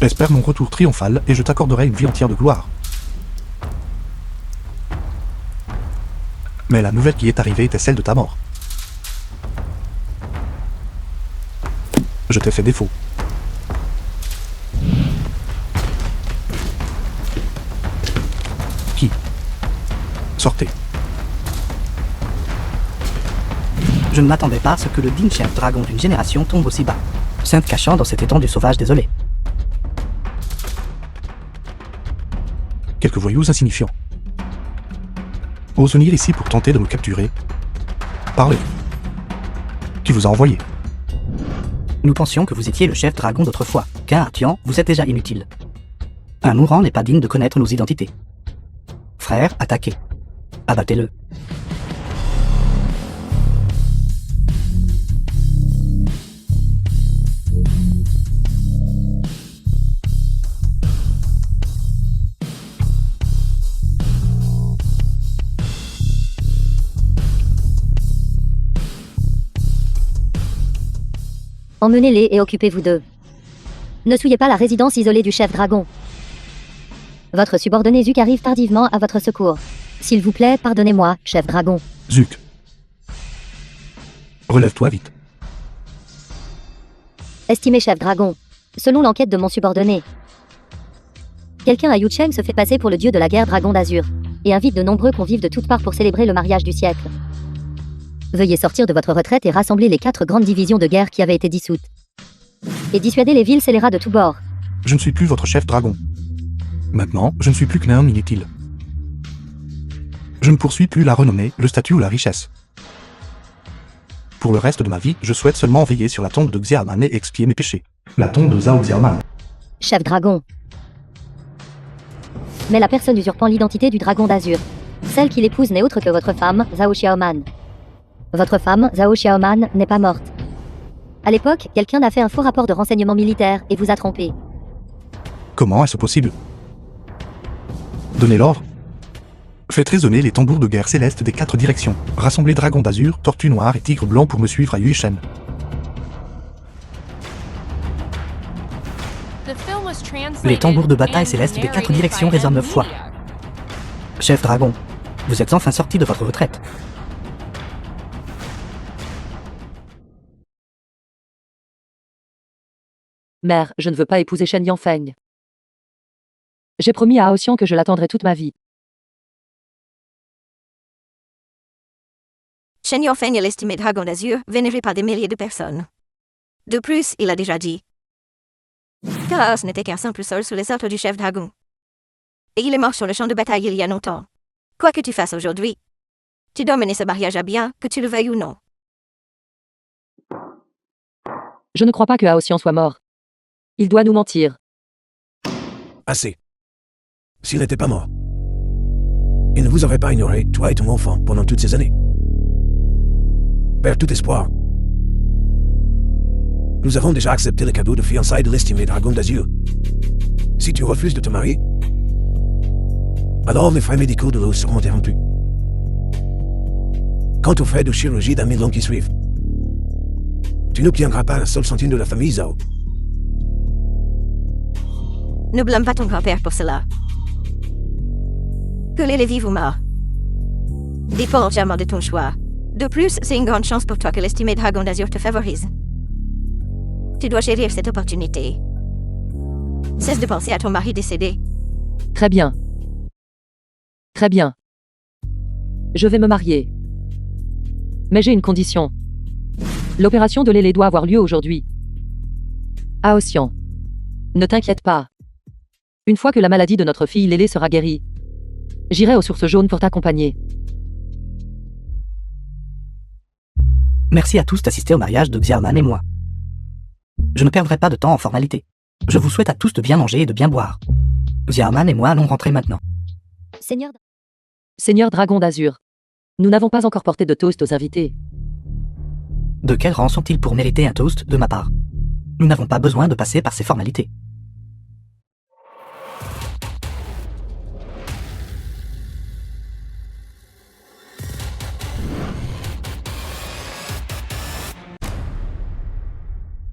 Espère mon retour triomphal et je t'accorderai une vie entière de gloire. Mais la nouvelle qui est arrivée était celle de ta mort. Je t'ai fait défaut. Qui? Sortez. Je ne m'attendais pas à ce que le digne chef dragon d'une génération tombe aussi bas, Sainte cachant dans cet étendue sauvage désolé. Quelques voyous insignifiants. Osent venir ici pour tenter de me capturer. Parlez. Qui vous a envoyé? Nous pensions que vous étiez le chef dragon d'autrefois, car, Tian, vous êtes déjà inutile. Un mourant n'est pas digne de connaître nos identités. Frère, attaquez. Abattez-le. Emmenez-les et occupez-vous d'eux. Ne souillez pas la résidence isolée du chef dragon. Votre subordonné Zuc arrive tardivement à votre secours. S'il vous plaît, pardonnez-moi, chef dragon. Zuc. Relève-toi vite. Estimé chef dragon, selon l'enquête de mon subordonné, quelqu'un à Yucheng se fait passer pour le dieu de la guerre dragon d'azur, et invite de nombreux convives de toutes parts pour célébrer le mariage du siècle. Veuillez sortir de votre retraite et rassembler les 4 grandes divisions de guerre qui avaient été dissoutes. Et dissuader les villes scélérats de tous bords. Je ne suis plus votre chef dragon. Maintenant, je ne suis plus qu'un homme inutile. Je ne poursuis plus la renommée, le statut ou la richesse. Pour le reste de ma vie, je souhaite seulement veiller sur la tombe de Xiaoman et expier mes péchés. La tombe de Zhao Xiaoman. Chef dragon. Mais la personne usurpant l'identité du dragon d'azur. Celle qui l'épouse n'est autre que votre femme, Zhao Xiaoman. Votre femme, Zhao Xiaoman, n'est pas morte. À l'époque, quelqu'un a fait un faux rapport de renseignement militaire et vous a trompé. Comment est-ce possible? Donnez l'ordre. Faites résonner les tambours de guerre célestes des 4 directions. Rassemblez dragons d'azur, tortues noires et tigres blancs pour me suivre à Yuishen. Les tambours de bataille célestes des 4 directions résonnent 9 fois. Chef dragon, vous êtes enfin sorti de votre retraite. Mère, je ne veux pas épouser Shen Yanfeng. J'ai promis à Aoxian que je l'attendrai toute ma vie. Shen Yanfeng est l'estimé dragon d'azur, vénéré par des milliers de personnes. De plus, il a déjà dit Karaos n'était qu'un simple sol sous les ordres du chef dragon. Et il est mort sur le champ de bataille il y a longtemps. Quoi que tu fasses aujourd'hui, tu dois mener ce mariage à bien, que tu le veuilles ou non. Je ne crois pas que Aoxian soit mort. Il doit nous mentir. Assez. S'il n'était pas mort, il ne vous aurait pas ignoré, toi et ton enfant, pendant toutes ces années. Père tout espoir. Nous avons déjà accepté le cadeau de fiançailles de l'estimé dragon d'azur. Si tu refuses de te marier, alors les frais médicaux de l'eau seront interrompus. Quant aux frais de chirurgie d'un million qui suivent, tu n'obtiendras pas un seul centime de la famille Zhao. Ne blâme pas ton grand-père pour cela. Que les vivent ou morts. Dépend entièrement de ton choix. De plus, c'est une grande chance pour toi que l'estimé dragon d'azur te favorise. Tu dois chérir cette opportunité. Cesse de penser à ton mari décédé. Très bien. Très bien. Je vais me marier. Mais j'ai une condition. L'opération de Lélé doit avoir lieu aujourd'hui. Aoxian. Ne t'inquiète pas. Une fois que la maladie de notre fille Lélé sera guérie, j'irai aux sources jaunes pour t'accompagner. Merci à tous d'assister au mariage de Xiaoman et moi. Je ne perdrai pas de temps en formalité. Je vous souhaite à tous de bien manger et de bien boire. Xiaoman et moi allons rentrer maintenant. Seigneur Dragon d'Azur, nous n'avons pas encore porté de toast aux invités. De quel rang sont-ils pour mériter un toast de ma part? Nous n'avons pas besoin de passer par ces formalités.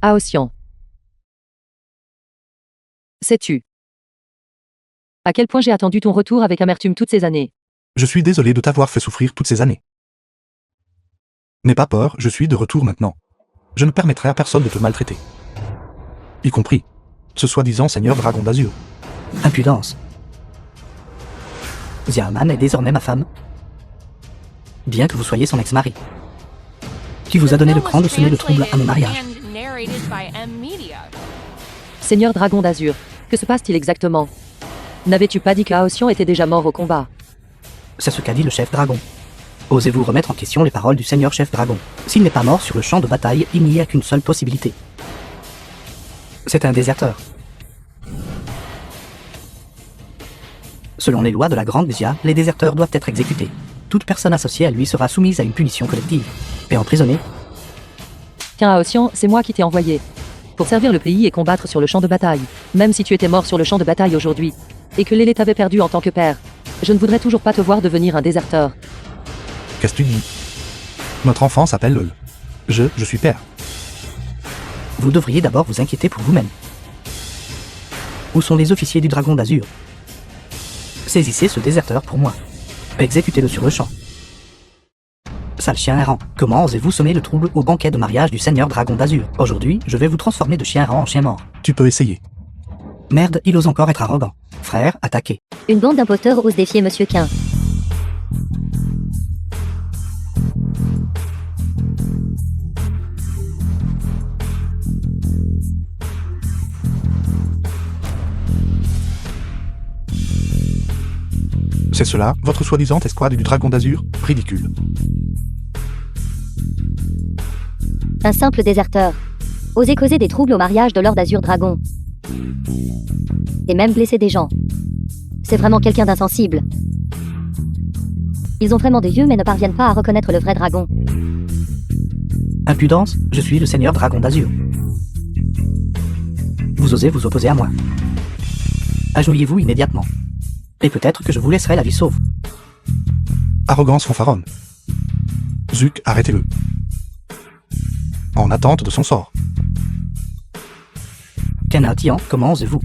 Aoxian. Sais-tu à quel point j'ai attendu ton retour avec amertume toutes ces années? Je suis désolé de t'avoir fait souffrir toutes ces années. N'aie pas peur, je suis de retour maintenant. Je ne permettrai à personne de te maltraiter. Y compris ce soi-disant Seigneur Dragon d'Azur. Impudence. Ziaman est désormais ma femme. Bien que vous soyez son ex-mari. Qui vous a donné le cran de semer le trouble à mon mariage. Seigneur Dragon d'Azur, que se passe-t-il exactement? N'avais-tu pas dit qu'Aotion était déjà mort au combat? C'est ce qu'a dit le chef dragon. Osez-vous remettre en question les paroles du seigneur chef dragon? S'il n'est pas mort sur le champ de bataille, il n'y a qu'une seule possibilité. C'est un déserteur. Selon les lois de la Grande Vizia, les déserteurs doivent être exécutés. Toute personne associée à lui sera soumise à une punition collective. Et emprisonnée. Aotion, c'est moi qui t'ai envoyé. Pour servir le pays et combattre sur le champ de bataille. Même si tu étais mort sur le champ de bataille aujourd'hui. Et que Lélé t'avait perdu en tant que père. Je ne voudrais toujours pas te voir devenir un déserteur. Qu'est-ce que tu dis? Notre enfant s'appelle Lol. Je suis père. Vous devriez d'abord vous inquiéter pour vous-même. Où sont les officiers du Dragon d'Azur? Saisissez ce déserteur pour moi. Exécutez-le sur le champ. Sale chien errant, comment osez-vous semer le trouble au banquet de mariage du Seigneur Dragon d'Azur? Aujourd'hui, je vais vous transformer de chien errant en chien mort. Tu peux essayer. Merde, il ose encore être arrogant. Frère, attaquez. Une bande d'imposteurs ose défier Monsieur Quin. C'est cela, votre soi-disant escouade du Dragon d'Azur? Ridicule. Un simple déserteur. Oser causer des troubles au mariage de Lord Azur Dragon. Et même blesser des gens. C'est vraiment quelqu'un d'insensible. Ils ont vraiment des yeux mais ne parviennent pas à reconnaître le vrai dragon. Impudence, je suis le Seigneur Dragon d'Azur. Vous osez vous opposer à moi. Agenouillez-vous immédiatement. Et peut-être que je vous laisserai la vie sauve. Arrogance fanfaronne. Zuc, arrêtez-le. En attente de son sort. Kanatian, comment osez-vous?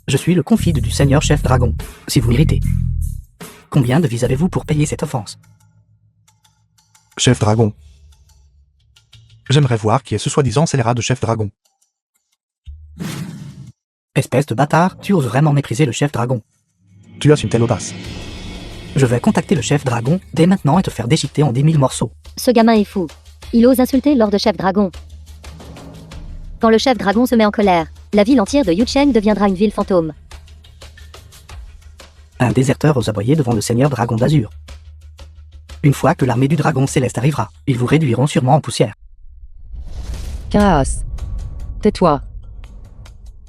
Je suis le confide du Seigneur Chef Dragon, si vous m'irritez. Combien de vies avez-vous pour payer cette offense? Chef Dragon. J'aimerais voir qui est ce soi-disant scélérat de Chef Dragon. Espèce de bâtard, tu oses vraiment mépriser le Chef Dragon. Tu as une telle audace. Je vais contacter le Chef Dragon dès maintenant et te faire déchiqueter en 10 000 morceaux. Ce gamin est fou. Il ose insulter Lord Chef Dragon. Quand le Chef Dragon se met en colère, la ville entière de Yucheng deviendra une ville fantôme. Un déserteur ose aboyer devant le Seigneur Dragon d'Azur. Une fois que l'armée du Dragon Céleste arrivera, ils vous réduiront sûrement en poussière. Chaos. Tais-toi.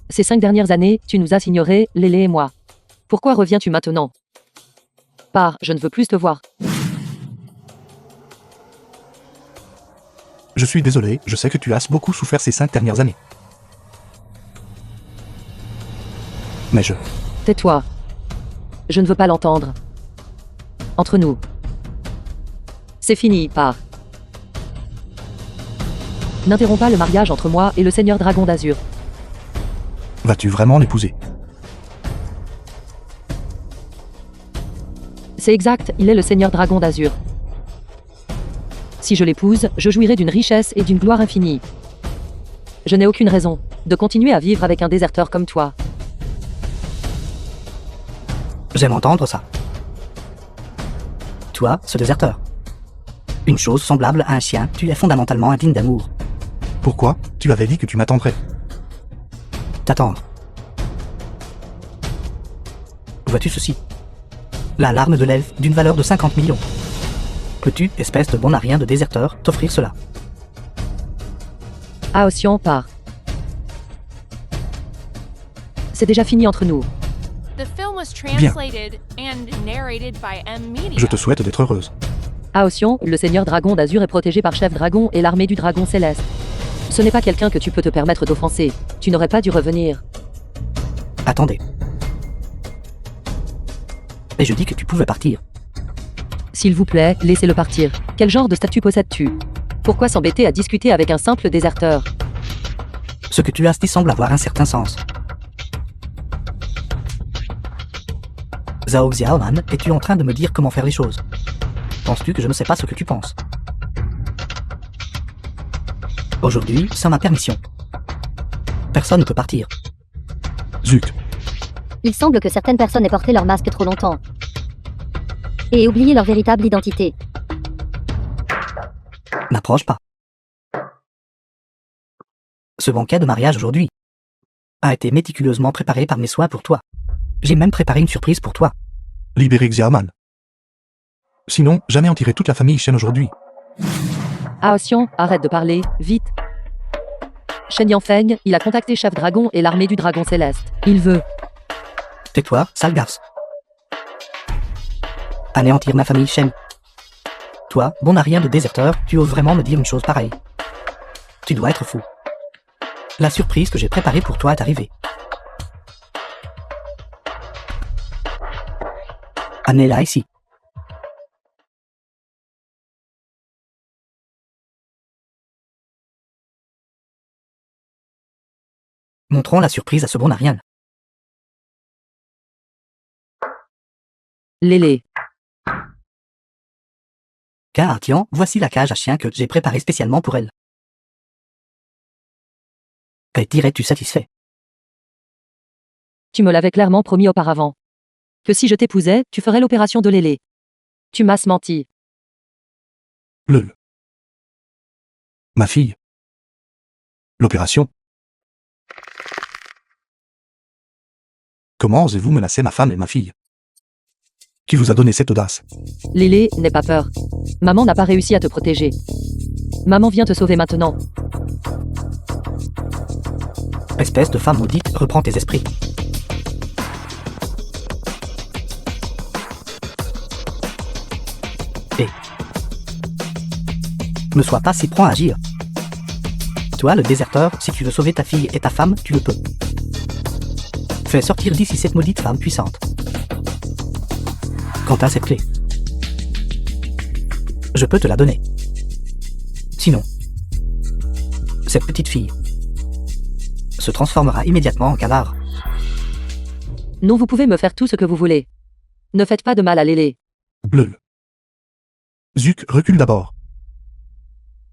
Ces 5 dernières années, tu nous as ignorés, Lélé et moi. Pourquoi reviens-tu maintenant? Pars, je ne veux plus te voir. Je suis désolé, je sais que tu as beaucoup souffert ces 5 dernières années. Mais Tais-toi. Je ne veux pas l'entendre. Entre nous. C'est fini, pars. N'interromps pas le mariage entre moi et le Seigneur Dragon d'Azur. Vas-tu vraiment l'épouser? C'est exact, il est le Seigneur Dragon d'Azur. Si je l'épouse, je jouirai d'une richesse et d'une gloire infinie. Je n'ai aucune raison de continuer à vivre avec un déserteur comme toi. J'aime entendre ça. Toi, ce déserteur. Une chose semblable à un chien, tu es fondamentalement indigne d'amour. Pourquoi? Tu avais dit que tu m'attendrais. T'attendre. Vois-tu ceci? La larme de l'elfe d'une valeur de 50 millions. Peux-tu, espèce de bon à rien de déserteur, t'offrir cela? Aotion, pars. C'est déjà fini entre nous. Bien. Je te souhaite d'être heureuse. Aotion, le Seigneur Dragon d'Azur est protégé par Chef Dragon et l'armée du Dragon Céleste. Ce n'est pas quelqu'un que tu peux te permettre d'offenser. Tu n'aurais pas dû revenir. Attendez. Et je dis que tu pouvais partir. S'il vous plaît, laissez-le partir. Quel genre de statut possèdes-tu? Pourquoi s'embêter à discuter avec un simple déserteur? Ce que tu as dit semble avoir un certain sens. Zhao Xiaoman, es-tu en train de me dire comment faire les choses? Penses-tu que je ne sais pas ce que tu penses? Aujourd'hui, sans ma permission. Personne ne peut partir. Zut. Il semble que certaines personnes aient porté leur masque trop longtemps. Et aient oublié leur véritable identité. N'approche pas. Ce banquet de mariage aujourd'hui a été méticuleusement préparé par mes soins pour toi. J'ai même préparé une surprise pour toi. Libérez Xiaoman. Sinon, jamais en tirer toute la famille Shen aujourd'hui. Ah Sion, arrête de parler, vite. Shen Yanfeng, il a contacté Chef Dragon et l'armée du Dragon Céleste. Il veut. Tais-toi, sale garce. Anéantir ma famille Shen. Toi, bon à rien de déserteur, tu oses vraiment me dire une chose pareille. Tu dois être fou. La surprise que j'ai préparée pour toi est arrivée. Amenez-la ici. Montrons la surprise à ce bon Ariane. Lélé. Car tiens, voici la cage à chien que j'ai préparée spécialement pour elle. Dirais-tu satisfait? Tu me l'avais clairement promis auparavant. Que si je t'épousais, tu ferais l'opération de Lélé. Tu m'as menti. Lol. Ma fille. L'opération. Comment osez-vous menacer ma femme et ma fille? Qui vous a donné cette audace? Lélé, n'aie pas peur. Maman n'a pas réussi à te protéger. Maman vient te sauver maintenant. Espèce de femme maudite, reprends tes esprits. Et ne sois pas si prompt à agir. Toi, le déserteur, si tu veux sauver ta fille et ta femme, tu le peux. Fais sortir d'ici cette maudite femme puissante. Quant à cette clé, je peux te la donner. Sinon, cette petite fille se transformera immédiatement en cadavre. Non, vous pouvez me faire tout ce que vous voulez. Ne faites pas de mal à Lélé. Lol. Zuc, recule d'abord.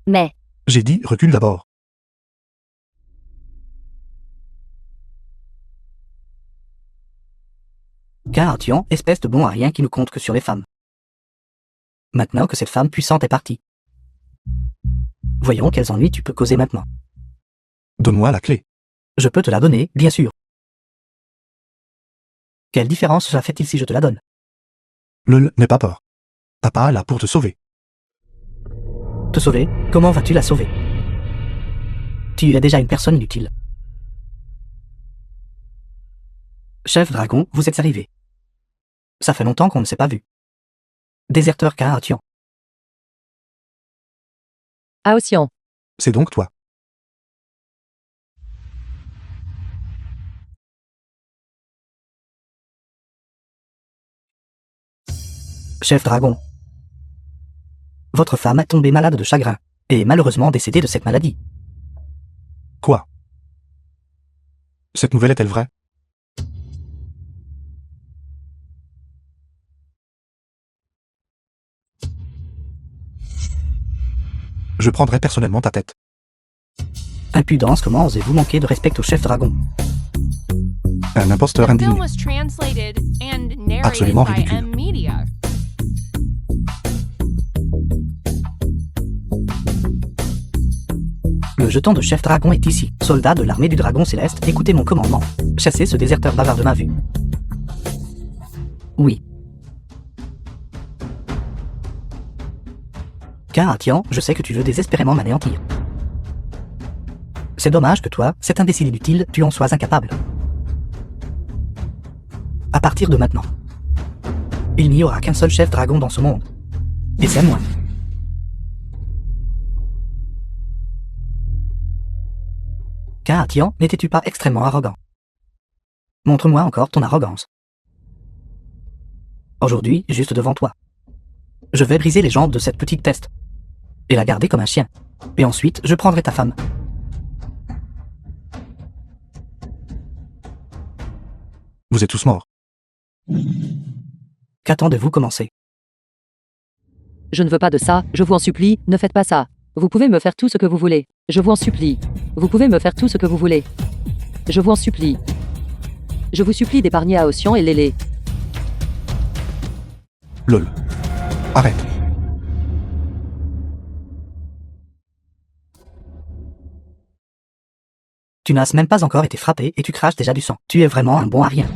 Mais, J'ai dit recule d'abord. Car Tian, espèce de bon à rien qui ne compte que sur les femmes. Maintenant que cette femme puissante est partie. Voyons quels ennuis tu peux causer maintenant. Donne-moi la clé. Je peux te la donner, bien sûr. Quelle différence ça fait-il si je te la donne? Lol, n'aie pas peur. Papa est là pour te sauver. Te sauver? Comment vas-tu la sauver? Tu es déjà une personne inutile. Chef Dragon, vous êtes arrivé. Ça fait longtemps qu'on ne s'est pas vu. Déserteur Kaartian. Ah Ossian. C'est donc toi. Chef Dragon. Votre femme est tombée malade de chagrin, et est malheureusement décédée de cette maladie. Quoi? Cette nouvelle est-elle vraie? Je prendrai personnellement ta tête. Impudence, comment osez-vous manquer de respect au chef Dragon? Un imposteur The film indigné. was translated and narrated Absolument by ridicule. M-Media. Le jeton de chef Dragon est ici. Soldat de l'armée du Dragon Céleste, écoutez mon commandement. Chassez ce déserteur bavard de ma vue. Oui. Kaartian, je sais que tu veux désespérément m'anéantir. C'est dommage que toi, cet imbécile inutile, tu en sois incapable. À partir de maintenant, il n'y aura qu'un seul chef dragon dans ce monde. Et c'est moi. Kaartian, n'étais-tu pas extrêmement arrogant? Montre-moi encore ton arrogance. Aujourd'hui, juste devant toi. Je vais briser les jambes de cette petite peste. Et la garder comme un chien. Et ensuite, je prendrai ta femme. Vous êtes tous morts. Qu'attendez-vous commencer? Je ne veux pas de ça, je vous en supplie, ne faites pas ça. Vous pouvez me faire tout ce que vous voulez. Je vous en supplie. Vous pouvez me faire tout ce que vous voulez. Je vous en supplie. Je vous supplie d'épargner Aotion et Lélé. Lol. Arrête. Tu n'as même pas encore été frappé et tu craches déjà du sang. Tu es vraiment un bon à rien.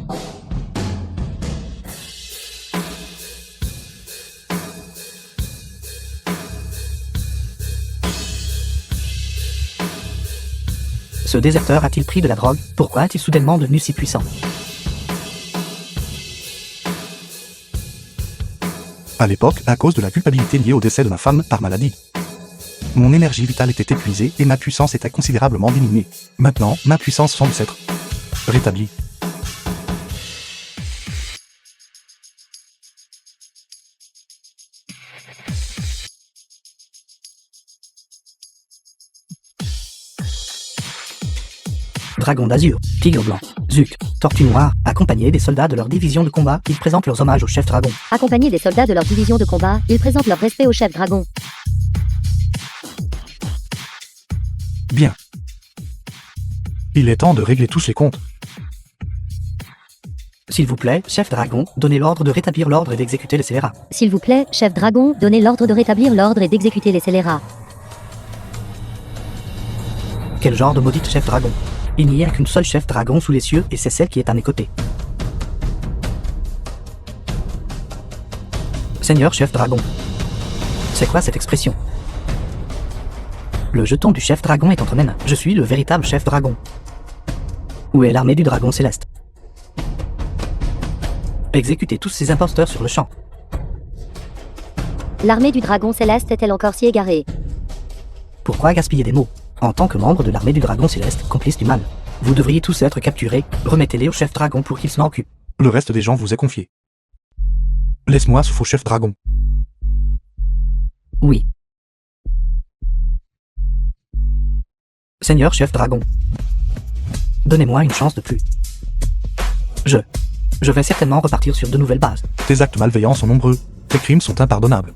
Ce déserteur a-t-il pris de la drogue? Pourquoi est-il soudainement devenu si puissant? À l'époque, à cause de la culpabilité liée au décès de ma femme par maladie. Mon énergie vitale était épuisée et ma puissance était considérablement diminuée. Maintenant, ma puissance semble s'être rétablie. Dragon d'azur, tigre blanc, Zuc, tortue noire, accompagnés des soldats de leur division de combat, ils présentent leurs hommages au chef dragon. Accompagnés des soldats de leur division de combat, ils présentent leur respect au chef dragon. Bien. Il est temps de régler tous les comptes. S'il vous plaît, chef dragon, donnez l'ordre de rétablir l'ordre et d'exécuter les scélérats. S'il vous plaît, chef dragon, donnez l'ordre de rétablir l'ordre et d'exécuter les scélérats. Quel genre de maudite chef dragon? Il n'y a qu'une seule chef dragon sous les cieux et c'est celle qui est à mes côtés. Seigneur chef dragon. C'est quoi cette expression? Le jeton du chef dragon est entre mes mains. Je suis le véritable chef dragon. Où est l'armée du dragon céleste? Exécutez tous ces imposteurs sur le champ. L'armée du dragon céleste est-elle encore si égarée? Pourquoi gaspiller des mots? En tant que membre de l'armée du dragon céleste, complice du mal, vous devriez tous être capturés, remettez-les au chef dragon pour qu'il s'en occupe. Le reste des gens vous est confié. Laisse-moi ce faux chef dragon. Oui. Seigneur chef dragon. Donnez-moi une chance de plus. Je vais certainement repartir sur de nouvelles bases. Tes actes malveillants sont nombreux. Tes crimes sont impardonnables.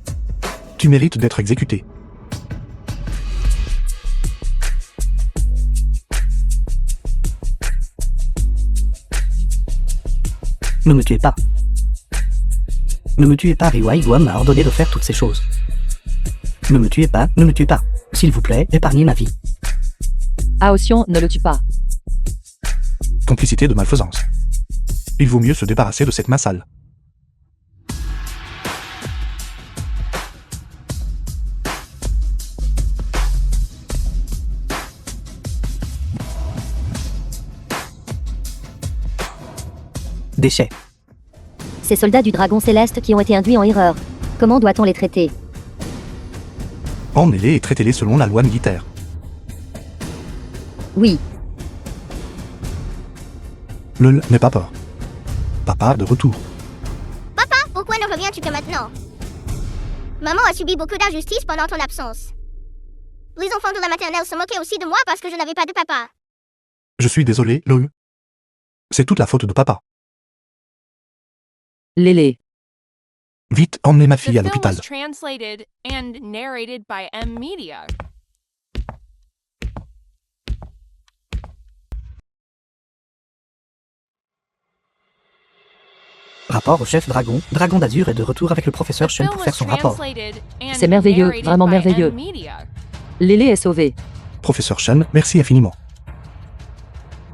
Tu mérites d'être exécuté. Ne me tuez pas. Ne me tuez pas, Riwaï-Guam m'a ordonné de faire toutes ces choses. Ne me tuez pas, ne me tuez pas. S'il vous plaît, épargnez ma vie. Aotion, ne le tue pas. Complicité de malfaisance. Il vaut mieux se débarrasser de cette main sale. Déchets. Ces soldats du dragon céleste qui ont été induits en erreur. Comment doit-on les traiter? Emmenez-les et traitez-les selon la loi militaire. Oui. Lol, n'aie pas peur. Papa de retour. Pourquoi ne reviens-tu que maintenant? Maman a subi beaucoup d'injustice pendant ton absence. Les enfants de la maternelle se moquaient aussi de moi parce que je n'avais pas de papa. Je suis désolé, lol. C'est toute la faute de papa. Lélé. Vite, emmenez ma The fille à film l'hôpital. was translated and narrated by M Media. Rapport au chef dragon. Dragon d'azur est de retour avec le professeur The Shen film pour was faire son rapport. translated and C'est merveilleux, narrated vraiment by merveilleux. M Media. Lélé est sauvé. Professeur Shen, merci infiniment.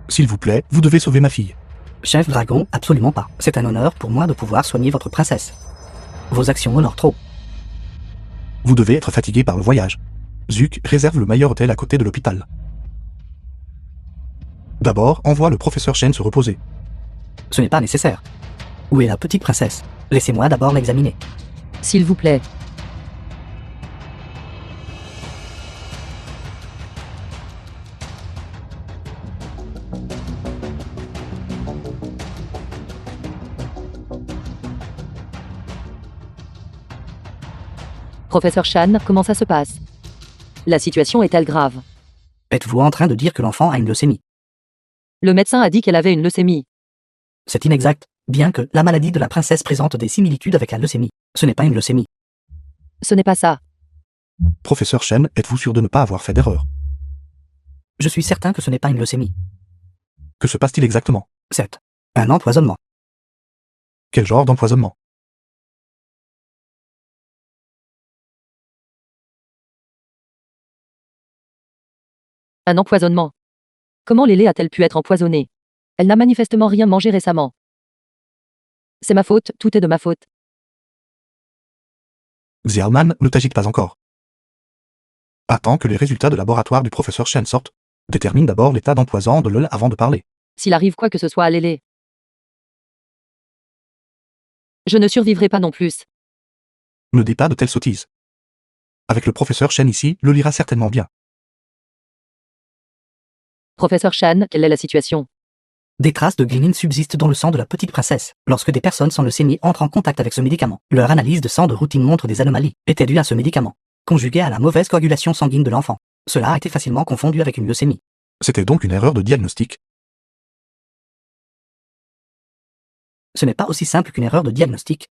S'il vous plaît, vous devez sauver ma fille. Chef dragon, absolument pas. C'est un honneur pour moi de pouvoir soigner votre princesse. Vos actions honorent trop. Vous devez être fatigué par le voyage. Zuc réserve le meilleur hôtel à côté de l'hôpital. D'abord, envoie le professeur Shen se reposer. Ce n'est pas nécessaire. Où est la petite princesse? Laissez-moi d'abord l'examiner. S'il vous plaît. Professeur Shan, comment ça se passe? La situation est-elle grave? Êtes-vous en train de dire que l'enfant a une leucémie? Le médecin a dit qu'elle avait une leucémie. C'est inexact. Bien que la maladie de la princesse présente des similitudes avec la leucémie, ce n'est pas une leucémie. Ce n'est pas ça. Professeur Chen, êtes-vous sûr de ne pas avoir fait d'erreur? Je suis certain que ce n'est pas une leucémie. Que se passe-t-il exactement? C'est un empoisonnement. Quel genre d'empoisonnement? Un empoisonnement. Comment Lélé a-t-elle pu être empoisonnée? Elle n'a manifestement rien mangé récemment. C'est ma faute, tout est de ma faute. Xiaoman, ne t'agite pas encore. Attends que les résultats de laboratoire du professeur Chen sortent. Détermine d'abord l'état d'empoison de l'œil avant de parler. S'il arrive quoi que ce soit à Lélé, je ne survivrai pas non plus. Ne dis pas de telles sottises. Avec le professeur Chen ici, le lira certainement bien. Professeur Chan, quelle est la situation? Des traces de glycine subsistent dans le sang de la petite princesse. Lorsque des personnes sans leucémie entrent en contact avec ce médicament, leur analyse de sang de routine montre des anomalies étaient dues à ce médicament, conjuguées à la mauvaise coagulation sanguine de l'enfant. Cela a été facilement confondu avec une leucémie. C'était donc une erreur de diagnostic. Ce n'est pas aussi simple qu'une erreur de diagnostic.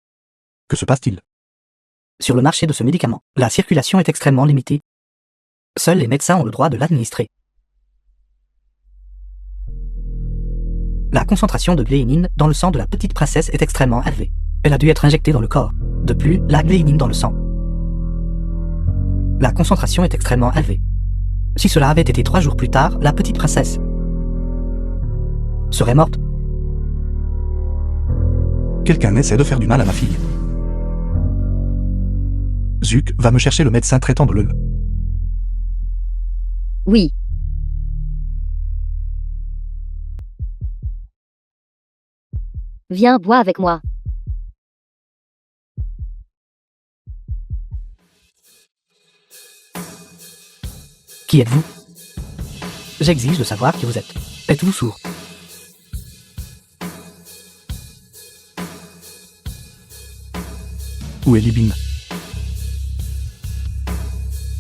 Que se passe-t-il? Sur le marché de ce médicament, la circulation est extrêmement limitée. Seuls les médecins ont le droit de l'administrer. La concentration de gléinine dans le sang de la petite princesse est extrêmement élevée. Elle a dû être injectée dans le corps. De plus, la gléinine dans le sang. La concentration est extrêmement élevée. Si cela avait été 3 jours plus tard, la petite princesse serait morte. Quelqu'un essaie de faire du mal à ma fille. Zuc, va me chercher le médecin traitant de l'œil. Oui. Viens, bois avec moi. Qui êtes-vous? J'exige de savoir qui vous êtes. Êtes-vous sourd? Où est Libin?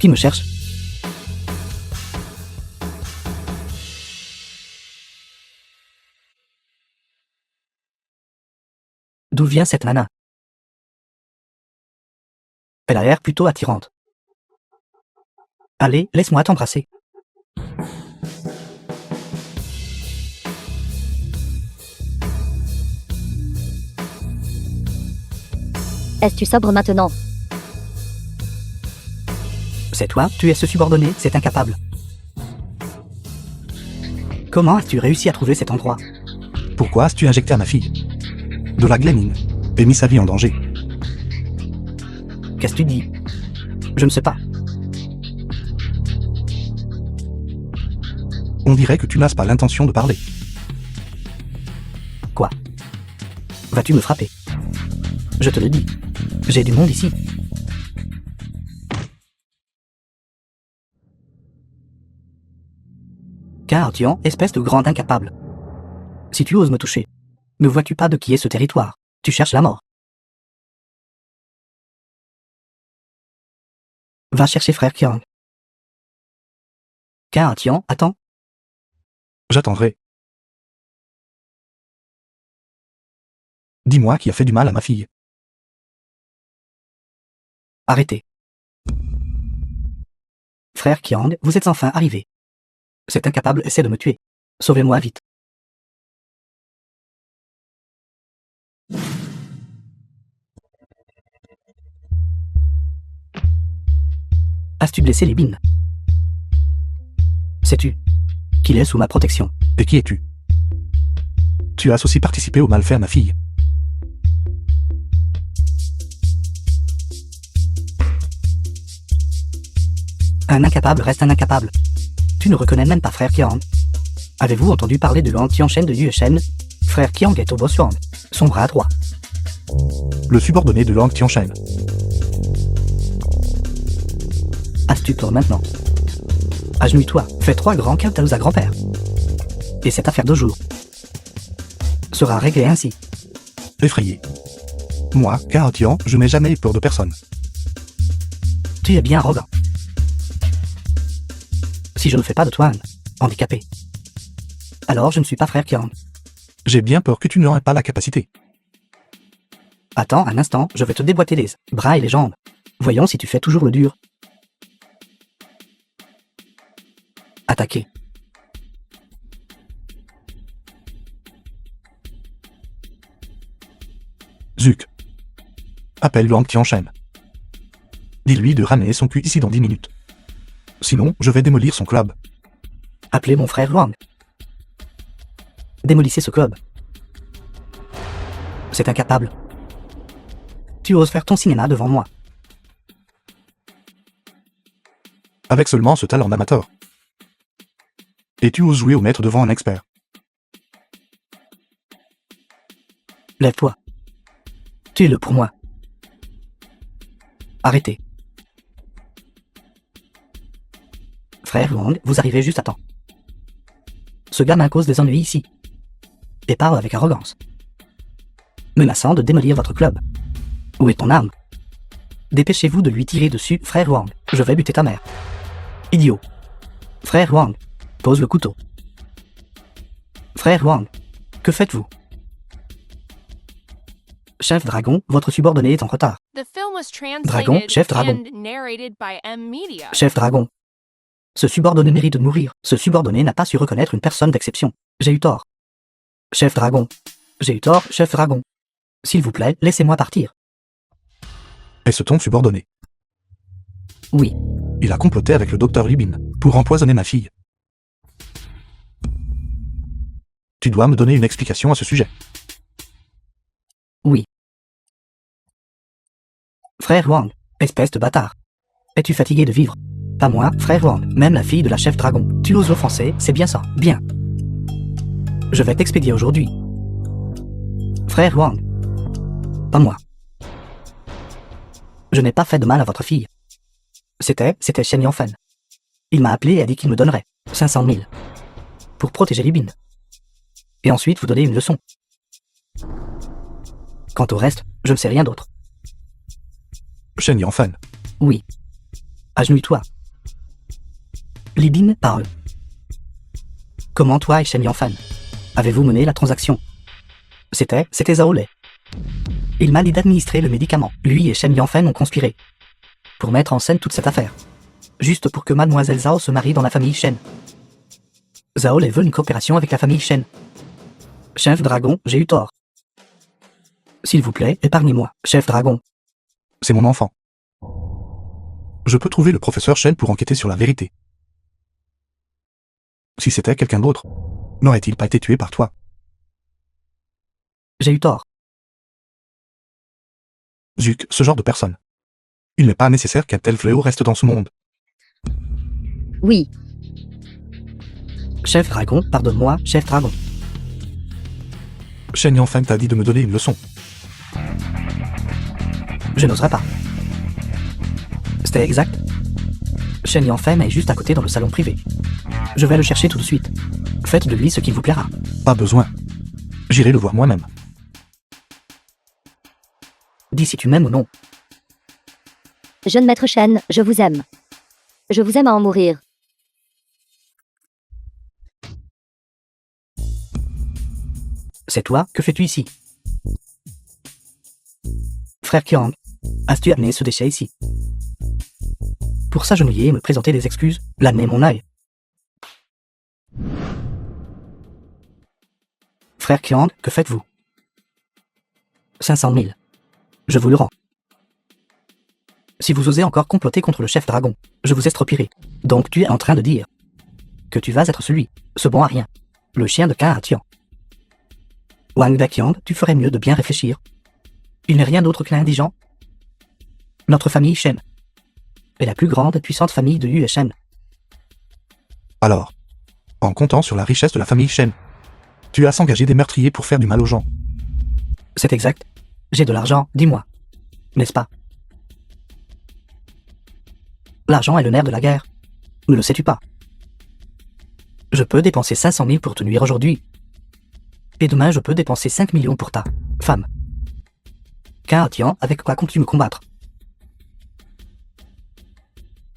Qui me cherche? D'où vient cette nana? Elle a l'air plutôt attirante. Allez, laisse-moi t'embrasser. Es-tu sobre maintenant? C'est toi, tu es ce subordonné, c'est incapable. Comment as-tu réussi à trouver cet endroit? Pourquoi as-tu injecté à ma fille de la glénine et mis sa vie en danger? Qu'est-ce que tu dis? Je ne sais pas. On dirait que tu n'as pas l'intention de parler. Quoi? Vas-tu me frapper? Je te le dis. J'ai du monde ici. Car Tian, espèce de grand incapable. Si tu oses me toucher, ne vois-tu pas de qui est ce territoire? Tu cherches la mort. Va chercher frère Kiang. Car Tian, attends. J'attendrai. Dis-moi qui a fait du mal à ma fille. Arrêtez. Frère Kiang, vous êtes enfin arrivé. Cet incapable essaie de me tuer. Sauvez-moi vite. As-tu blessé les bines? Sais-tu qu'il est sous ma protection? Et qui es-tu? Tu as aussi participé au malfait à ma fille. Un incapable reste un incapable. Tu ne reconnais même pas frère Kiang. Avez-vous entendu parler de Luang Tianchen de Yueshen? Frère Kiang est au Bosuan, son bras droit. Le subordonné de Luang Tianchen. As-tu peur maintenant? Agenouille-toi, fais 3 grands kowtows à grand-père. Et cette affaire de jour sera réglée ainsi. Effrayé. Moi, Cao Tian, je n'ai jamais eu peur de personne. Tu es bien arrogant. Si je ne fais pas de toi un handicapé, alors je ne suis pas frère Kiang. J'ai bien peur que tu n'aurais pas la capacité. Attends un instant, je vais te déboîter les bras et les jambes. Voyons si tu fais toujours le dur. Attaquer. Zuc. Appelle Wang qui enchaîne. Dis-lui de ramener son cul ici dans 10 minutes. Sinon, je vais démolir son club. Appelez mon frère Wang. Démolissez ce club. C'est incapable. Tu oses faire ton cinéma devant moi. Avec seulement ce talent d'amateur. Et tu oses jouer au maître devant un expert. Lève-toi. Tue-le pour moi. Arrêtez. Frère Wang, vous arrivez juste à temps. Ce gamin cause des ennuis ici. Et parle avec arrogance. Menaçant de démolir votre club. Où est ton arme? Dépêchez-vous de lui tirer dessus, frère Wang. Je vais buter ta mère. Idiot. Frère Wang, pose le couteau. Frère Wang, que faites-vous? Chef Dragon, votre subordonné est en retard. The film was Dragon, translated chef dragon. and narrated by M Media. Chef Dragon. Ce subordonné mérite de mourir. Ce subordonné n'a pas su reconnaître une personne d'exception. J'ai eu tort. Chef Dragon. J'ai eu tort, chef Dragon. S'il vous plaît, laissez-moi partir. Est-ce ton subordonné? Oui. Il a comploté avec le docteur Libin pour empoisonner ma fille. Tu dois me donner une explication à ce sujet. Oui. Frère Wang, espèce de bâtard. Es-tu fatigué de vivre? Pas moi, frère Wang, même la fille de la chef dragon. Tu oses l'offenser, c'est bien ça, bien. Je vais t'expédier aujourd'hui. Frère Wang. Pas moi. Je n'ai pas fait de mal à votre fille. C'était Shen Yangfen. Il m'a appelé et a dit qu'il me donnerait 500 000 pour protéger Libin. Et ensuite vous donner une leçon. Quant au reste, je ne sais rien d'autre. Shen Yangfen. Oui. Agenouille-toi. Libin parle. Comment toi et Shen Yangfen avez-vous mené la transaction? C'était Zhao Lei. Il m'a dit d'administrer le médicament. Lui et Shen Yangfen ont conspiré pour mettre en scène toute cette affaire. Juste pour que mademoiselle Zhao se marie dans la famille Shen. Zhao Lei veut une coopération avec la famille Shen. Chef Dragon, j'ai eu tort. S'il vous plaît, épargnez-moi, chef Dragon. C'est mon enfant. Je peux trouver le professeur Shen pour enquêter sur la vérité. Si c'était quelqu'un d'autre, n'aurait-il pas été tué par toi? J'ai eu tort. Zuc, ce genre de personne. Il n'est pas nécessaire qu'un tel fléau reste dans ce monde. Oui, Chef Dragon, pardonne-moi, chef Dragon. Shen Yangfen t'a dit de me donner une leçon. Je n'oserais pas. C'était exact. Shen Yangfen est juste à côté dans le salon privé. Je vais le chercher tout de suite. Faites de lui ce qu'il vous plaira. Pas besoin. J'irai le voir moi-même. Dis si tu m'aimes ou non. jeune maître Shen, je vous aime. Je vous aime à en mourir. C'est toi, que fais-tu ici? Frère Qiang, as-tu amené ce déchet ici? Pour s'agenouiller et me présenter des excuses, l'amener mon œil. Frère Qiang, que faites-vous? 500 000. Je vous le rends. Si vous osez encore comploter contre le chef dragon, je vous estropierai. Donc tu es en train de dire que tu vas être celui, ce bon à rien, le chien de Kaa Tian. Wang Daqiang, tu ferais mieux de bien réfléchir. Il n'est rien d'autre qu'un indigent. Notre famille Shen est la plus grande et puissante famille de Yue Shen. Alors, en comptant sur la richesse de la famille Shen, tu as s'engager des meurtriers pour faire du mal aux gens. C'est exact. J'ai de l'argent, dis-moi. N'est-ce pas? L'argent est le nerf de la guerre. Ne le sais-tu pas? Je peux dépenser 500 000 pour te nuire aujourd'hui. Et demain, je peux dépenser 5 millions pour ta femme. Kaa Tian, avec quoi comptes-tu me combattre?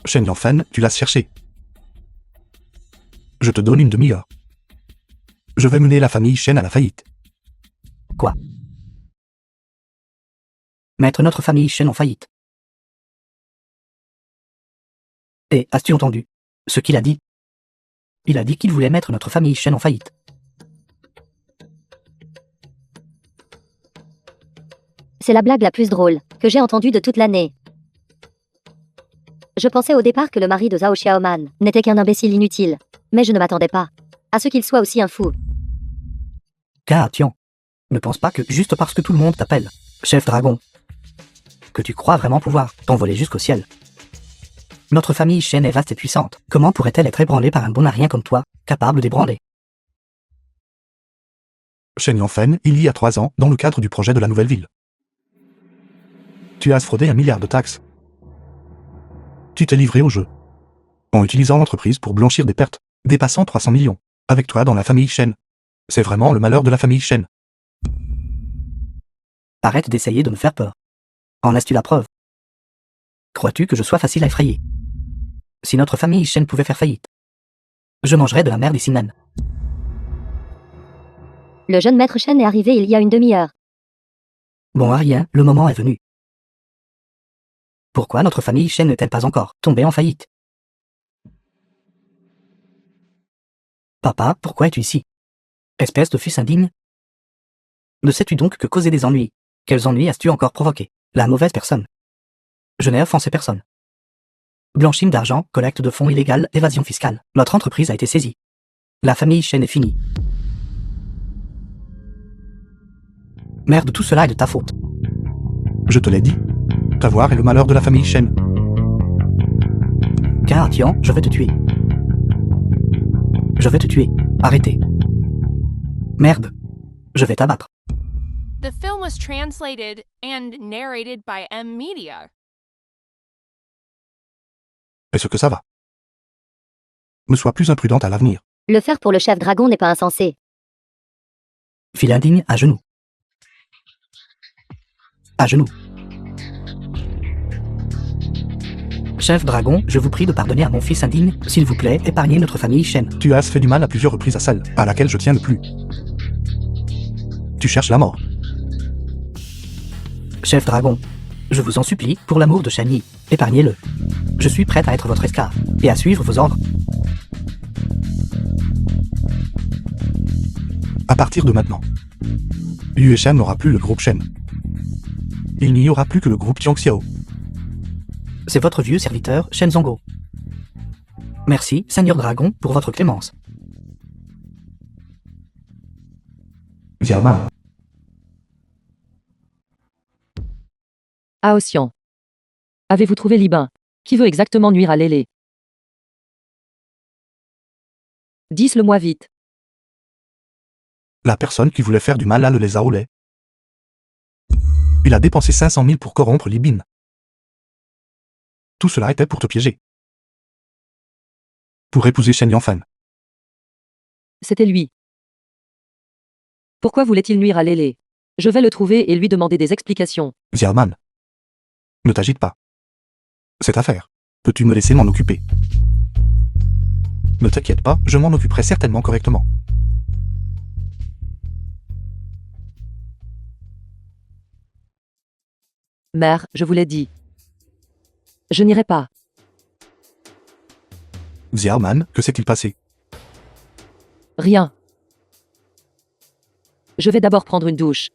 Shen Yangfen, tu l'as cherché. Je te donne une demi-heure. Je vais mener la famille Shen à la faillite. Quoi? Mettre notre famille Shen en faillite. Et as-tu entendu ce qu'il a dit? Il a dit qu'il voulait mettre notre famille Shen en faillite. C'est la blague la plus drôle que j'ai entendue de toute l'année. Je pensais au départ que le mari de Zhao Xiaoman n'était qu'un imbécile inutile, mais je ne m'attendais pas à ce qu'il soit aussi un fou. Tian, ne pense pas que juste parce que tout le monde t'appelle chef dragon, que tu crois vraiment pouvoir t'envoler jusqu'au ciel. Notre famille Shen est vaste et puissante. Comment pourrait-elle être ébranlée par un bon à rien comme toi, capable d'ébranler? Shen Yanfen, il y a 3 ans, dans le cadre du projet de la nouvelle ville. Tu as fraudé 1 milliard de taxes. Tu t'es livré au jeu. En utilisant l'entreprise pour blanchir des pertes, dépassant 300 millions. Avec toi dans la famille Shen. C'est vraiment le malheur de la famille Shen. Arrête d'essayer de me faire peur. En as-tu la preuve? Crois-tu que je sois facile à effrayer? Si notre famille Shen pouvait faire faillite, je mangerais de la merde ici même. Le jeune maître Shen est arrivé il y a une demi-heure. Bon, à rien, le moment est venu. Pourquoi notre famille Shen n'est-elle pas encore tombée en faillite? Papa, pourquoi es-tu ici? Espèce de fils indigne. Ne sais-tu donc que causer des ennuis? Quels ennuis as-tu encore provoqué? La mauvaise personne. Je n'ai offensé personne. Blanchime d'argent, collecte de fonds illégale, évasion fiscale. Notre entreprise a été saisie. La famille Shen est finie. Merde, tout cela est de ta faute. Je te l'ai dit. T'avoir est le malheur de la famille Shen. Tian, je vais te tuer. Je vais te tuer. Arrêtez. Merde. Je vais t'abattre. The film was translated and narrated by M Media. Est-ce que ça va? Ne sois plus imprudente à l'avenir. Le faire pour le chef dragon n'est pas insensé. Fille indigne, à genoux. À genoux. Chef dragon, je vous prie de pardonner à mon fils indigne, s'il vous plaît, épargnez notre famille Shen. Tu as fait du mal à plusieurs reprises à celle à laquelle je tiens le plus. Tu cherches la mort. Chef dragon, je vous en supplie, pour l'amour de Shen Yi, épargnez-le. Je suis prête à être votre esclave, et à suivre vos ordres. À partir de maintenant, Yue Shen n'aura plus le groupe Shen. Il n'y aura plus que le groupe Tiangxiao. C'est votre vieux serviteur, Shen Zongo. Merci, Seigneur Dragon, pour votre clémence. Xiaoman. Aosian. Avez-vous trouvé Libin? Qui veut exactement nuire à Lélé? Dis-le-moi vite. La personne qui voulait faire du mal à le lézard au lait. Il a dépensé 500 000 pour corrompre Libin. Tout cela était pour te piéger. Pour épouser Shen Yanfen. C'était lui. Pourquoi voulait-il nuire à Lélé? Je vais le trouver et lui demander des explications. Xiaoman. Ne t'agite pas. Cette affaire. Peux-tu me laisser m'en occuper? Ne t'inquiète pas, je m'en occuperai certainement correctement. Mère, je vous l'ai dit. Je n'irai pas. Xiaoman, que s'est-il passé? Rien. Je vais d'abord prendre une douche.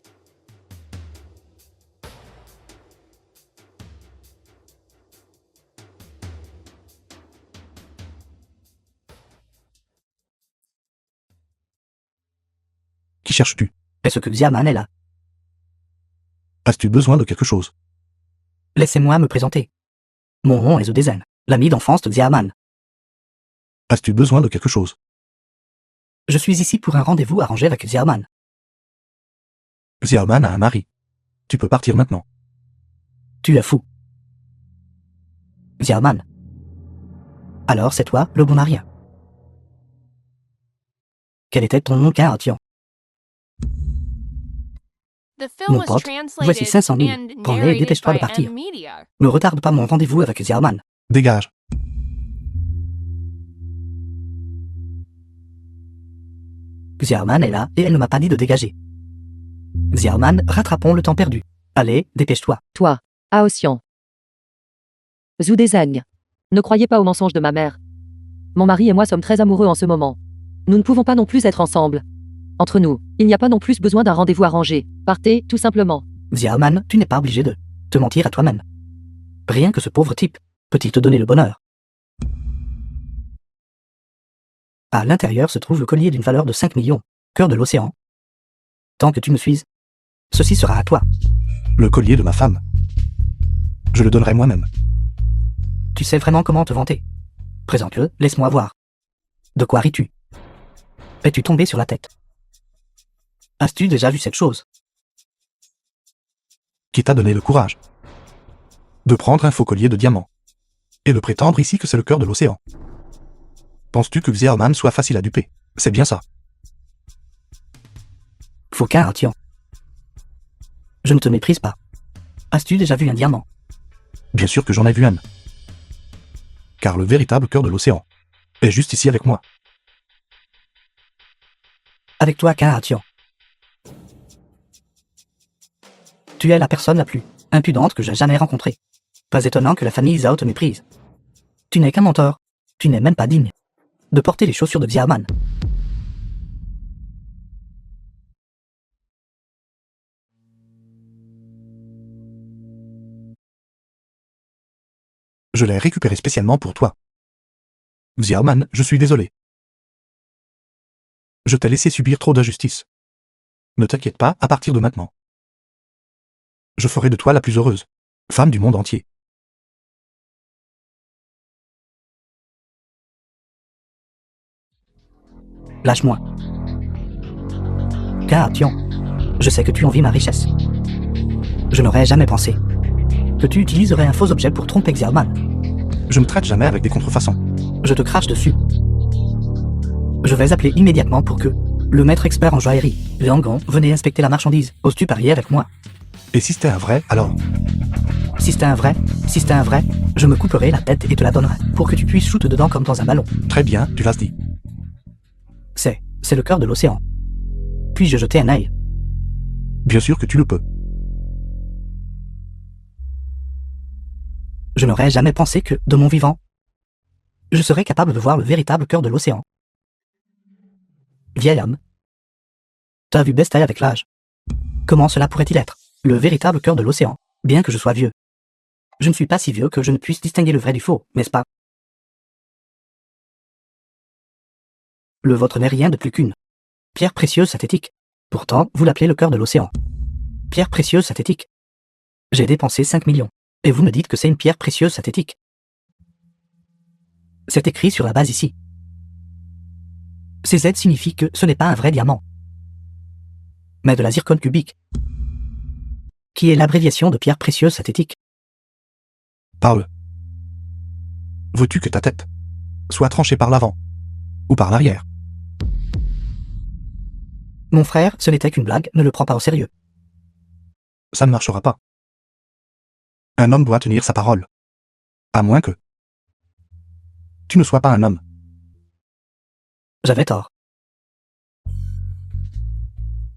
Qui cherches-tu? Est-ce que Xiaoman est là? As-tu besoin de quelque chose? Laissez-moi me présenter. Mon nom est Zodezen, l'ami d'enfance de Xiaoman. As-tu besoin de quelque chose? Je suis ici pour un rendez-vous arrangé avec Xiaoman. Xiaoman a un mari. Tu peux partir maintenant. Tu es fou. Xiaoman. Alors c'est toi, le bon à rien. Quel était ton nom, Tian? The film Mon was pote, translated voici 500 000. and Prends-les et narrated dépêche-toi de by partir. M Media. Ne retarde pas mon rendez-vous avec Xiaoman. Dégage. Xiaoman est là et elle ne m'a pas dit de dégager. Xiaoman, rattrapons le temps perdu. Allez, dépêche-toi. Toi, Aosian. Zhu Dezeng. Ne croyez pas aux mensonges de ma mère. Mon mari et moi sommes très amoureux en ce moment. Nous ne pouvons pas non plus être ensemble. Entre nous, il n'y a pas non plus besoin d'un rendez-vous arrangé. Partez, tout simplement. Xiaoman, tu n'es pas obligé de te mentir à toi-même. Rien que ce pauvre type peut-il te donner le bonheur. À l'intérieur se trouve le collier d'une valeur de 5 millions, cœur de l'océan. Tant que tu me suis, ceci sera à toi. Le collier de ma femme. Je le donnerai moi-même. Tu sais vraiment comment te vanter. Présente-le, laisse-moi voir. De quoi ris-tu? Es-tu tombé sur la tête? As-tu déjà vu cette chose? Qui t'a donné le courage de prendre un faux collier de diamant et de prétendre ici que c'est le cœur de l'océan? Penses-tu que Xiaoman soit facile à duper? C'est bien ça. Fauquin Artian. Je ne te méprise pas. As-tu déjà vu un diamant? Bien sûr que j'en ai vu un. Car le véritable cœur de l'océan est juste ici avec moi. Avec toi, Quin Artian. Tu es la personne la plus impudente que j'ai jamais rencontrée. Pas étonnant que la famille Zhao te méprise. Tu n'es qu'un menteur. Tu n'es même pas digne de porter les chaussures de Xiaoman. Je l'ai récupéré spécialement pour toi. Xiaoman, je suis désolé. Je t'ai laissé subir trop d'injustice. Ne t'inquiète pas, à partir de maintenant. Je ferai de toi la plus heureuse femme du monde entier. Lâche-moi. Car, Tian, je sais que tu envies ma richesse. Je n'aurais jamais pensé que tu utiliserais un faux objet pour tromper Xiaoman. Je ne traite jamais avec des contrefaçons. Je te crache dessus. Je vais appeler immédiatement pour que le maître expert en joaillerie, Liang Gong, venez inspecter la marchandise. Oses-tu parier avec moi? Et si c'était un vrai, alors? Si c'est un vrai, je me couperai la tête et te la donnerai, pour que tu puisses shooter dedans comme dans un ballon. Très bien, tu l'as dit. C'est le cœur de l'océan. Puis-je jeter un œil? Bien sûr que tu le peux. Je n'aurais jamais pensé que, de mon vivant, je serais capable de voir le véritable cœur de l'océan. Vieil homme. T'as vu Bestaille avec l'âge. Comment cela pourrait-il être, le véritable cœur de l'océan, bien que je sois vieux? Je ne suis pas si vieux que je ne puisse distinguer le vrai du faux, n'est-ce pas? Le vôtre n'est rien de plus qu'une pierre précieuse synthétique. Pourtant, vous l'appelez le cœur de l'océan. Pierre précieuse synthétique. J'ai dépensé 5 millions. Et vous me dites que c'est une pierre précieuse synthétique. C'est écrit sur la base ici. Ces Z signifient que ce n'est pas un vrai diamant, mais de la zircone cubique, qui est l'abréviation de pierre précieuse synthétique. Parle. Veux-tu que ta tête soit tranchée par l'avant ou par l'arrière? Mon frère, ce n'était qu'une blague, ne le prends pas au sérieux. Ça ne marchera pas. Un homme doit tenir sa parole. À moins que tu ne sois pas un homme. J'avais tort.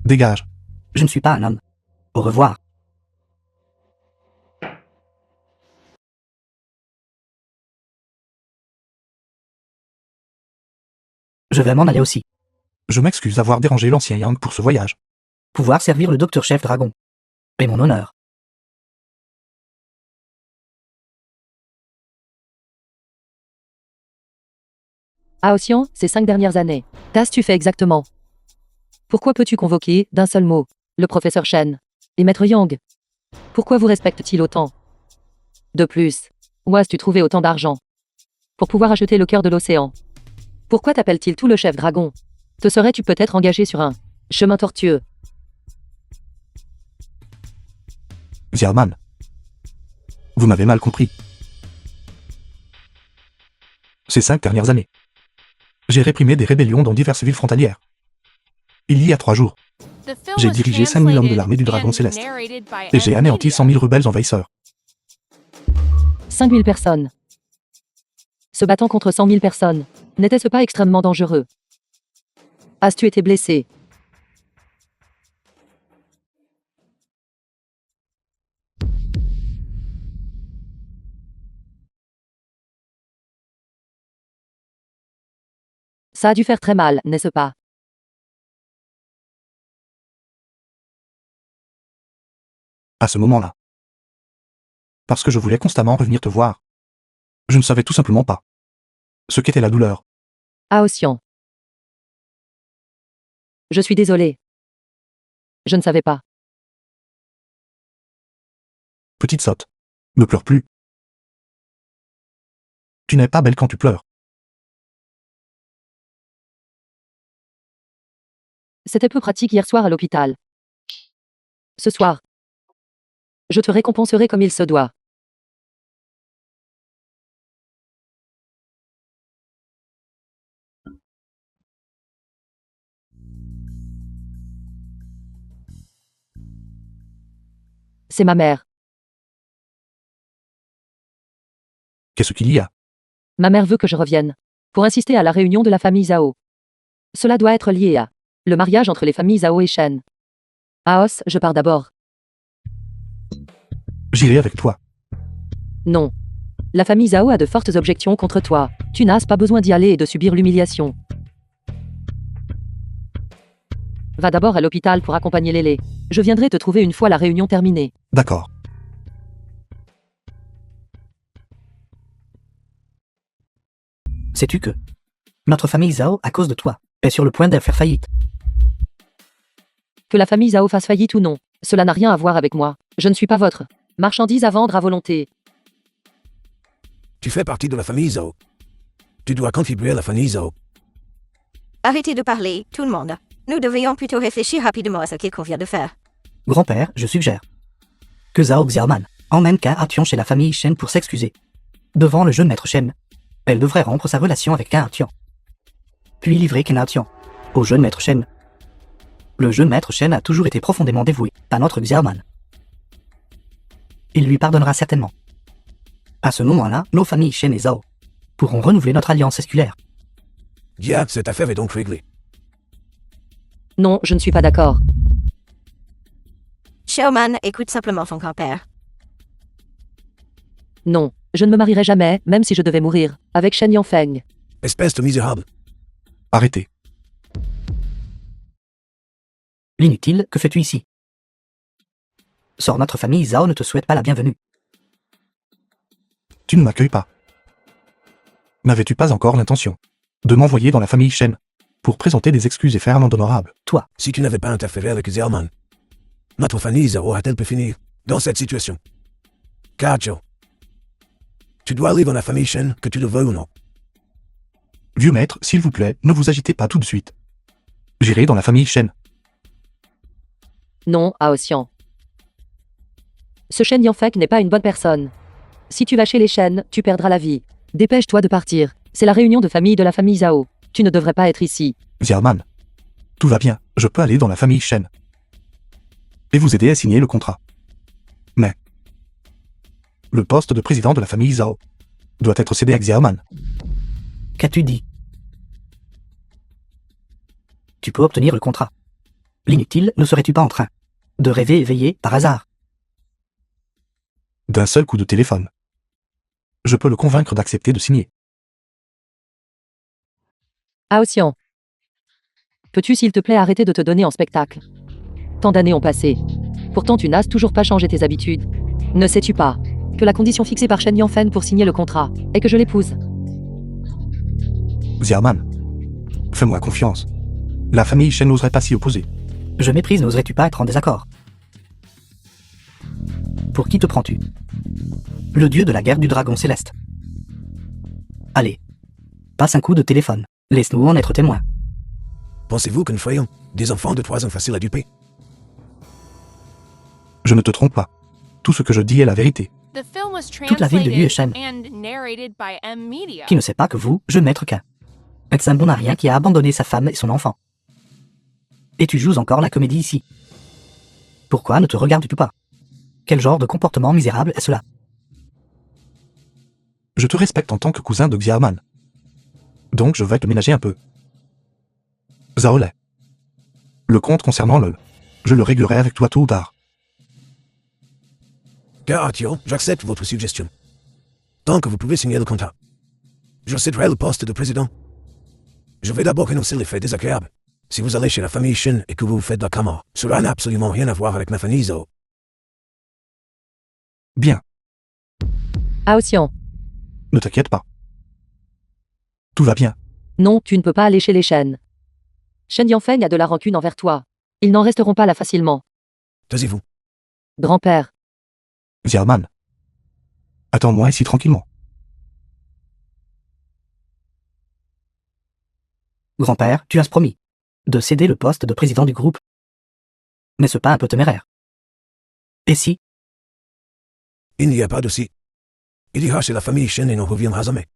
Dégage. Je ne suis pas un homme. Au revoir. Je vais m'en aller aussi. Je m'excuse d'avoir dérangé l'ancien Yang pour ce voyage. Pouvoir servir le docteur chef dragon. Et mon honneur. Aosian, ces 5 dernières années, qu'as-tu fait exactement? Pourquoi peux-tu convoquer, d'un seul mot, le professeur Shen et Maître Yang? Pourquoi vous respectent-ils autant? De plus, où as-tu trouvé autant d'argent pour pouvoir acheter le cœur de l'océan? Pourquoi t'appelle-t-il tout le chef dragon? Te serais-tu peut-être engagé sur un chemin tortueux? Xiaoman. Vous m'avez mal compris. Ces 5 dernières années, j'ai réprimé des rébellions dans diverses villes frontalières. Il y a 3 jours, j'ai dirigé 5 000 hommes de l'armée du Dragon Céleste. Et j'ai anéanti 100 000 rebelles envahisseurs. 5 000 personnes. Se battant contre 100 000 personnes, n'était-ce pas extrêmement dangereux? As-tu été blessé? Ça a dû faire très mal, n'est-ce pas? À ce moment-là. Parce que je voulais constamment revenir te voir. Je ne savais tout simplement pas ce qu'était la douleur. Aotian. Je suis désolé. Je ne savais pas. Petite sotte. Ne pleure plus. Tu n'es pas belle quand tu pleures. C'était peu pratique hier soir à l'hôpital. Ce soir, je te récompenserai comme il se doit. C'est ma mère. Qu'est-ce qu'il y a? Ma mère veut que je revienne. Pour insister à la réunion de la famille Zhao. Cela doit être lié à le mariage entre les familles Zhao et Shen. Aos, je pars d'abord. J'irai avec toi. Non. La famille Zhao a de fortes objections contre toi. Tu n'as pas besoin d'y aller et de subir l'humiliation. Va d'abord à l'hôpital pour accompagner Lélé. Je viendrai te trouver une fois la réunion terminée. D'accord. Sais-tu que notre famille Zhao, à cause de toi, est sur le point de faire faillite. Que la famille Zhao fasse faillite ou non, cela n'a rien à voir avec moi. Je ne suis pas votre marchandise à vendre à volonté. Tu fais partie de la famille Zhao. Tu dois contribuer à la famille Zhao. Arrêtez de parler, tout le monde. Nous devrions plutôt réfléchir rapidement à ce qu'il convient de faire. Grand-père, je suggère que Zhao Xiaoman emmène Ka-Artion chez la famille Shen pour s'excuser. Devant le jeune maître Shen, elle devrait rompre sa relation avec Ka-Artion. Puis livrer Ka-Artion au jeune maître Shen. Le jeune maître Shen a toujours été profondément dévoué à notre Xiaoman. Il lui pardonnera certainement. À ce moment-là, nos familles Shen et Zhao pourront renouveler notre alliance esculaire. Dia, cette affaire est donc réglée. Non, je ne suis pas d'accord. Xiaoman, écoute simplement ton grand-père. Non, je ne me marierai jamais, même si je devais mourir, avec Shen Yangfeng. Espèce de misérable. Arrêtez. L'inutile, que fais-tu ici? Sors, notre famille Zhao ne te souhaite pas la bienvenue. Tu ne m'accueilles pas. N'avais-tu pas encore l'intention de m'envoyer dans la famille Shen pour présenter des excuses et faire amende honorable? Toi, Si tu n'avais pas interféré avec Zerman, notre famille Zhao a-t-elle pu finir dans cette situation? Kajo, tu dois aller dans la famille Shen, que tu le veuilles ou non. Vieux maître, s'il vous plaît, ne vous agitez pas tout de suite. J'irai dans la famille Shen. Non, Aotian. Ce Shen Yangfeng n'est pas une bonne personne. Si tu vas chez les Shen, tu perdras la vie. Dépêche-toi de partir. C'est la réunion de famille de la famille Zhao. Tu ne devrais pas être ici. Xiaoman. Tout va bien, je peux aller dans la famille Shen. Et vous aider à signer le contrat. Mais le poste de président de la famille Zhao doit être cédé à Xiaoman. qu'as-tu dit? Tu peux obtenir le contrat. L'inutile, ne serais-tu pas en train de rêver éveillé par hasard? D'un seul coup de téléphone. Je peux le convaincre d'accepter de signer. Aotian. Peux-tu s'il te plaît arrêter de te donner en spectacle? Tant d'années ont passé. Pourtant tu n'as toujours pas changé tes habitudes. Ne sais-tu pas que la condition fixée par Shen Yangfeng pour signer le contrat est que je l'épouse? Xiaoman. Fais-moi confiance. La famille Shen n'oserait pas s'y opposer. Je méprise, n'oserais-tu pas être en désaccord? Pour qui te prends-tu? Le dieu de la guerre du dragon céleste. Allez, passe un coup de téléphone. Laisse-nous en être témoins. Pensez-vous que nous soyons des enfants de 3 ans faciles à duper? Je ne te trompe pas. Tout ce que je dis est la vérité. The film was Toute la ville de Liu translated Shen. and narrated by M Media. Qui ne sait pas que vous, jeune maître Ka, êtes un bon à rien qui a abandonné sa femme et son enfant. Et tu joues encore la comédie ici. Pourquoi ne te regardes-tu pas? Quel genre de comportement misérable est cela? Je te respecte en tant que cousin de Xiaoman. Donc je vais te ménager un peu. Zaolai. Le compte concernant LOL. Je le réglerai avec toi tôt ou tard. Karatio, j'accepte votre suggestion. Tant que vous pouvez signer le contrat. Je céderai le poste de président. Je vais d'abord énoncer les faits désagréables. Si vous allez chez la famille Shen et que vous vous faites de la camorre, cela n'a absolument rien à voir avec ma famille Zhao. Bien, Aosian. ne t'inquiète pas. Tout va bien. Non, tu ne peux pas aller chez les Shen. Shen Yanfeng a de la rancune envers toi. Ils n'en resteront pas là facilement. Taisez-vous. Grand-père. Xiaoman. Attends-moi ici tranquillement. Grand-père, tu as promis de céder le poste de président du groupe. N'est-ce pas un peu téméraire? Et si? Il n'y a pas de si. Il ira chez la famille Shen et ne reviendra jamais.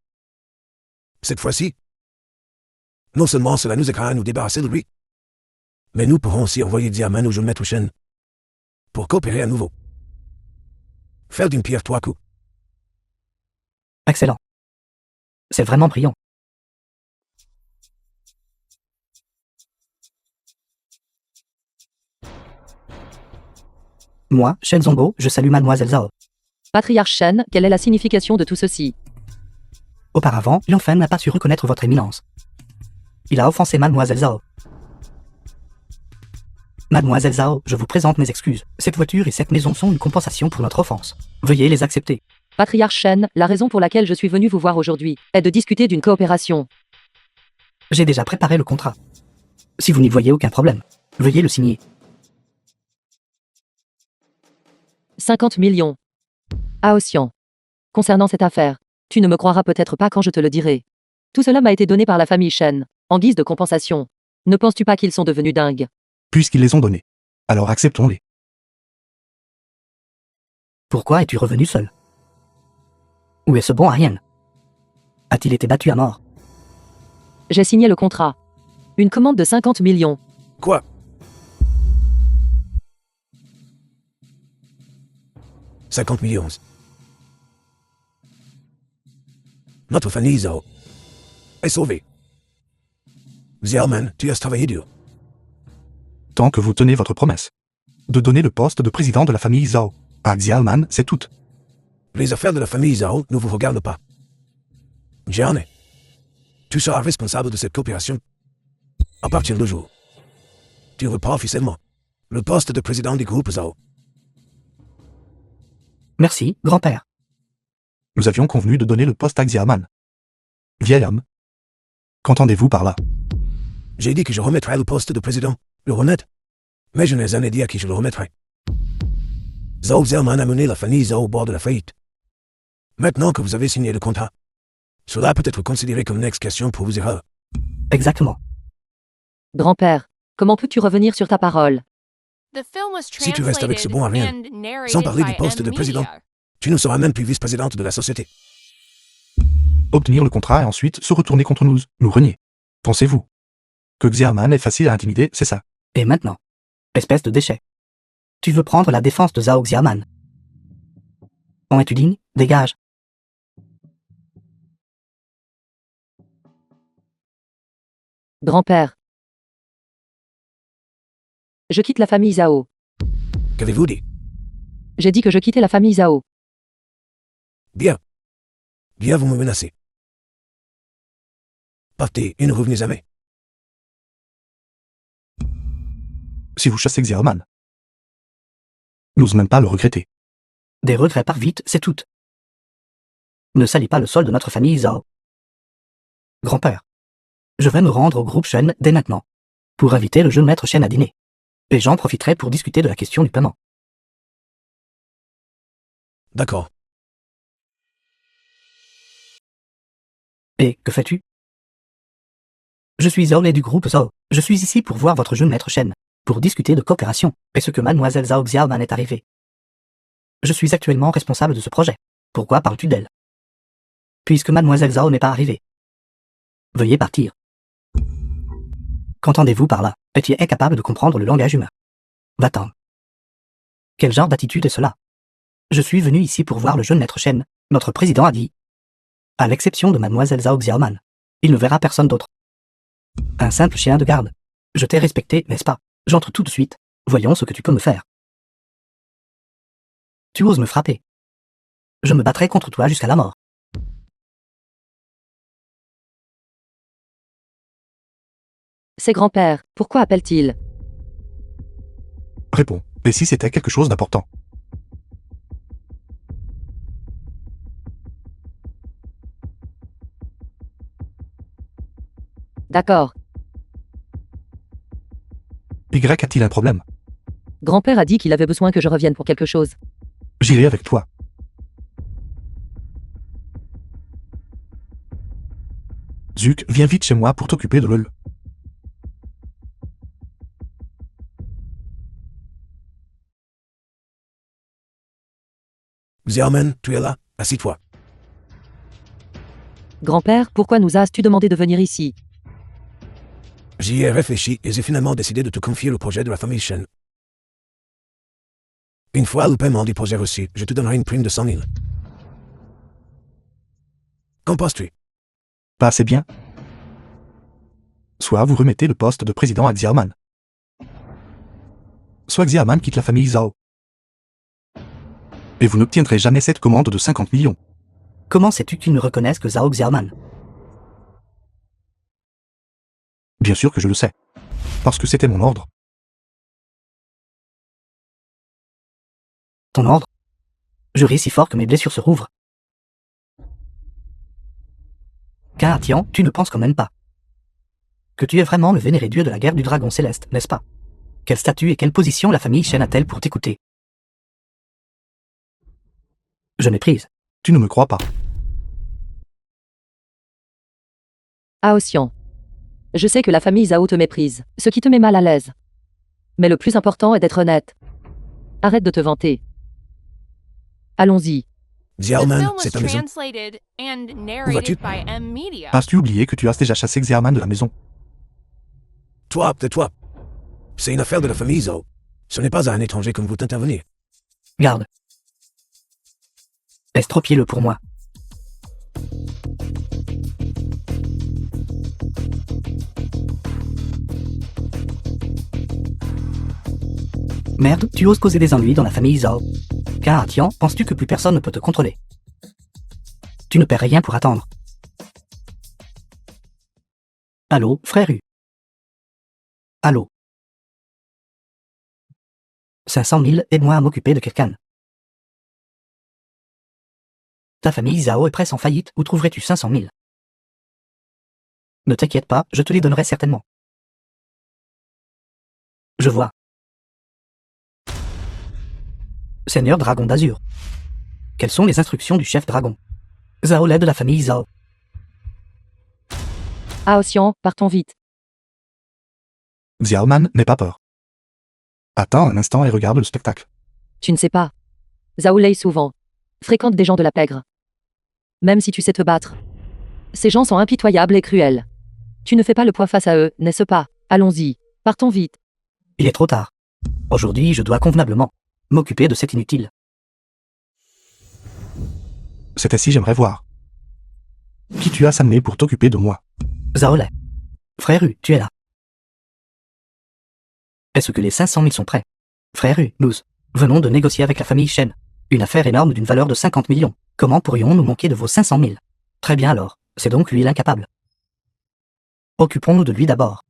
Cette fois-ci, non seulement cela nous aidera à nous débarrasser de lui, mais nous pourrons aussi envoyer Xiaoman au jeune maître Shen pour coopérer à nouveau. Faire d'une pierre 3 coups. Excellent. C'est vraiment brillant. Moi, Shen Zhongbo, je salue Mademoiselle Zhao. Patriarche Shen, quelle est la signification de tout ceci? Auparavant, Yanfen n'a pas su reconnaître votre éminence. Il a offensé Mademoiselle Zhao. Mademoiselle Zhao, je vous présente mes excuses. Cette voiture et cette maison sont une compensation pour notre offense. Veuillez les accepter. Patriarche Shen, la raison pour laquelle je suis venu vous voir aujourd'hui est de discuter d'une coopération. J'ai déjà préparé le contrat. Si vous n'y voyez aucun problème, veuillez le signer. 50 millions. Aosian. Concernant cette affaire, tu ne me croiras peut-être pas quand je te le dirai. Tout cela m'a été donné par la famille Shen, en guise de compensation. Ne penses-tu pas qu'ils sont devenus dingues? Puisqu'ils les ont donnés. Alors acceptons-les. Pourquoi es-tu revenu seul? Où est ce bon Ariane? A-t-il été battu à mort? J'ai signé le contrat. Une commande de 50 millions. Quoi? « 50 millions. Notre famille Zhao est sauvée. Xiaoman, tu as travaillé dur. Tant que vous tenez votre promesse. De donner le poste de président de la famille Zhao à Xiaoman, c'est tout. Les affaires de la famille Zhao ne vous regardent pas. Jiane, tu seras responsable de cette coopération. À partir de jour, tu reprends officiellement le poste de président du groupe Zhao. Merci, grand-père. Nous avions convenu de donner le poste à Xiaoman. Vieil homme. Qu'entendez-vous par là? J'ai dit que je remettrais le poste de président, le remettre. Mais je n'ai jamais dit à qui je le remettrai. Zhao Xiaoman a mené la famille Zhao au bord de la faillite. Maintenant que vous avez signé le contrat, cela peut être considéré comme une explication pour vos erreurs. Exactement. Grand-père, comment peux-tu revenir sur ta parole? The film was Si tu restes avec ce bon translated Ariane, and narrated sans parler du by poste M de président, Media. tu ne seras même plus vice-présidente de la société. Obtenir le contrat et ensuite se retourner contre nous, nous renier. Pensez-vous que Xiaoman est facile à intimider, c'est ça? Et maintenant? Espèce de déchet. Tu veux prendre la défense de Zhao Xiaoman? En es-tu digne? Dégage. Grand-père. Je quitte la famille Zhao. Qu'avez-vous dit? J'ai dit que je quittais la famille Zhao. Bien. Bien, vous me menacez. Partez et ne revenez jamais. Si vous chassez Xiaoman, n'ose même pas le regretter. Des regrets par vite, c'est tout. Ne salis pas le sol de notre famille Zhao. Grand-père. Je vais me rendre au groupe Shen dès maintenant, pour inviter le jeune maître Shen à dîner. Et j'en profiterai pour discuter de la question du paiement. D'accord. Et que fais-tu? Je suis Zhao Lei du groupe Zhao. Je suis ici pour voir votre jeune maître Shen, pour discuter de coopération, et ce que mademoiselle Zhao Xiaoman est arrivée. Je suis actuellement responsable de ce projet. Pourquoi parles-tu d'elle? Puisque mademoiselle Zhao n'est pas arrivée. Veuillez partir. Qu'entendez-vous par là? Es-tu incapable de comprendre le langage humain? Va-t'en. Quel genre d'attitude est cela? Je suis venu ici pour voir le jeune maître Shen. Notre président a dit. À l'exception de mademoiselle Zhao Xiaoman, il ne verra personne d'autre. Un simple chien de garde. Je t'ai respecté, n'est-ce pas? J'entre tout de suite. Voyons ce que tu peux me faire. Tu oses me frapper. Je me battrai contre toi jusqu'à la mort. C'est grand-père, pourquoi appelle-t-il? Réponds. Et si c'était quelque chose d'important? D'accord. Y a-t-il un problème? Grand-père a dit qu'il avait besoin que je revienne pour quelque chose. J'irai avec toi. Zuc, viens vite chez moi pour t'occuper de LOL. Xiaoman, tu es là? Assis-toi. Grand-père, pourquoi nous as-tu demandé de venir ici? J'y ai réfléchi et j'ai finalement décidé de te confier le projet de la famille Shen. Une fois le paiement du projet reçu, je te donnerai une prime de 100 000. Qu'en penses-tu? Pas assez bien? Soit vous remettez le poste de président à Xiaoman. Soit Xiaoman quitte la famille Zhao. Et vous n'obtiendrez jamais cette commande de 50 millions. Comment sais-tu qu'ils ne reconnaissent que Zhao Xiaoman? Bien sûr que je le sais. Parce que c'était mon ordre. Ton ordre? Je ris si fort que mes blessures se rouvrent. Car Tian, tu ne penses quand même pas que tu es vraiment le vénéré dieu de la guerre du dragon céleste, n'est-ce pas? Quel statut et quelle position la famille Shen a-t-elle pour t'écouter? Je méprise. Tu ne me crois pas. Aosian. Je sais que la famille Zhao te méprise, ce qui te met mal à l'aise. Mais le plus important est d'être honnête. Arrête de te vanter. Allons-y. The Xiaoman, film was c'est ta maison. translated and vas-tu? narrated by M Media. As-tu oublié que tu as déjà chassé Xiaoman de la maison? Toi, tais-toi. C'est une affaire de la famille Zhao. Ce n'est pas à un étranger comme vous d'intervenir. Garde. Estropiez-le pour moi. Merde, tu oses causer des ennuis dans la famille Zhao. Car Tian, penses-tu que plus personne ne peut te contrôler? Tu ne perds rien pour attendre. Allô, frère U. Allô. 500 000, aide-moi à m'occuper de quelqu'un. Ta famille Zhao est presque en faillite, où trouverais-tu 500 000? Ne t'inquiète pas, je te les donnerai certainement. Je vois. Seigneur Dragon d'Azur. Quelles sont les instructions du chef dragon? Zhao l'aide de la famille Zhao. Aosian, partons vite. Xiaoman, n'aie pas peur. Attends un instant et regarde le spectacle. Tu ne sais pas. Zhao Lei souvent fréquente des gens de la pègre. Même si tu sais te battre. Ces gens sont impitoyables et cruels. Tu ne fais pas le poids face à eux, n'est-ce pas? Allons-y. Partons vite. Il est trop tard. Aujourd'hui, je dois convenablement m'occuper de cet inutile. C'était si j'aimerais voir. Qui tu as amené pour t'occuper de moi? Zhao Lei. Frère U, tu es là. Est-ce que les 500 000 sont prêts? Frère U, nous venons de négocier avec la famille Shen. Une affaire énorme d'une valeur de 50 millions. Comment pourrions-nous manquer de vos 500 000? Très bien alors, c'est donc lui l'incapable. Occupons-nous de lui d'abord.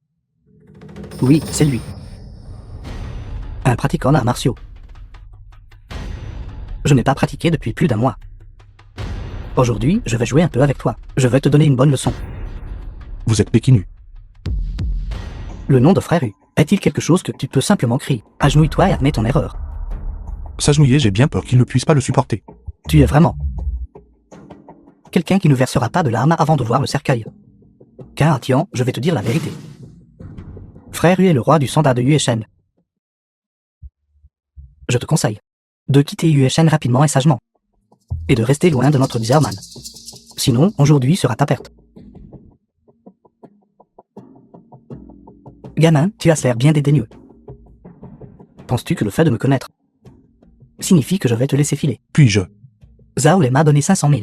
Oui, c'est lui. Un pratiquant d'arts martiaux. Je n'ai pas pratiqué depuis plus d'un mois. Aujourd'hui, je vais jouer un peu avec toi. Je vais te donner une bonne leçon. Vous êtes pékinu. Le nom de frère U est-il quelque chose que tu peux simplement crier? Agenouille-toi et admets ton erreur. S'agenouiller, j'ai bien peur qu'il ne puisse pas le supporter. Tu es vraiment quelqu'un qui ne versera pas de larmes avant de voir le cercueil. Car Tian, je vais te dire la vérité. Frère U est le roi du Sanda de Yueshen. Je te conseille de quitter Yueshen rapidement et sagement. Et de rester loin de notre Xiaoman. Sinon, aujourd'hui sera ta perte. Gamin, tu as l'air bien dédaigneux. Penses-tu que le fait de me connaître signifie que je vais te laisser filer? Puis-je? Zhao Lei m'a donné 500 000.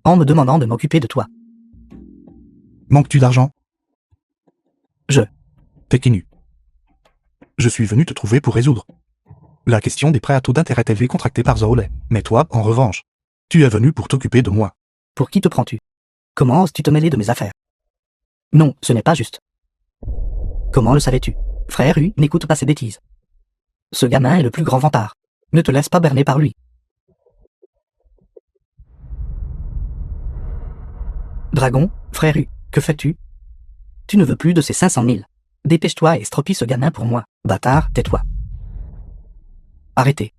En me demandant de m'occuper de toi. Manques-tu d'argent? Je. Pékinu. Je suis venu te trouver pour résoudre la question des prêts à taux d'intérêt élevés contractés par Zhao Lei. Mais toi, en revanche, tu es venu pour t'occuper de moi. Pour qui te prends-tu? Comment oses-tu te mêler de mes affaires? Non, ce n'est pas juste. Comment le savais-tu? Frère Hu, n'écoute pas ces bêtises. Ce gamin est le plus grand vantard. Ne te laisse pas berner par lui. Dragon, frère Hu, que fais-tu? Tu ne veux plus de ces 500 000. Dépêche-toi et estropie ce gamin pour moi. Bâtard, tais-toi. Arrêtez.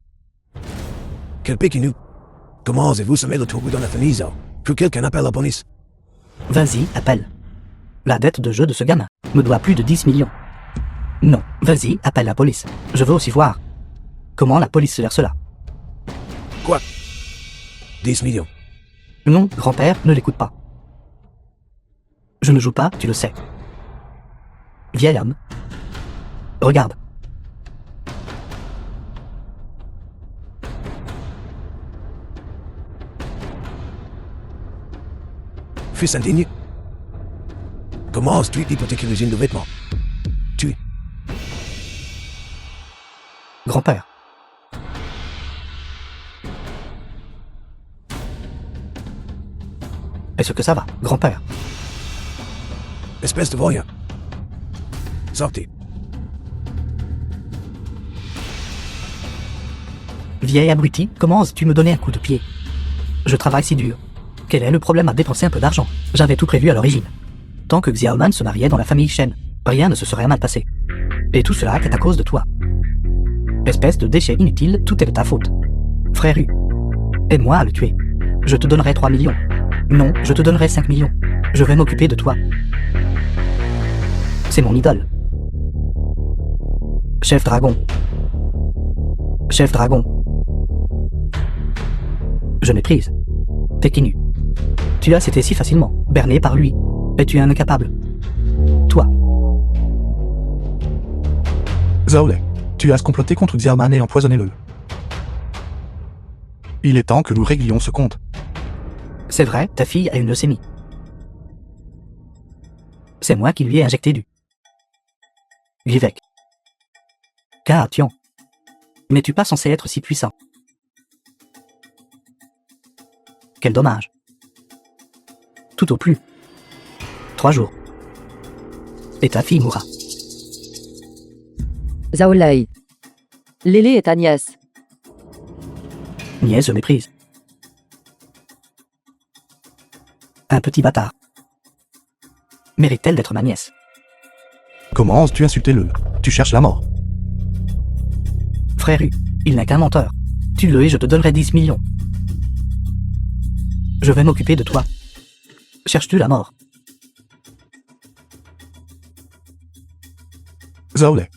Quel piquinou. Comment osez-vous semer le trouble dans la famille, Zao? Que quelqu'un appelle la police. Vas-y, appelle. La dette de jeu de ce gamin me doit plus de 10 millions. Non, vas-y, appelle la police. Je veux aussi voir comment la police gère cela. Quoi? 10 millions. Non, grand-père, ne l'écoute pas. Je ne joue pas, tu le sais. Vieil homme. Regarde. Fils indigne. Comment oses-tu hypothéquer l'usine de vêtements? Tu. Grand-père. Est-ce que ça va, grand-père? Espèce de voyant. Sortez. Vieil abruti, comment oses-tu me donner un coup de pied? Je travaille si dur. Quel est le problème à dépenser un peu d'argent? J'avais tout prévu à l'origine. Tant que Xiaoman se mariait dans la famille Shen, rien ne se serait mal passé. Et tout cela est à cause de toi. Espèce de déchet inutile, tout est de ta faute. Frère Hu, aide-moi à le tuer. Je te donnerai 3 millions. Non, je te donnerai 5 millions. Je vais m'occuper de toi. C'est mon idole. Chef Dragon. Chef Dragon. Je méprise. T'es qui nu. Tu as cédé si facilement, berné par lui. Et tu es un incapable. Toi. Zaolei, tu as comploté contre Xiaoman et empoisonné-le. Il est temps que nous réglions ce compte. C'est vrai, ta fille a une leucémie. C'est moi qui lui ai injecté du Vivek. Cation. N'es-tu pas censé être si puissant? Quel dommage. Tout au plus. 3 jours. Et ta fille mourra. Zaolei. Lélé est ta nièce. Nièce, je méprise. Un petit bâtard. Mérite-t-elle d'être ma nièce? Comment oses-tu insulter le? Tu cherches la mort. Frère Hu, il n'est qu'un menteur. Tue-le et je te donnerai 10 millions. Je vais m'occuper de toi. Cherches-tu la mort? Zaolei.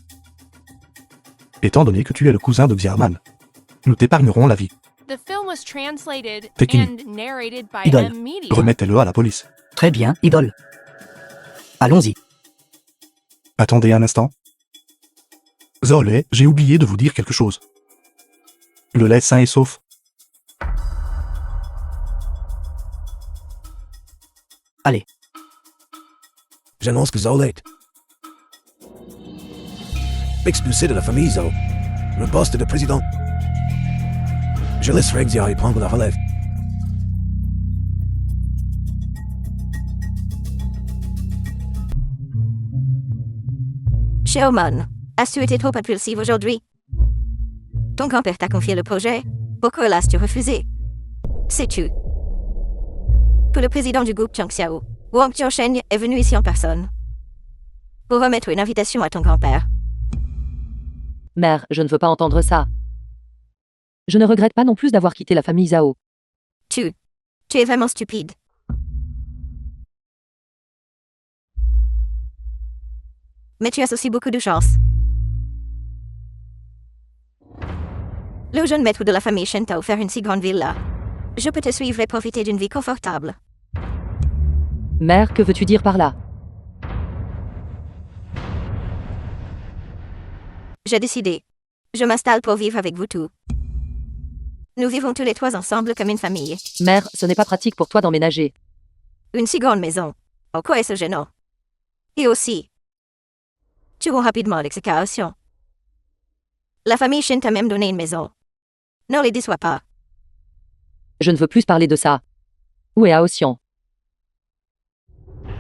Étant donné que tu es le cousin de Xiaoman, nous t'épargnerons la vie. The film was translated Peking. and narrated by Idole. M Media. Remettez-le à la police. Très bien, idole. Allons-y. Attendez un instant. Zaolei, j'ai oublié de vous dire quelque chose. Le lait sain et sauf. Allez. J'annonce que Zao l'est. Expulsé de la famille Zao. Le poste de président. Je laisserai Xiao prendre la relève. Xiaoman, as-tu été trop impulsive aujourd'hui? Ton grand-père t'a confié le projet. Pourquoi l'as-tu refusé? Sais-tu que le président du groupe Chang Xiao, Wang Jiaoshen, est venu ici en personne pour remettre une invitation à ton grand-père? Mère, je ne veux pas entendre ça. Je ne regrette pas non plus d'avoir quitté la famille Zhao. Tu es vraiment stupide. Mais tu as aussi beaucoup de chance. Le jeune maître de la famille Shen t'a offert une si grande villa. Je peux te suivre et profiter d'une vie confortable. Mère, que veux-tu dire par là? J'ai décidé. Je m'installe pour vivre avec vous tous. Nous vivons tous les trois ensemble comme une famille. Mère, ce n'est pas pratique pour toi d'emménager. Une si grande maison. En quoi est-ce gênant? Et aussi, tuons rapidement l'exécution. La famille Shen t'a même donné une maison. Ne les déçois pas. Je ne veux plus parler de ça. Où est Aoxian?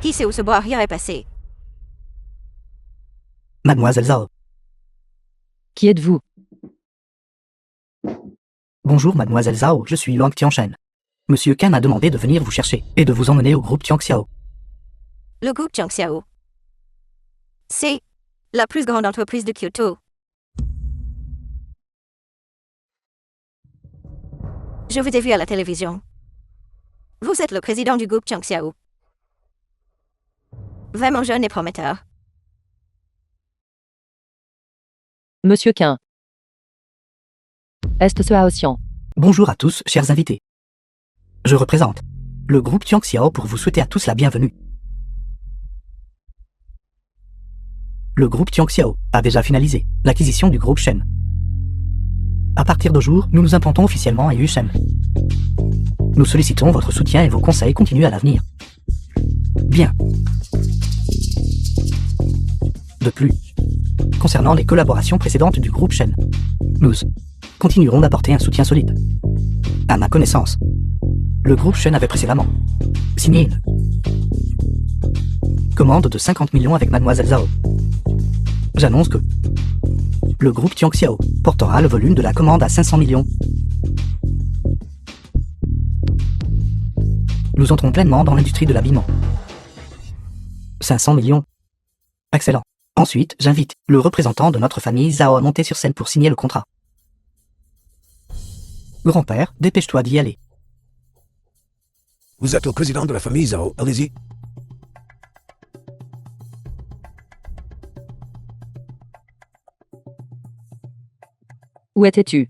Qui sait où ce bois rien est passé? Mademoiselle Zhao. Qui êtes-vous? Bonjour Mademoiselle Zhao, je suis Wang Tianshen. Monsieur Ken m'a demandé de venir vous chercher et de vous emmener au groupe Tianxiao. Le groupe Tianxiao. C'est la plus grande entreprise de Kyoto. Je vous ai vu à la télévision. Vous êtes le président du groupe Tianxiao. Vraiment jeune et prometteur. Monsieur Quin. Est ce Haotian. Bonjour à tous, chers invités. Je représente le groupe Tianxiao pour vous souhaiter à tous la bienvenue. Le groupe Tianxiao a déjà finalisé l'acquisition du groupe Shen. À partir d'aujourd'hui, nous nous implantons officiellement à Yushen. Nous sollicitons votre soutien et vos conseils continus à l'avenir. Bien. De plus, concernant les collaborations précédentes du groupe Shen, nous continuerons d'apporter un soutien solide. À ma connaissance, le groupe Shen avait précédemment signé une commande de 50 millions avec Mademoiselle Zhao. J'annonce que le groupe Tianxiao portera le volume de la commande à 500 millions. Nous entrons pleinement dans l'industrie de l'habillement. 500 millions. Excellent. Ensuite, j'invite le représentant de notre famille Zhao à monter sur scène pour signer le contrat. Grand-père, dépêche-toi d'y aller. Vous êtes le président de la famille Zhao, allez-y. Où étais-tu?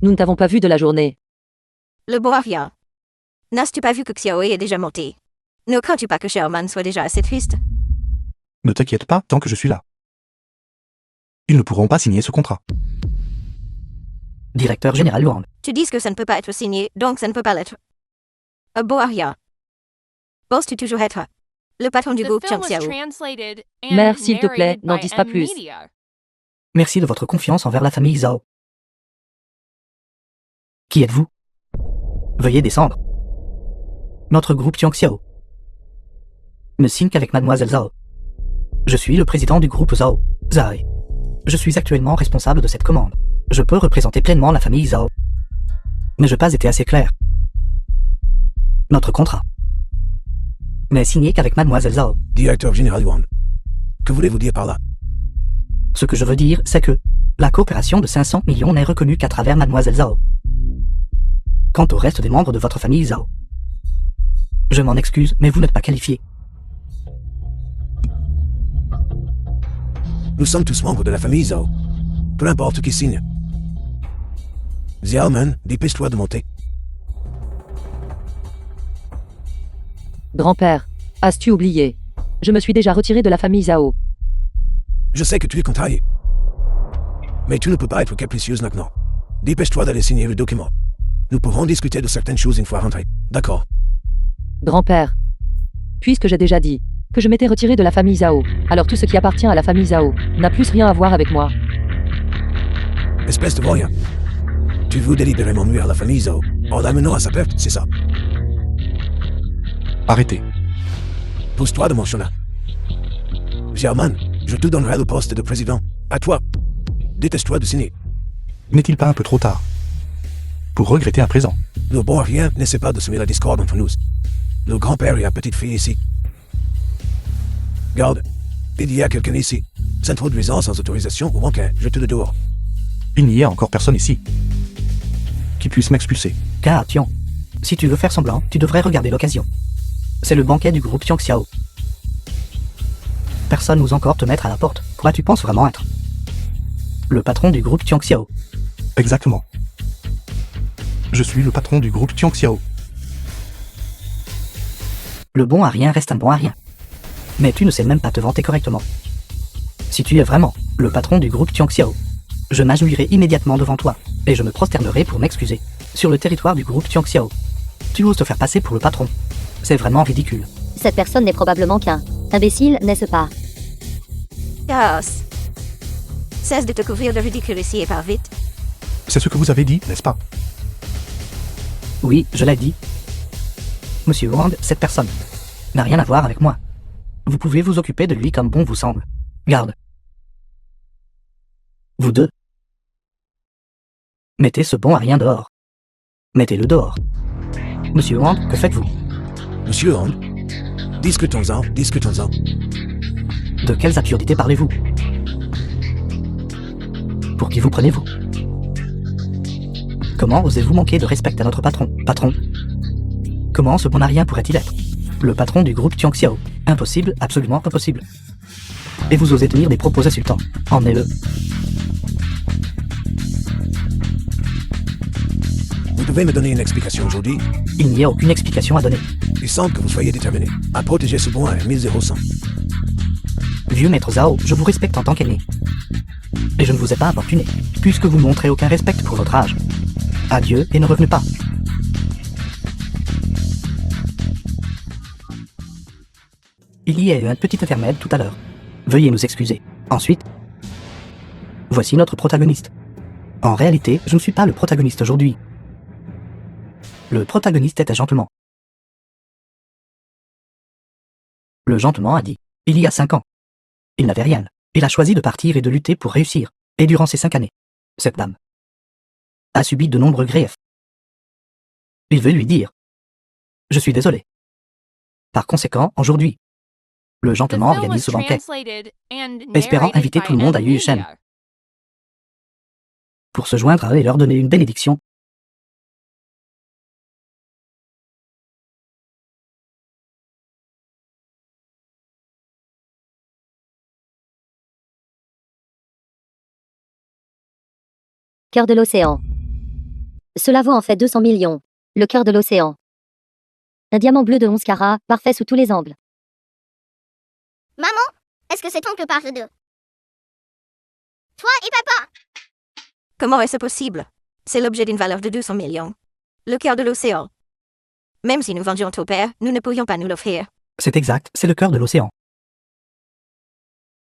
Nous ne t'avons pas vu de la journée. Le bois rien. N'as-tu pas vu que Xiaoe est déjà monté? Ne crains-tu pas que Sherman soit déjà assez triste? Ne t'inquiète pas tant que je suis là. Ils ne pourront pas signer ce contrat. Directeur général Wang. Tu dis que ça ne peut pas être signé, donc ça ne peut pas l'être. Bois rien. Penses-tu toujours être le patron du The groupe film was Tianxiao? translated and Mère, s'il te plaît, narrated n'en by dis pas M plus. Media. Merci de votre confiance envers la famille Zhao. Qui êtes-vous? Veuillez descendre. Notre groupe Tianxiao ne signe qu'avec Mademoiselle Zhao. Je suis le président du groupe Zhao, Zhae. Je suis actuellement responsable de cette commande. Je peux représenter pleinement la famille Zhao. Mais je n'ai pas été assez clair. Notre contrat n'est signé qu'avec Mademoiselle Zhao. Directeur général Wang. Que voulez-vous dire par là? Ce que je veux dire, c'est que la coopération de 500 millions n'est reconnue qu'à travers Mademoiselle Zhao. Quant au reste des membres de votre famille Zhao, je m'en excuse, mais vous n'êtes pas qualifié. Nous sommes tous membres de la famille Zhao. Peu importe qui signe. Xiaoman, dépêche-toi de monter. Grand-père, as-tu oublié? Je me suis déjà retiré de la famille Zhao. Je sais que tu es contrarié. Mais tu ne peux pas être capricieuse maintenant. Dépêche-toi d'aller signer le document. Nous pourrons discuter de certaines choses une fois rentrés. D'accord. Grand-père, puisque j'ai déjà dit que je m'étais retiré de la famille Zhao, alors tout ce qui appartient à la famille Zhao n'a plus rien à voir avec moi. Espèce de voyant. Tu veux délibérément nuire à la famille Zhao en l'amenant à sa perte, c'est ça? Arrêtez. Pousse-toi de mon chemin. Xiaoman, je te donnerai le poste de président. À toi. Dépêche-toi de signer. N'est-il pas un peu trop tard pour regretter à présent? Le bon rien n'essaie pas de semer la discorde entre nous. Le grand-père et la petite fille ici. Garde, il y a quelqu'un ici. S'introduisant sans autorisation ou manquant, je te le dehors. Il n'y a encore personne ici qui puisse m'expulser. Car, Tian, si tu veux faire semblant, tu devrais regarder l'occasion. C'est le banquet du groupe Tianxiao. Personne n'ose encore te mettre à la porte. Quoi tu penses vraiment être le patron du groupe Tianxiao? Exactement. Je suis le patron du groupe Tianxiao. Le bon à rien reste un bon à rien. Mais tu ne sais même pas te vanter correctement. Si tu es vraiment le patron du groupe Tianxiao, je m'agenouillerai immédiatement devant toi, et je me prosternerai pour m'excuser. Sur le territoire du groupe Tianxiao, tu oses te faire passer pour le patron. C'est vraiment ridicule. Cette personne n'est probablement qu'un imbécile, n'est-ce pas? Chaos. Cesse de te couvrir de ridicule ici et pars vite. C'est ce que vous avez dit, n'est-ce pas? Oui, je l'ai dit. Monsieur Wang, cette personne n'a rien à voir avec moi. Vous pouvez vous occuper de lui comme bon vous semble. Garde. Vous deux. Mettez ce bon à rien dehors. Mettez-le dehors. Monsieur Wand, que faites-vous? Monsieur Hand, discutons-en, discutons-en. De quelles absurdités parlez-vous? Pour qui vous prenez-vous? Comment osez-vous manquer de respect à notre patron? Patron? Comment ce bon à rien pourrait-il être? Le patron du groupe Tianxiao. Impossible, absolument impossible. Et vous osez tenir des propos insultants. Emmenez-le. Vous devez me donner une explication aujourd'hui. Il n'y a aucune explication à donner. Il semble que vous soyez déterminé à protéger ce bon à 1100. Vieux maître Zhao, je vous respecte en tant qu'aîné. Et je ne vous ai pas importuné, puisque vous ne montrez aucun respect pour votre âge. Adieu et ne revenez pas. Il y a eu un petit intermède tout à l'heure. Veuillez nous excuser. Ensuite, voici notre protagoniste. En réalité, je ne suis pas le protagoniste aujourd'hui. Le protagoniste est un gentleman. Le gentleman a dit, il y a 5 ans. Il n'avait rien. Il a choisi de partir et de lutter pour réussir. Et durant ces 5 années, cette dame a subi de nombreux griefs. Il veut lui dire, je suis désolé. Par conséquent, aujourd'hui, le The gentleman film was organise ce banquet, translated and espérant narrated inviter by tout le monde à M. Yushen Media. pour se joindre à eux et leur donner une bénédiction. Cœur de l'océan. Cela vaut en fait 200 millions. Le cœur de l'océan. Un diamant bleu de 11 carats, parfait sous tous les angles. Maman, est-ce que cet oncle parle de... Toi et papa? Comment est-ce possible? C'est l'objet d'une valeur de 200 millions. Le cœur de l'océan. Même si nous vendions au père, nous ne pouvions pas nous l'offrir. C'est exact, c'est le cœur de l'océan.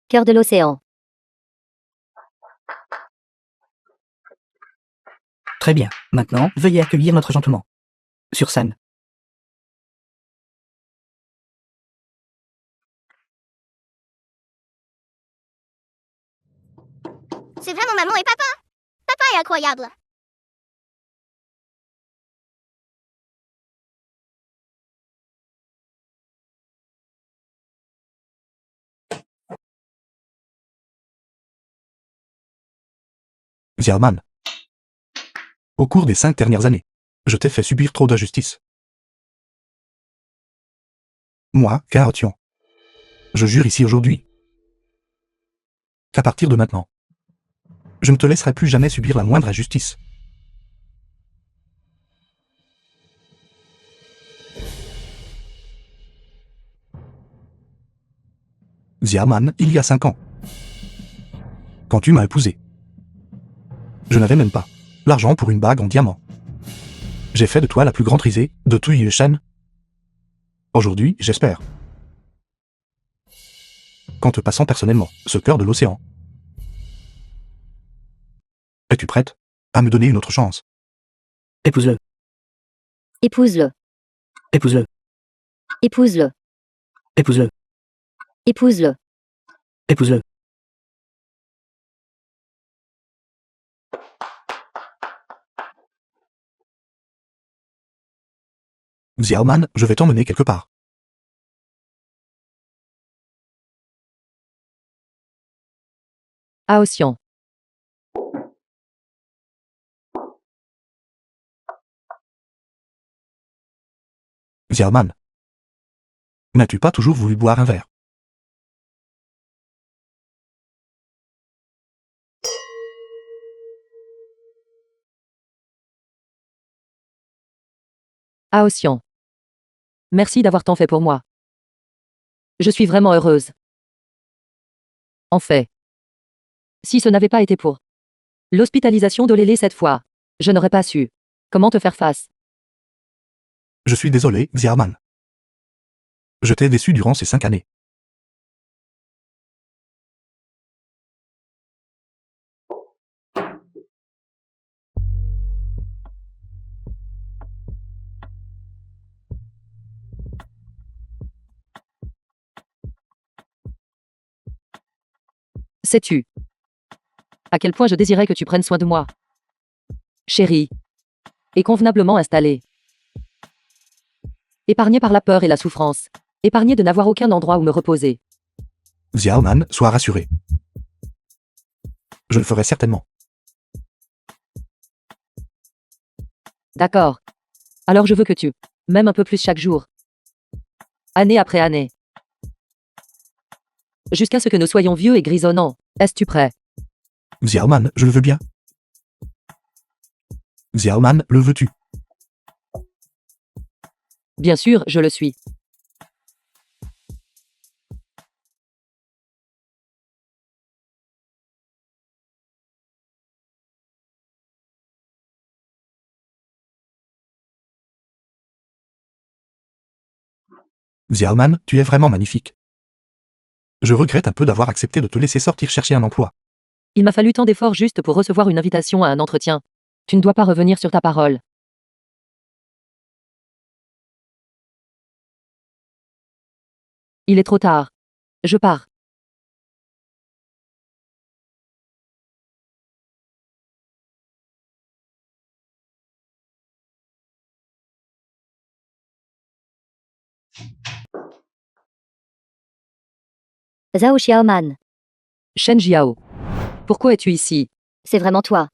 Cœur de l'océan. Très bien. Maintenant, veuillez accueillir notre gentleman. Sur scène. C'est vraiment maman et papa? Papa est incroyable. Xiaoman. Au cours des 5 dernières années, je t'ai fait subir trop d'injustice. Moi, Cao Tian. Je jure ici aujourd'hui qu'à partir de maintenant, je ne te laisserai plus jamais subir la moindre injustice. Xiaoman, il y a 5 ans, quand tu m'as épousé, je n'avais même pas l'argent pour une bague en diamant. J'ai fait de toi la plus grande risée de tout Yushen. Aujourd'hui, j'espère qu'en te passant personnellement ce cœur de l'océan, es-tu prête à me donner une autre chance? Épouse-le. Épouse-le. Épouse-le. Épouse-le. Épouse-le. Épouse-le. Épouse-le. Xiaoman, je vais t'emmener quelque part. À Ossian. Xiaoman. N'as-tu pas toujours voulu boire un verre? À Ossian. Merci d'avoir tant fait pour moi. Je suis vraiment heureuse. En fait, si ce n'avait pas été pour l'hospitalisation de Lélé cette fois, je n'aurais pas su comment te faire face. Je suis désolé, Xiaoman. Je t'ai déçu durant ces 5 années. Sais-tu à quel point je désirais que tu prennes soin de moi, chérie, et convenablement installée. Épargnée par la peur et la souffrance. Épargnée de n'avoir aucun endroit où me reposer. Xiaoman, sois rassuré. Je le ferai certainement. D'accord. Alors je veux que tu m'aimes un peu plus chaque jour. Année après année. Jusqu'à ce que nous soyons vieux et grisonnants. Es-tu prêt? Xiaoman, je le veux bien. Xiaoman, le veux-tu? Bien sûr, je le suis. Xiaoman, tu es vraiment magnifique. Je regrette un peu d'avoir accepté de te laisser sortir chercher un emploi. Il m'a fallu tant d'efforts juste pour recevoir une invitation à un entretien. Tu ne dois pas revenir sur ta parole. Il est trop tard. Je pars. Zhao Xiaoman, Shen Jiao. Pourquoi es-tu ici? c'est vraiment toi.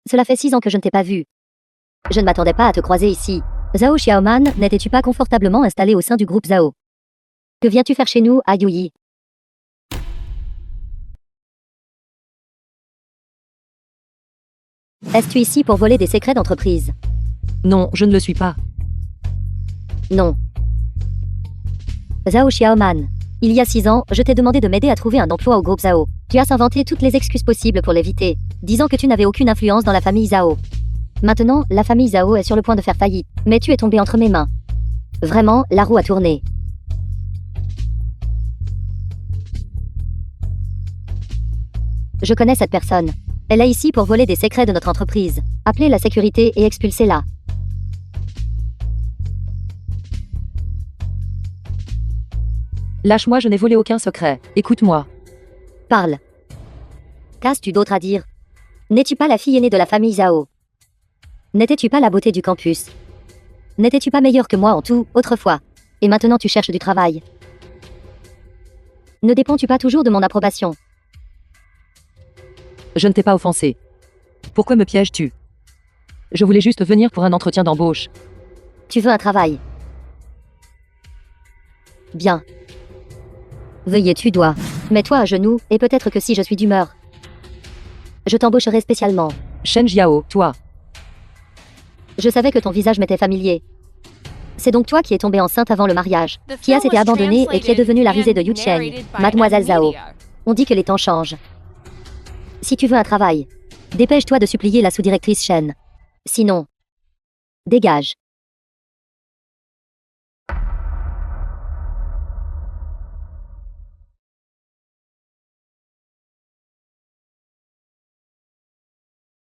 Cela fait 6 ans que je ne t'ai pas vu. Je ne m'attendais pas à te croiser ici. Zhao Xiaoman, n'étais-tu pas confortablement installé au sein du groupe Zhao? Que viens-tu faire chez nous, à Yuyi? Es-tu ici pour voler des secrets d'entreprise? Non, je ne le suis pas. Non. Zhao Xiaoman, il y a 6 ans, je t'ai demandé de m'aider à trouver un emploi au groupe Zhao. Tu as inventé toutes les excuses possibles pour l'éviter, disant que tu n'avais aucune influence dans la famille Zhao. Maintenant, la famille Zhao est sur le point de faire faillite, mais tu es tombé entre mes mains. Vraiment, la roue a tourné. Je connais cette personne. Elle est ici pour voler des secrets de notre entreprise. Appelez la sécurité et expulsez-la. Lâche-moi, je n'ai volé aucun secret. Écoute-moi. Parle. Qu'as-tu d'autre à dire? N'es-tu pas la fille aînée de la famille Zhao? N'étais-tu pas la beauté du campus? N'étais-tu pas meilleure que moi en tout, autrefois? Et maintenant tu cherches du travail. Ne dépends-tu pas toujours de mon approbation? Je ne t'ai pas offensé. Pourquoi me pièges-tu? Je voulais juste venir pour un entretien d'embauche. Tu veux un travail? Bien. Veuillez, tu dois. Mets-toi à genoux, et peut-être que si je suis d'humeur, je t'embaucherai spécialement. Shen Jiao, toi. Je savais que ton visage m'était familier. C'est donc toi qui es tombée enceinte avant le mariage, The qui a film été was abandonnée et qui est devenue la risée de translated Yu and Cheng, narrated by Mademoiselle Zhao. Media. On dit que les temps changent. Si tu veux un travail, dépêche-toi de supplier la sous-directrice Shen. Sinon, dégage.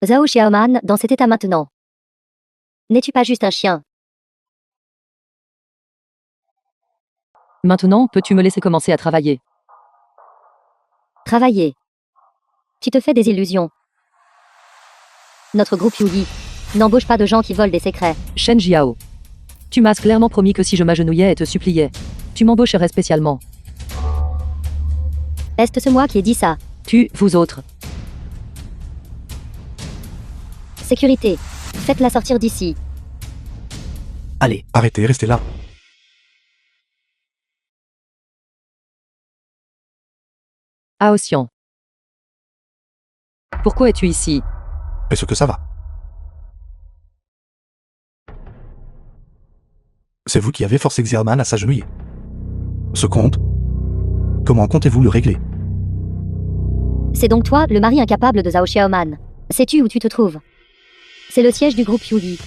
Zhao Xiaoman, dans cet état maintenant. N'es-tu pas juste un chien? Maintenant, peux-tu me laisser commencer à travailler? Travailler. Tu te fais des illusions. Notre groupe Yuyi n'embauche pas de gens qui volent des secrets. Shen Jiao. Tu m'as clairement promis que si je m'agenouillais et te suppliais, tu m'embaucherais spécialement. Est-ce moi qui ai dit ça? Vous autres. Sécurité. Faites-la sortir d'ici. Allez, arrêtez, restez là. Aosian. Pourquoi es-tu ici? Est-ce que ça va? C'est vous qui avez forcé Xiaoman à s'agenouiller. Ce compte, comment comptez-vous le régler? C'est donc toi, le mari incapable de Zhao Xiaoman. Sais-tu où tu te trouves? C'est le siège du groupe Yuyi.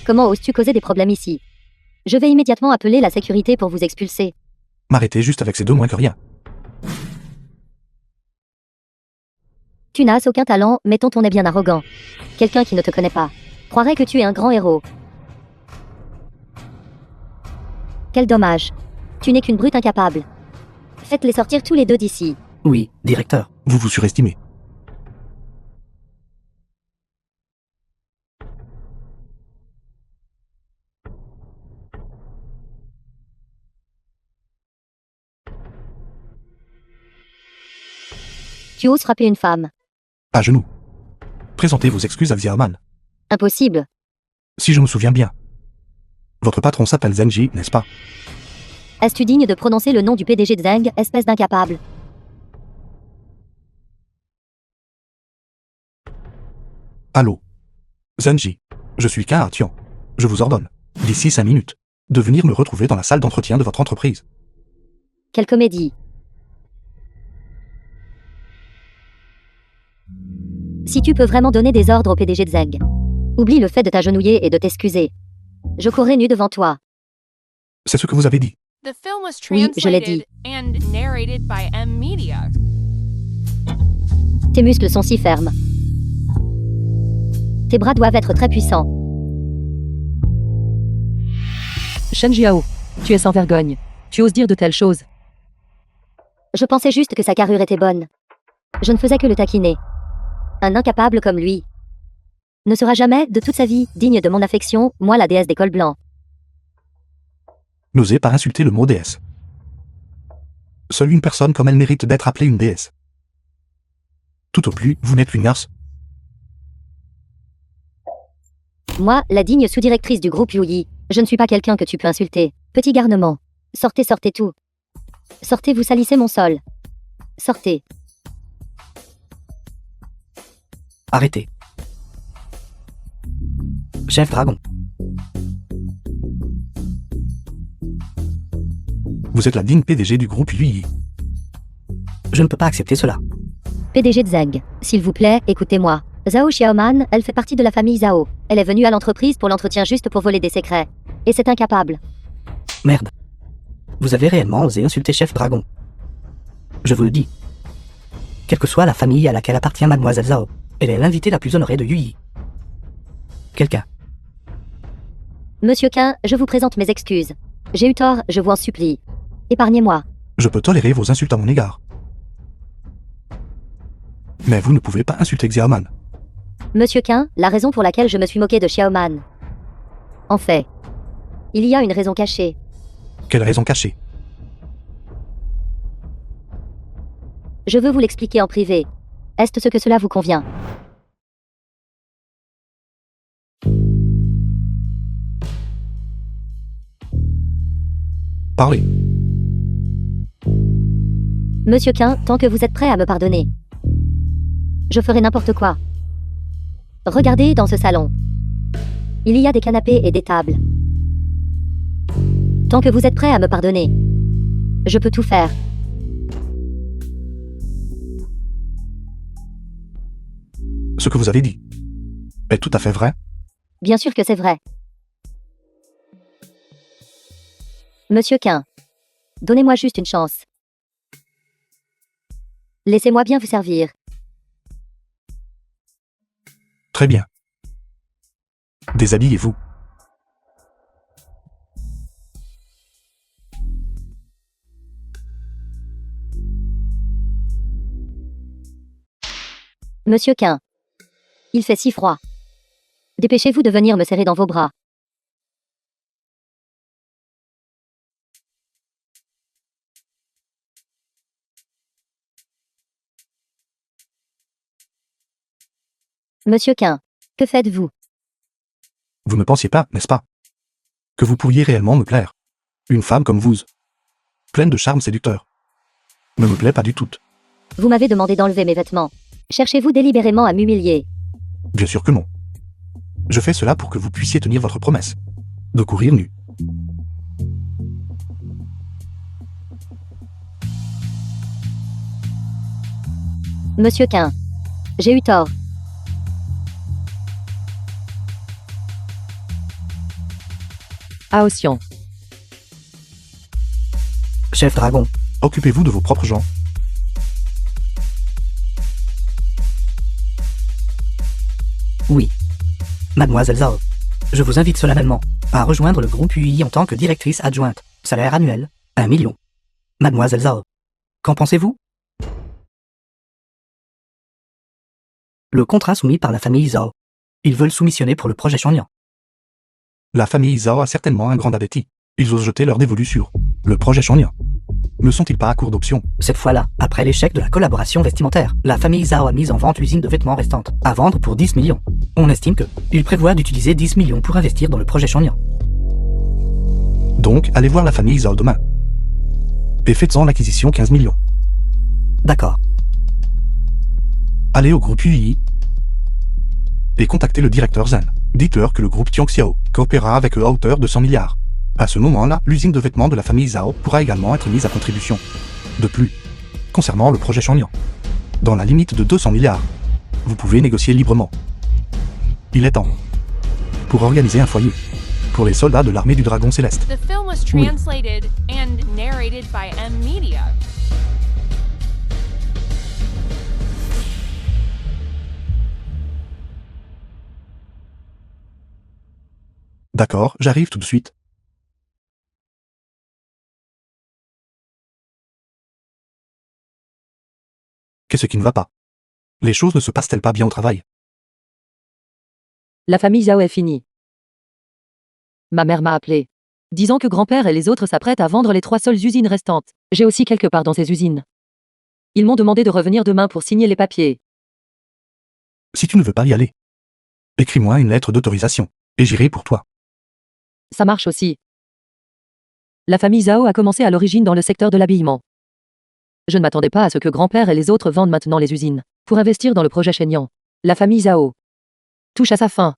Comment oses-tu causer des problèmes ici? Je vais immédiatement appeler la sécurité pour vous expulser. M'arrêtez juste avec ces deux moins que rien. Tu n'as aucun talent, mais ton ton est bien arrogant. Quelqu'un qui ne te connaît pas croirait que tu es un grand héros. Quel dommage. Tu n'es qu'une brute incapable. Faites-les sortir tous les deux d'ici. Oui, directeur. Vous vous surestimez. Tu oses frapper une femme. À genoux. Présentez vos excuses à Xiaoman. Impossible. Si je me souviens bien. Votre patron s'appelle Zenji, n'est-ce pas? Es-tu digne de prononcer le nom du PDG de Zeng, espèce d'incapable? Allô? Zenji. Je suis Ka Tian. Je vous ordonne, d'ici 5 minutes, de venir me retrouver dans la salle d'entretien de votre entreprise. Quelle comédie. Si tu peux vraiment donner des ordres au PDG de Zeng, oublie le fait de t'agenouiller et de t'excuser. Je courrai nu devant toi. C'est ce que vous avez dit. The film was Oui, je l'ai dit. translated and narrated by M Media. Tes muscles sont si fermes. Tes bras doivent être très puissants. Shen Jiao, tu es sans vergogne. Tu oses dire de telles choses. Je pensais juste que sa carrure était bonne. Je ne faisais que le taquiner. Un incapable comme lui ne sera jamais, de toute sa vie, digne de mon affection, moi la déesse des cols blancs. N'osez pas insulter le mot déesse. Seule une personne comme elle mérite d'être appelée une déesse. Tout au plus, vous n'êtes qu'une nurse. Moi, la digne sous-directrice du groupe Yuyi, je ne suis pas quelqu'un que tu peux insulter. Petit garnement. Sortez, sortez tout. Sortez, vous salissez mon sol. Sortez. Arrêtez. Chef Dragon. Vous êtes la digne PDG du groupe Yuyi. Je ne peux pas accepter cela. PDG de Zeng, s'il vous plaît, écoutez-moi. Zhao Xiaoman, elle fait partie de la famille Zhao. Elle est venue à l'entreprise pour l'entretien juste pour voler des secrets. Et c'est incapable. Merde. Vous avez réellement osé insulter Chef Dragon. Je vous le dis. Quelle que soit la famille à laquelle appartient Mademoiselle Zhao, elle est l'invitée la plus honorée de Yuyi. Quelqu'un. Monsieur Qin, je vous présente mes excuses. J'ai eu tort, je vous en supplie. Épargnez-moi. Je peux tolérer vos insultes à mon égard. Mais vous ne pouvez pas insulter Xiaoman. Monsieur Qin, la raison pour laquelle je me suis moqué de Xiaoman. En fait, il y a une raison cachée. Quelle raison cachée? Je veux vous l'expliquer en privé. Est-ce ce que cela vous convient? Parlez. Monsieur Qin, tant que vous êtes prêt à me pardonner, je ferai n'importe quoi. Regardez dans ce salon. Il y a des canapés et des tables. Tant que vous êtes prêt à me pardonner, je peux tout faire. Ce que vous avez dit est tout à fait vrai. Bien sûr que c'est vrai. Monsieur Qin, donnez-moi juste une chance. Laissez-moi bien vous servir. Très bien. Déshabillez-vous. Monsieur Qin, il fait si froid. Dépêchez-vous de venir me serrer dans vos bras. Monsieur Qin, que faites-vous? Vous ne pensiez pas, n'est-ce pas, que vous pourriez réellement me plaire? Une femme comme vous, pleine de charme séducteur, ne me plaît pas du tout. Vous m'avez demandé d'enlever mes vêtements. Cherchez-vous délibérément à m'humilier? Bien sûr que non. Je fais cela pour que vous puissiez tenir votre promesse de courir nu. Monsieur Qin, j'ai eu tort. Aosian. Chef Dragon. Occupez-vous de vos propres gens. Oui. Mademoiselle Zhao, je vous invite solennellement à rejoindre le groupe UI en tant que directrice adjointe. Salaire annuel, 1 million. Mademoiselle Zhao, qu'en pensez-vous? Le contrat soumis par la famille Zhao. Ils veulent soumissionner pour le projet Changnian. La famille Zhao a certainement un grand appétit. Ils osent jeter leur dévolu sur le projet Changnian. Ne sont-ils pas à court d'options? Cette fois-là, après l'échec de la collaboration vestimentaire, la famille Zhao a mis en vente l'usine de vêtements restante, à vendre pour 10 millions. On estime que ils prévoient d'utiliser 10 millions pour investir dans le projet Changnian. Donc, allez voir la famille Zhao demain. Et faites-en l'acquisition 15 millions. D'accord. Allez au groupe UI et contactez le directeur Zhan. Dites-leur que le groupe Tianxiao coopérera avec eux à hauteur de 100 milliards. À ce moment-là, l'usine de vêtements de la famille Zhao pourra également être mise à contribution. De plus, concernant le projet Changnian, dans la limite de 200 milliards, vous pouvez négocier librement. Il est temps pour organiser un foyer pour les soldats de l'armée du Dragon Céleste. The film was translated and narrated by M Media. D'accord, j'arrive tout de suite. Qu'est-ce qui ne va pas? Les choses ne se passent-elles pas bien au travail? La famille Zhao est finie. Ma mère m'a appelé, disant que grand-père et les autres s'apprêtent à vendre les 3 seules usines restantes. J'ai aussi quelque part dans ces usines. Ils m'ont demandé de revenir demain pour signer les papiers. Si tu ne veux pas y aller, écris-moi une lettre d'autorisation, et j'irai pour toi. Ça marche aussi. La famille Zhao a commencé à l'origine dans le secteur de l'habillement. Je ne m'attendais pas à ce que grand-père et les autres vendent maintenant les usines, pour investir dans le projet Changnian. La famille Zhao touche à sa fin.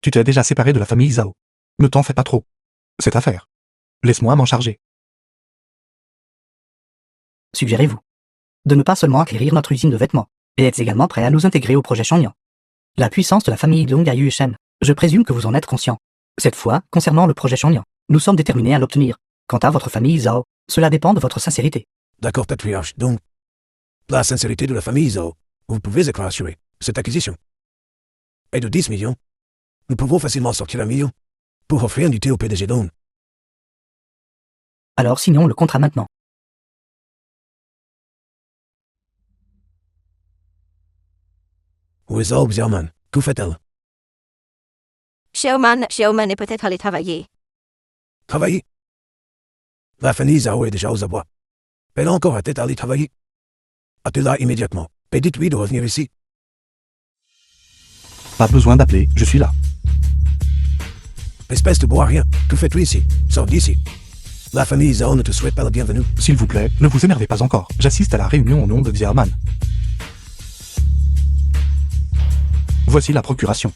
Tu t'es déjà séparé de la famille Zhao. Ne t'en fais pas trop. Cette affaire. Laisse-moi m'en charger. Suggérez-vous de ne pas seulement acquérir notre usine de vêtements, et êtes également prêt à nous intégrer au projet Changnian. La puissance de la famille Dong a eu Shen. Je présume que vous en êtes conscient. Cette fois, concernant le projet Changnian, nous sommes déterminés à l'obtenir. Quant à votre famille Zhao, cela dépend de votre sincérité. D'accord, patriarche. Donc, la sincérité de la famille Zhao, vous pouvez être rassuré. Cette acquisition est de 10 millions. Nous pouvons facilement sortir 1 million pour offrir un UT au PDG Dong. Alors signons le contrat maintenant. Où est Zhao Xiaoman? Que fait-elle? Xiaoman est peut-être allé travailler. Travailler? La famille Zhao est déjà aux abois. Elle a encore à tête à aller travailler. Appelez-la immédiatement, et dites-lui de revenir ici. Pas besoin d'appeler, je suis là. Espèce de bois rien, que fais-tu ici? Sors d'ici. La famille Zhao ne te souhaite pas la bienvenue. S'il vous plaît, ne vous énervez pas encore. J'assiste à la réunion au nom de Xiaoman. Voici la procuration.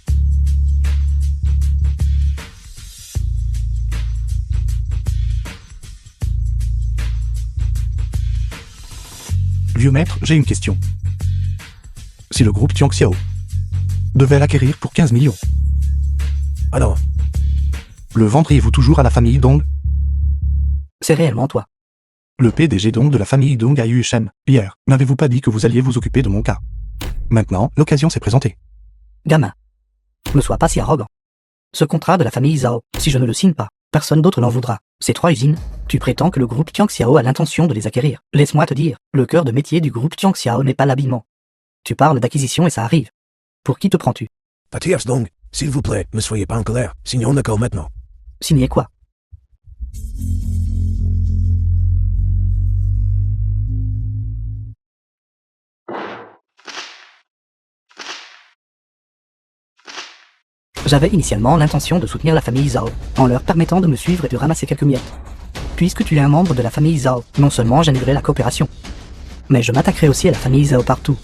Vieux maître, j'ai une question. Si le groupe Tianxiao devait l'acquérir pour 15 millions, Alors, le vendriez-vous toujours à la famille Dong? C'est réellement toi. Le PDG Dong de la famille Dong a eu Shen. Hier, n'avez-vous pas dit que vous alliez vous occuper de mon cas? Maintenant, l'occasion s'est présentée. Gamin, ne sois pas si arrogant. Ce contrat de la famille Zhao, si je ne le signe pas, personne d'autre n'en voudra. Ces 3 usines, tu prétends que le groupe Tianxiao a l'intention de les acquérir. Laisse-moi te dire, le cœur de métier du groupe Tianxiao n'est pas l'habillement. Tu parles d'acquisition et ça arrive. Pour qui te prends-tu? patriarche Dong, s'il vous plaît, ne soyez pas en colère. Signons l'accord maintenant. Signer quoi? J'avais initialement l'intention de soutenir la famille Zhao, en leur permettant de me suivre et de ramasser quelques miettes. Puisque tu es un membre de la famille Zhao, non seulement j'annulerai la coopération, mais je m'attaquerai aussi à la famille Zhao partout.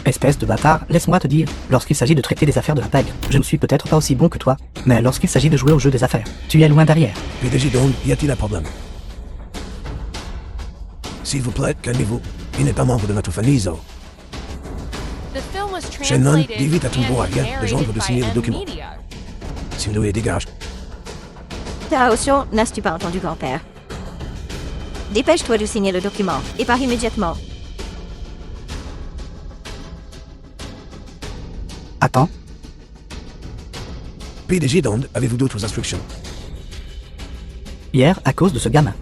Espèce de bâtard, laisse-moi te dire, lorsqu'il s'agit de traiter des affaires de la pègre, je ne suis peut-être pas aussi bon que toi, mais lorsqu'il s'agit de jouer au jeu des affaires, tu es loin derrière. PDG Dong, y a-t-il un problème? S'il vous plaît, calmez-vous. Il n'est pas membre de notre famille Zhao. The film was Shannon, translated dis vite à ton beau and arrière de genre narrated de by signer le M document. Media. Sinon, il dégage. Tao Xiao, n'as-tu pas entendu grand-père? Dépêche-toi de signer le document, et pars immédiatement. Attends, PDG Dong, avez-vous d'autres instructions? hier, à cause de ce gamin,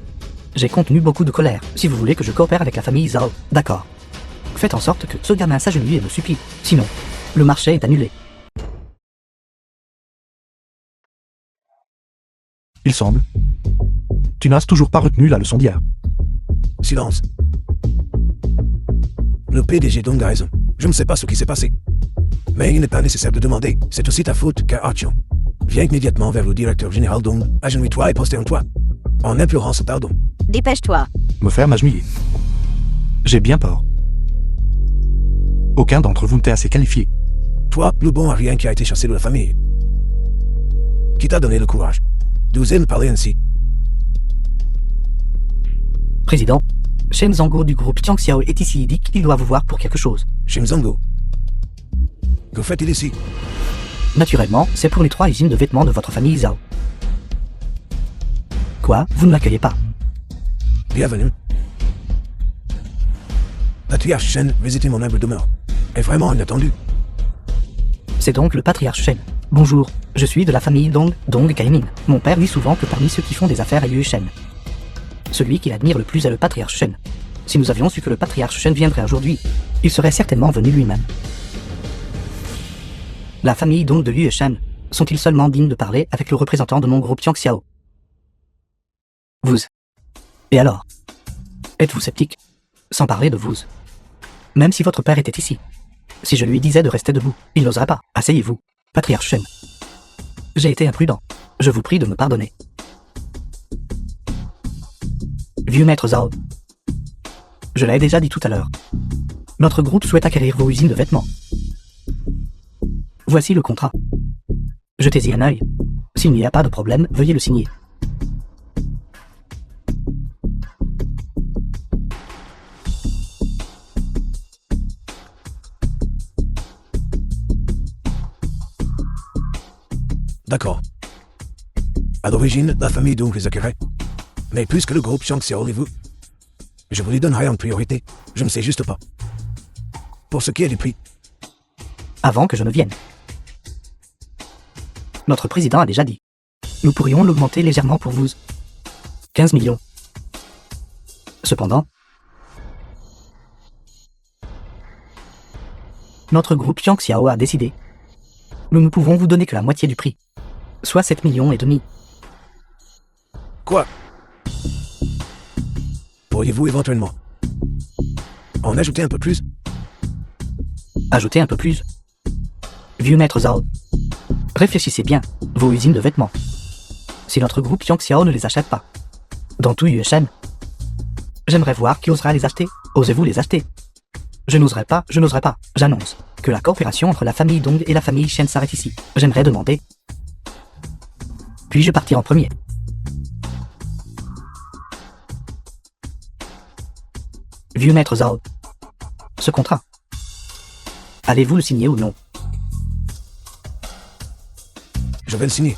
j'ai contenu beaucoup de colère. Si vous voulez que je coopère avec la famille Zhao, d'accord. Faites en sorte que ce gamin s'agenouille et me supplie. Sinon, le marché est annulé. Il semble. Tu n'as toujours pas retenu la leçon d'hier. Silence. Le PDG Dong a raison. Je ne sais pas ce qui s'est passé. Mais il n'est pas nécessaire de demander. C'est aussi ta faute car Archon. Viens immédiatement vers le directeur général Dong, agenouille-toi et prosterne-toi. En implorant ce pardon. Dépêche-toi. Me faire m'agenouiller. J'ai bien peur. Aucun d'entre vous n'était assez qualifié. Toi, le bon à rien qui a été chassé de la famille. Qui t'a donné le courage d'oser me parler ainsi? Président, Shen Zhangguo du groupe Tiang Xiao est ici et dit qu'il doit vous voir pour quelque chose. Shimzango. Que fait-il ici? Naturellement, c'est pour les 3 usines de vêtements de votre famille Zhao. Quoi? Vous ne l'accueillez pas? Bienvenue. Patriarche Shen visitait mon humble demeure. Est vraiment inattendu. C'est donc le patriarche Shen. Bonjour, je suis de la famille Dong Kaimin. Mon père dit souvent que parmi ceux qui font des affaires à Yue Shen, celui qu'il admire le plus est le patriarche Shen. Si nous avions su que le patriarche Shen viendrait aujourd'hui, il serait certainement venu lui-même. La famille Dong de Yue Shen sont-ils seulement dignes de parler avec le représentant de mon groupe Tiang Xiao? Vous. Et alors? Êtes-vous sceptique? Sans parler de vous. Même si votre père était ici. Si je lui disais de rester debout, il n'oserait pas. Asseyez-vous, patriarche Shen. J'ai été imprudent. Je vous prie de me pardonner. Vieux maître Zhao. Je l'ai déjà dit tout à l'heure. Notre groupe souhaite acquérir vos usines de vêtements. Voici le contrat. Jetez-y un œil. S'il n'y a pas de problème, veuillez le signer. D'accord. À l'origine, la famille Dong les acquérait. Mais puisque le groupe Tiang Xiao les veut, je vous les donnerai en priorité. Je ne sais juste pas. Pour ce qui est du prix, Avant que je ne vienne. Notre président a déjà dit. Nous pourrions l'augmenter légèrement pour vous. 15 millions. Cependant, notre groupe Tiang Xiao a décidé. Nous ne pouvons vous donner que la moitié du prix. Soit 7 millions et demi. quoi? Pourriez-vous éventuellement en ajouter un peu plus? Ajouter un peu plus. Vieux maître Zhao. Réfléchissez bien, vos usines de vêtements. Si notre groupe Tiang Xiao ne les achète pas, dans tout Yue Shen, j'aimerais voir qui osera les acheter. Osez-vous les acheter? Je n'oserais pas. J'annonce que la coopération entre la famille Dong et la famille Shen s'arrête ici. J'aimerais demander. Puis-je partir en premier? Vieux maître Zhao. Ce contrat. Allez-vous le signer ou non? Je vais le signer.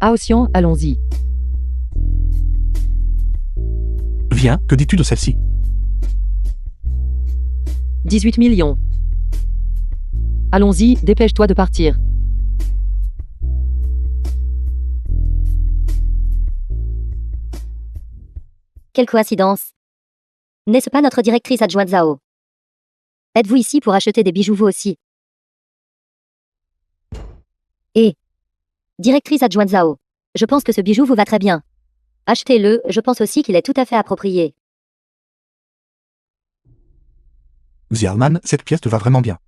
Aoxian, allons-y. Viens, que dis-tu de celle-ci? 18 millions. Allons-y, dépêche-toi de partir. Quelle coïncidence. N'est-ce pas notre directrice adjointe Zhao? Êtes-vous ici pour acheter des bijoux vous aussi? Et directrice adjointe Zhao, je pense que ce bijou vous va très bien. Achetez-le, je pense aussi qu'il est tout à fait approprié. Xiaoman, cette pièce te va vraiment bien.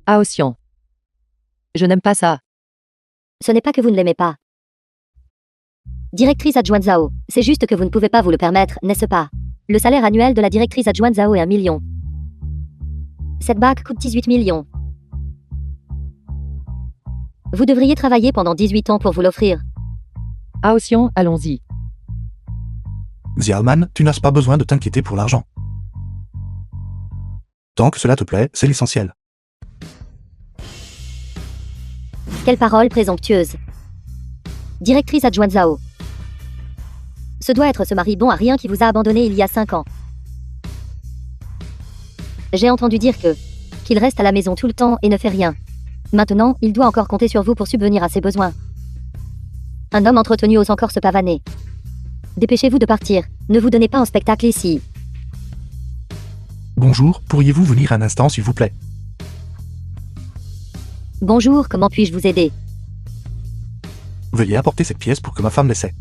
Aoxian. Je n'aime pas ça. Ce n'est pas que vous ne l'aimez pas. Directrice adjointe Zhao, c'est juste que vous ne pouvez pas vous le permettre, n'est-ce pas? Le salaire annuel de la directrice adjointe Zhao est 1 million. Cette bague coûte 18 millions. Vous devriez travailler pendant 18 ans pour vous l'offrir. Aoxian, allons-y. Xiaoman, tu n'as pas besoin de t'inquiéter pour l'argent. Tant que cela te plaît, c'est l'essentiel. Quelle parole présomptueuse. Directrice adjointe Zhao. Ce doit être ce mari bon à rien qui vous a abandonné il y a 5 ans. J'ai entendu dire qu'il reste à la maison tout le temps et ne fait rien. Maintenant, il doit encore compter sur vous pour subvenir à ses besoins. Un homme entretenu ose encore se pavaner. Dépêchez-vous de partir. Ne vous donnez pas un spectacle ici. Bonjour, pourriez-vous venir un instant s'il vous plaît? Bonjour, comment puis-je vous aider? Veuillez apporter cette pièce pour que ma femme l'essaie.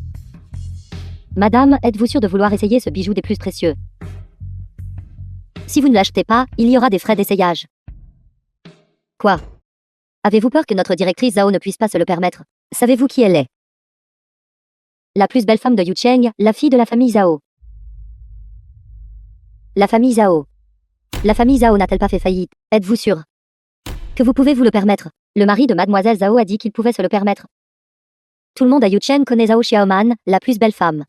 Madame, êtes-vous sûre de vouloir essayer ce bijou des plus précieux? Si vous ne l'achetez pas, il y aura des frais d'essayage. Quoi? Avez-vous peur que notre directrice Zhao ne puisse pas se le permettre? Savez-vous qui elle est? La plus belle femme de Yu Cheng, la fille de la famille Zhao. La famille Zhao. La famille Zhao n'a-t-elle pas fait faillite? Êtes-vous sûr que vous pouvez vous le permettre? Le mari de mademoiselle Zhao a dit qu'il pouvait se le permettre. Tout le monde à Yu Cheng connaît Zhao Xiaoman, la plus belle femme.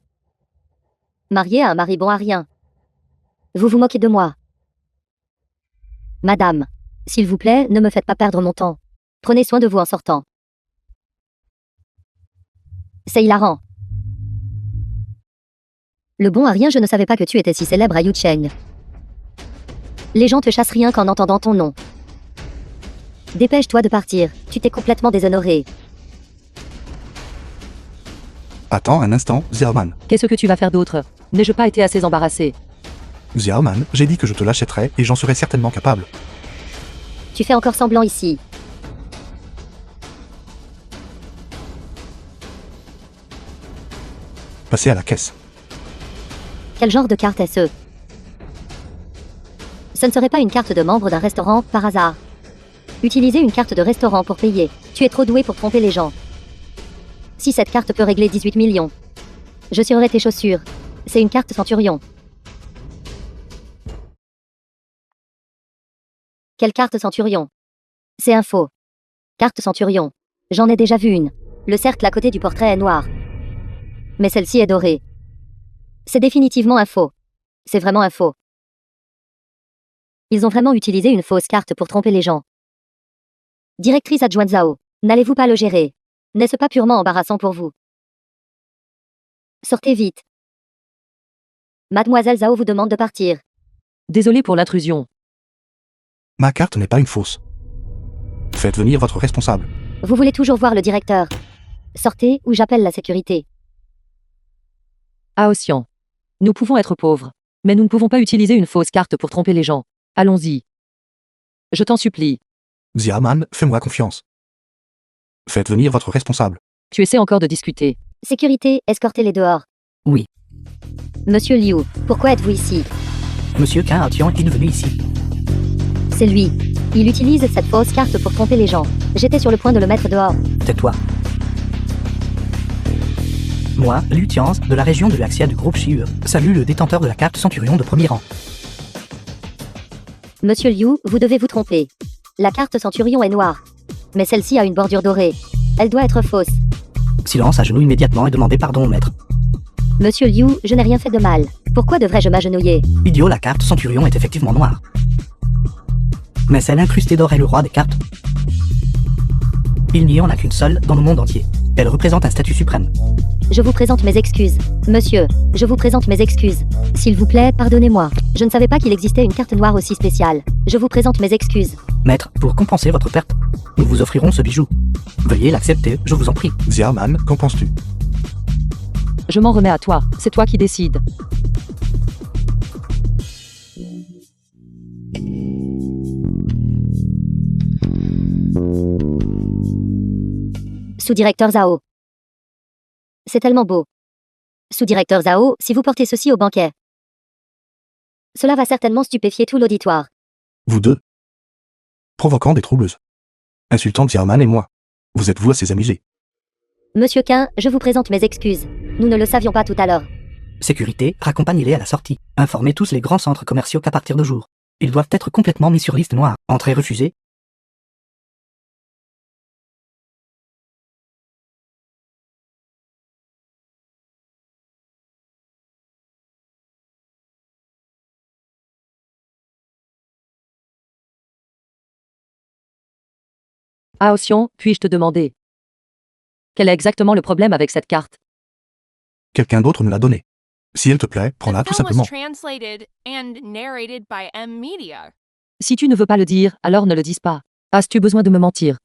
Mariée à un mari bon à rien. Vous vous moquez de moi. Madame, s'il vous plaît, ne me faites pas perdre mon temps. Prenez soin de vous en sortant. C'est hilarant. Le bon à rien, je ne savais pas que tu étais si célèbre à Yu Cheng. Les gens te chassent rien qu'en entendant ton nom. Dépêche-toi de partir, tu t'es complètement déshonoré. Attends un instant, Xiaoman. Qu'est-ce que tu vas faire d'autre? N'ai-je pas été assez embarrassé? Xiaoman, j'ai dit que je te l'achèterais et j'en serais certainement capable. Tu fais encore semblant ici. Passez à la caisse. Quel genre de carte est-ce? Ce ne serait pas une carte de membre d'un restaurant, par hasard. Utilisez une carte de restaurant pour payer. Tu es trop doué pour tromper les gens. Si cette carte peut régler 18 millions. Je cirerai tes chaussures. C'est une carte Centurion. Quelle carte Centurion? C'est un faux. Carte Centurion. J'en ai déjà vu une. Le cercle à côté du portrait est noir. Mais celle-ci est dorée. C'est définitivement un faux. C'est vraiment un faux. Ils ont vraiment utilisé une fausse carte pour tromper les gens. Directrice adjointe Zhao, n'allez-vous pas le gérer? N'est-ce pas purement embarrassant pour vous? Sortez vite. Mademoiselle Zhao vous demande de partir. Désolé pour l'intrusion. Ma carte n'est pas une fausse. Faites venir votre responsable. Vous voulez toujours voir le directeur? Sortez ou j'appelle la sécurité. Aosian. Nous pouvons être pauvres, mais nous ne pouvons pas utiliser une fausse carte pour tromper les gens. Allons-y. Je t'en supplie. Xiaoman, fais-moi confiance. Faites venir votre responsable. Tu essaies encore de discuter. Sécurité, escortez-les dehors. Oui. Monsieur Liu, pourquoi êtes-vous ici? Monsieur Qin Atian est venu ici. C'est lui. Il utilise cette fausse carte pour tromper les gens. J'étais sur le point de le mettre dehors. Tais-toi. Moi, Liu Tianz, de la région de l'Axia du groupe Shiur, salue le détenteur de la carte Centurion de premier rang. Monsieur Liu, vous devez vous tromper. La carte Centurion est noire. Mais celle-ci a une bordure dorée. Elle doit être fausse. Silence, à genoux immédiatement et demandez pardon au maître. Monsieur Liu, je n'ai rien fait de mal. Pourquoi devrais-je m'agenouiller? Idiot, la carte Centurion est effectivement noire. Mais celle incrustée d'or est le roi des cartes. Il n'y en a qu'une seule dans le monde entier. Elle représente un statut suprême. Je vous présente mes excuses. Monsieur, je vous présente mes excuses. S'il vous plaît, pardonnez-moi. Je ne savais pas qu'il existait une carte noire aussi spéciale. Je vous présente mes excuses. Maître, pour compenser votre perte, nous vous offrirons ce bijou. Veuillez l'accepter, je vous en prie. Xiaoman, qu'en penses-tu? Je m'en remets à toi. C'est toi qui décides. Sous-directeur Zhao. C'est tellement beau. Sous-directeur Zhao, si vous portez ceci au banquet. Cela va certainement stupéfier tout l'auditoire. Vous deux. Provoquant des troubles. Insultant Xiaoman et moi. Vous êtes-vous assez amusés? Monsieur Qin, je vous présente mes excuses. Nous ne le savions pas tout à l'heure. Sécurité, raccompagnez-les à la sortie. Informez tous les grands centres commerciaux qu'à partir de jour. Ils doivent être complètement mis sur liste noire. Entrée refusée. Aosian, puis-je te demander? Quel est exactement le problème avec cette carte? Quelqu'un d'autre me l'a donnée. Si elle te plaît, prends-la The tout film was simplement. translated and narrated by M Media. Si tu ne veux pas le dire, alors ne le dises pas. As-tu besoin de me mentir?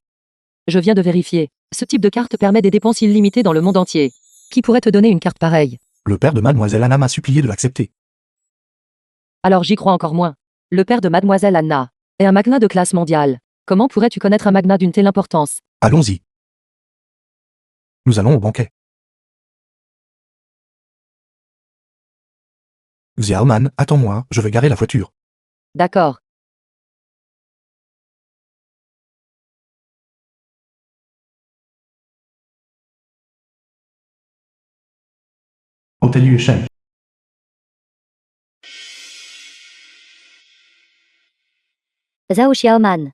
Je viens de vérifier. Ce type de carte permet des dépenses illimitées dans le monde entier. Qui pourrait te donner une carte pareille? Le père de mademoiselle Anna m'a supplié de l'accepter. Alors j'y crois encore moins. Le père de mademoiselle Anna est un magnat de classe mondiale. Comment pourrais-tu connaître un magnat d'une telle importance? Allons-y. Nous allons au banquet. Xiaoman, attends-moi, je vais garer la voiture. D'accord. Hôtel Yuesheng. Zhao Xiaoman,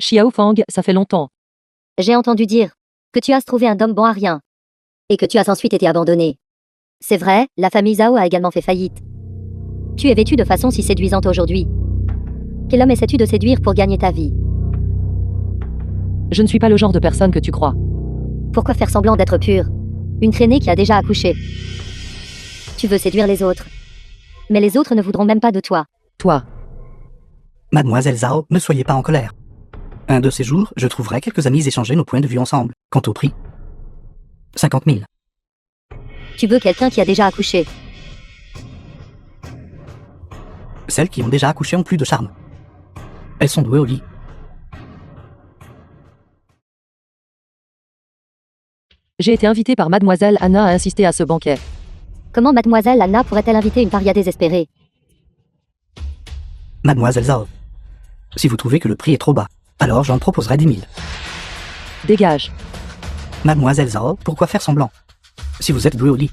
Xiao Fang, ça fait longtemps. j'ai entendu dire que tu as trouvé un homme bon à rien. Et que tu as ensuite été abandonné. C'est vrai, la famille Zhao a également fait faillite. Tu es vêtu de façon si séduisante aujourd'hui. Quel homme essaies-tu de séduire pour gagner ta vie? Je ne suis pas le genre de personne que tu crois. Pourquoi faire semblant d'être pure? Une traînée qui a déjà accouché. Tu veux séduire les autres. Mais les autres ne voudront même pas de toi. Toi. Mademoiselle Zhao, ne soyez pas en colère. Un de ces jours, je trouverai quelques amis échanger nos points de vue ensemble. Quant au prix, 50 000. Tu veux quelqu'un qui a déjà accouché. Celles qui ont déjà accouché ont plus de charme. Elles sont douées au lit. J'ai été invité par mademoiselle Anna à insister à ce banquet. Comment mademoiselle Anna pourrait-elle inviter une paria désespérée? Mademoiselle Zhao, si vous trouvez que le prix est trop bas, alors j'en proposerai 10 000. Dégage. Mademoiselle Zhao, pourquoi faire semblant? Si vous êtes douée au lit,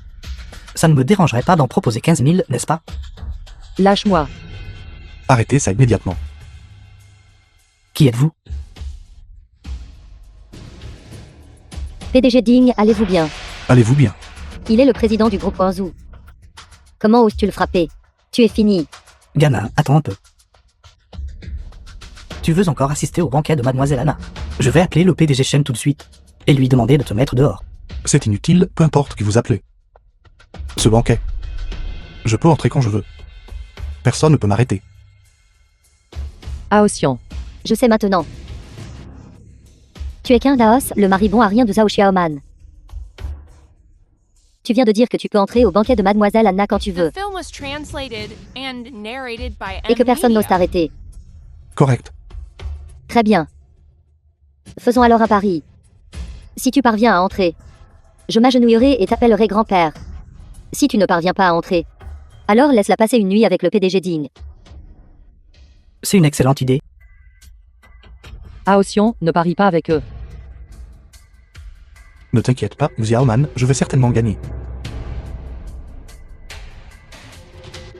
ça ne me dérangerait pas d'en proposer 15 000, n'est-ce pas? Lâche-moi. Arrêtez ça immédiatement. Qui êtes-vous? PDG Ding, allez-vous bien? Allez-vous bien? Il est le président du groupe Guangzhou. Comment oses-tu le frapper? Tu es fini. Gamin, attends un peu. Tu veux encore assister au banquet de mademoiselle Anna? Je vais appeler le PDG Shen tout de suite et lui demander de te mettre dehors. C'est inutile, peu importe qui vous appelez. Ce banquet. Je peux entrer quand je veux. Personne ne peut m'arrêter. Aosian. Je sais maintenant. Tu es qu'un Daos, le mari bon à rien de Zhao Xiaoman. Tu viens de dire que tu peux entrer au banquet de mademoiselle Anna quand tu veux. The film was translated and narrated by Et que personne n'ose Media. t'arrêter. Correct. Très bien. Faisons alors un pari. Si tu parviens à entrer, je m'agenouillerai et t'appellerai grand-père. Si tu ne parviens pas à entrer, alors laisse-la passer une nuit avec le PDG Ding. C'est une excellente idée. Aosian, ne parie pas avec eux. Ne t'inquiète pas, Xiaoman, je vais certainement gagner.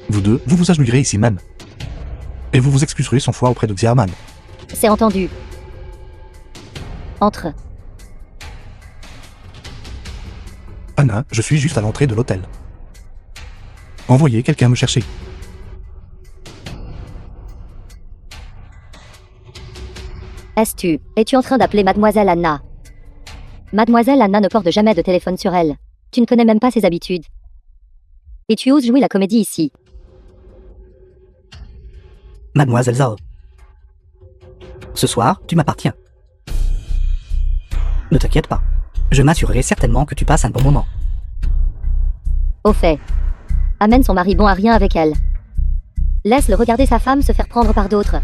Vous deux, vous vous agenouillerez ici même. Et vous vous excuserez 100 fois auprès de Xiaoman. C'est entendu. Entre. Anna, je suis juste à l'entrée de l'hôtel. Envoyez quelqu'un me chercher. Es-tu en train d'appeler mademoiselle Anna? Mademoiselle Anna ne porte jamais de téléphone sur elle. Tu ne connais même pas ses habitudes. Et tu oses jouer la comédie ici. Mademoiselle Zhao. Ce soir, tu m'appartiens. Ne t'inquiète pas. Je m'assurerai certainement que tu passes un bon moment. Au fait. Amène son mari bon à rien avec elle. Laisse-le regarder sa femme se faire prendre par d'autres.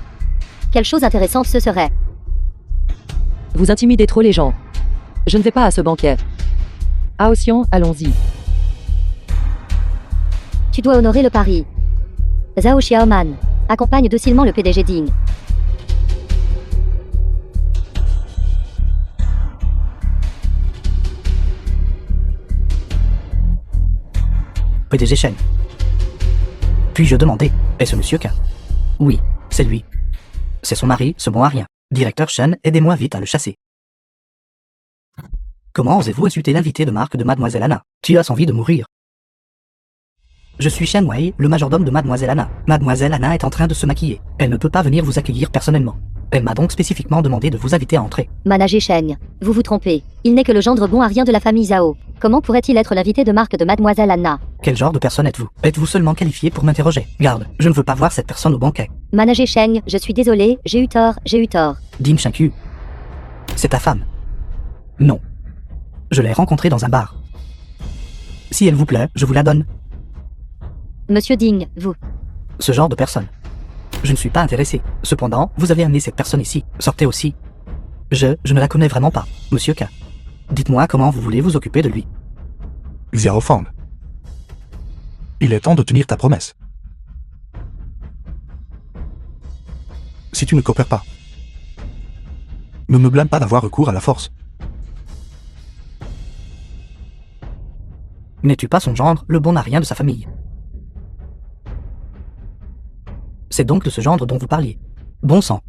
Quelle chose intéressante ce serait. Vous intimidez trop les gens. Je ne vais pas à ce banquet. Aosian, allons-y. Tu dois honorer le pari. Zhao Xiaoman, accompagne docilement le PDG Ding. PDG Shen. Puis-je demander, est-ce monsieur K? Oui, c'est lui. C'est son mari, ce bon à rien. Directeur Shen, aidez-moi vite à le chasser. Comment osez-vous insulter l'invité de marque de mademoiselle Anna? Tu as envie de mourir. Je suis Shen Wei, le majordome de mademoiselle Anna. Mademoiselle Anna est en train de se maquiller. Elle ne peut pas venir vous accueillir personnellement. Elle m'a donc spécifiquement demandé de vous inviter à entrer. Manager Sheng, vous vous trompez. Il n'est que le gendre bon à rien de la famille Zhao. Comment pourrait-il être l'invité de marque de mademoiselle Anna? Quel genre de personne êtes-vous? Êtes-vous seulement qualifié pour m'interroger? Garde, je ne veux pas voir cette personne au banquet. Manager Sheng, je suis désolé, j'ai eu tort. Dim Shinku. C'est ta femme. Non. Je l'ai rencontrée dans un bar. Si elle vous plaît, je vous la donne. Monsieur Ding, vous. Ce genre de personne. Je ne suis pas intéressé. Cependant, vous avez amené cette personne ici. Sortez aussi. Je ne la connais vraiment pas, Monsieur K. Dites-moi comment vous voulez vous occuper de lui. Xiaofang. Il est temps de tenir ta promesse. Si tu ne coopères pas, ne me blâme pas d'avoir recours à la force. N'es-tu pas son gendre, le bon n'a rien de sa famille? C'est donc de ce gendre dont vous parliez. Bon sang.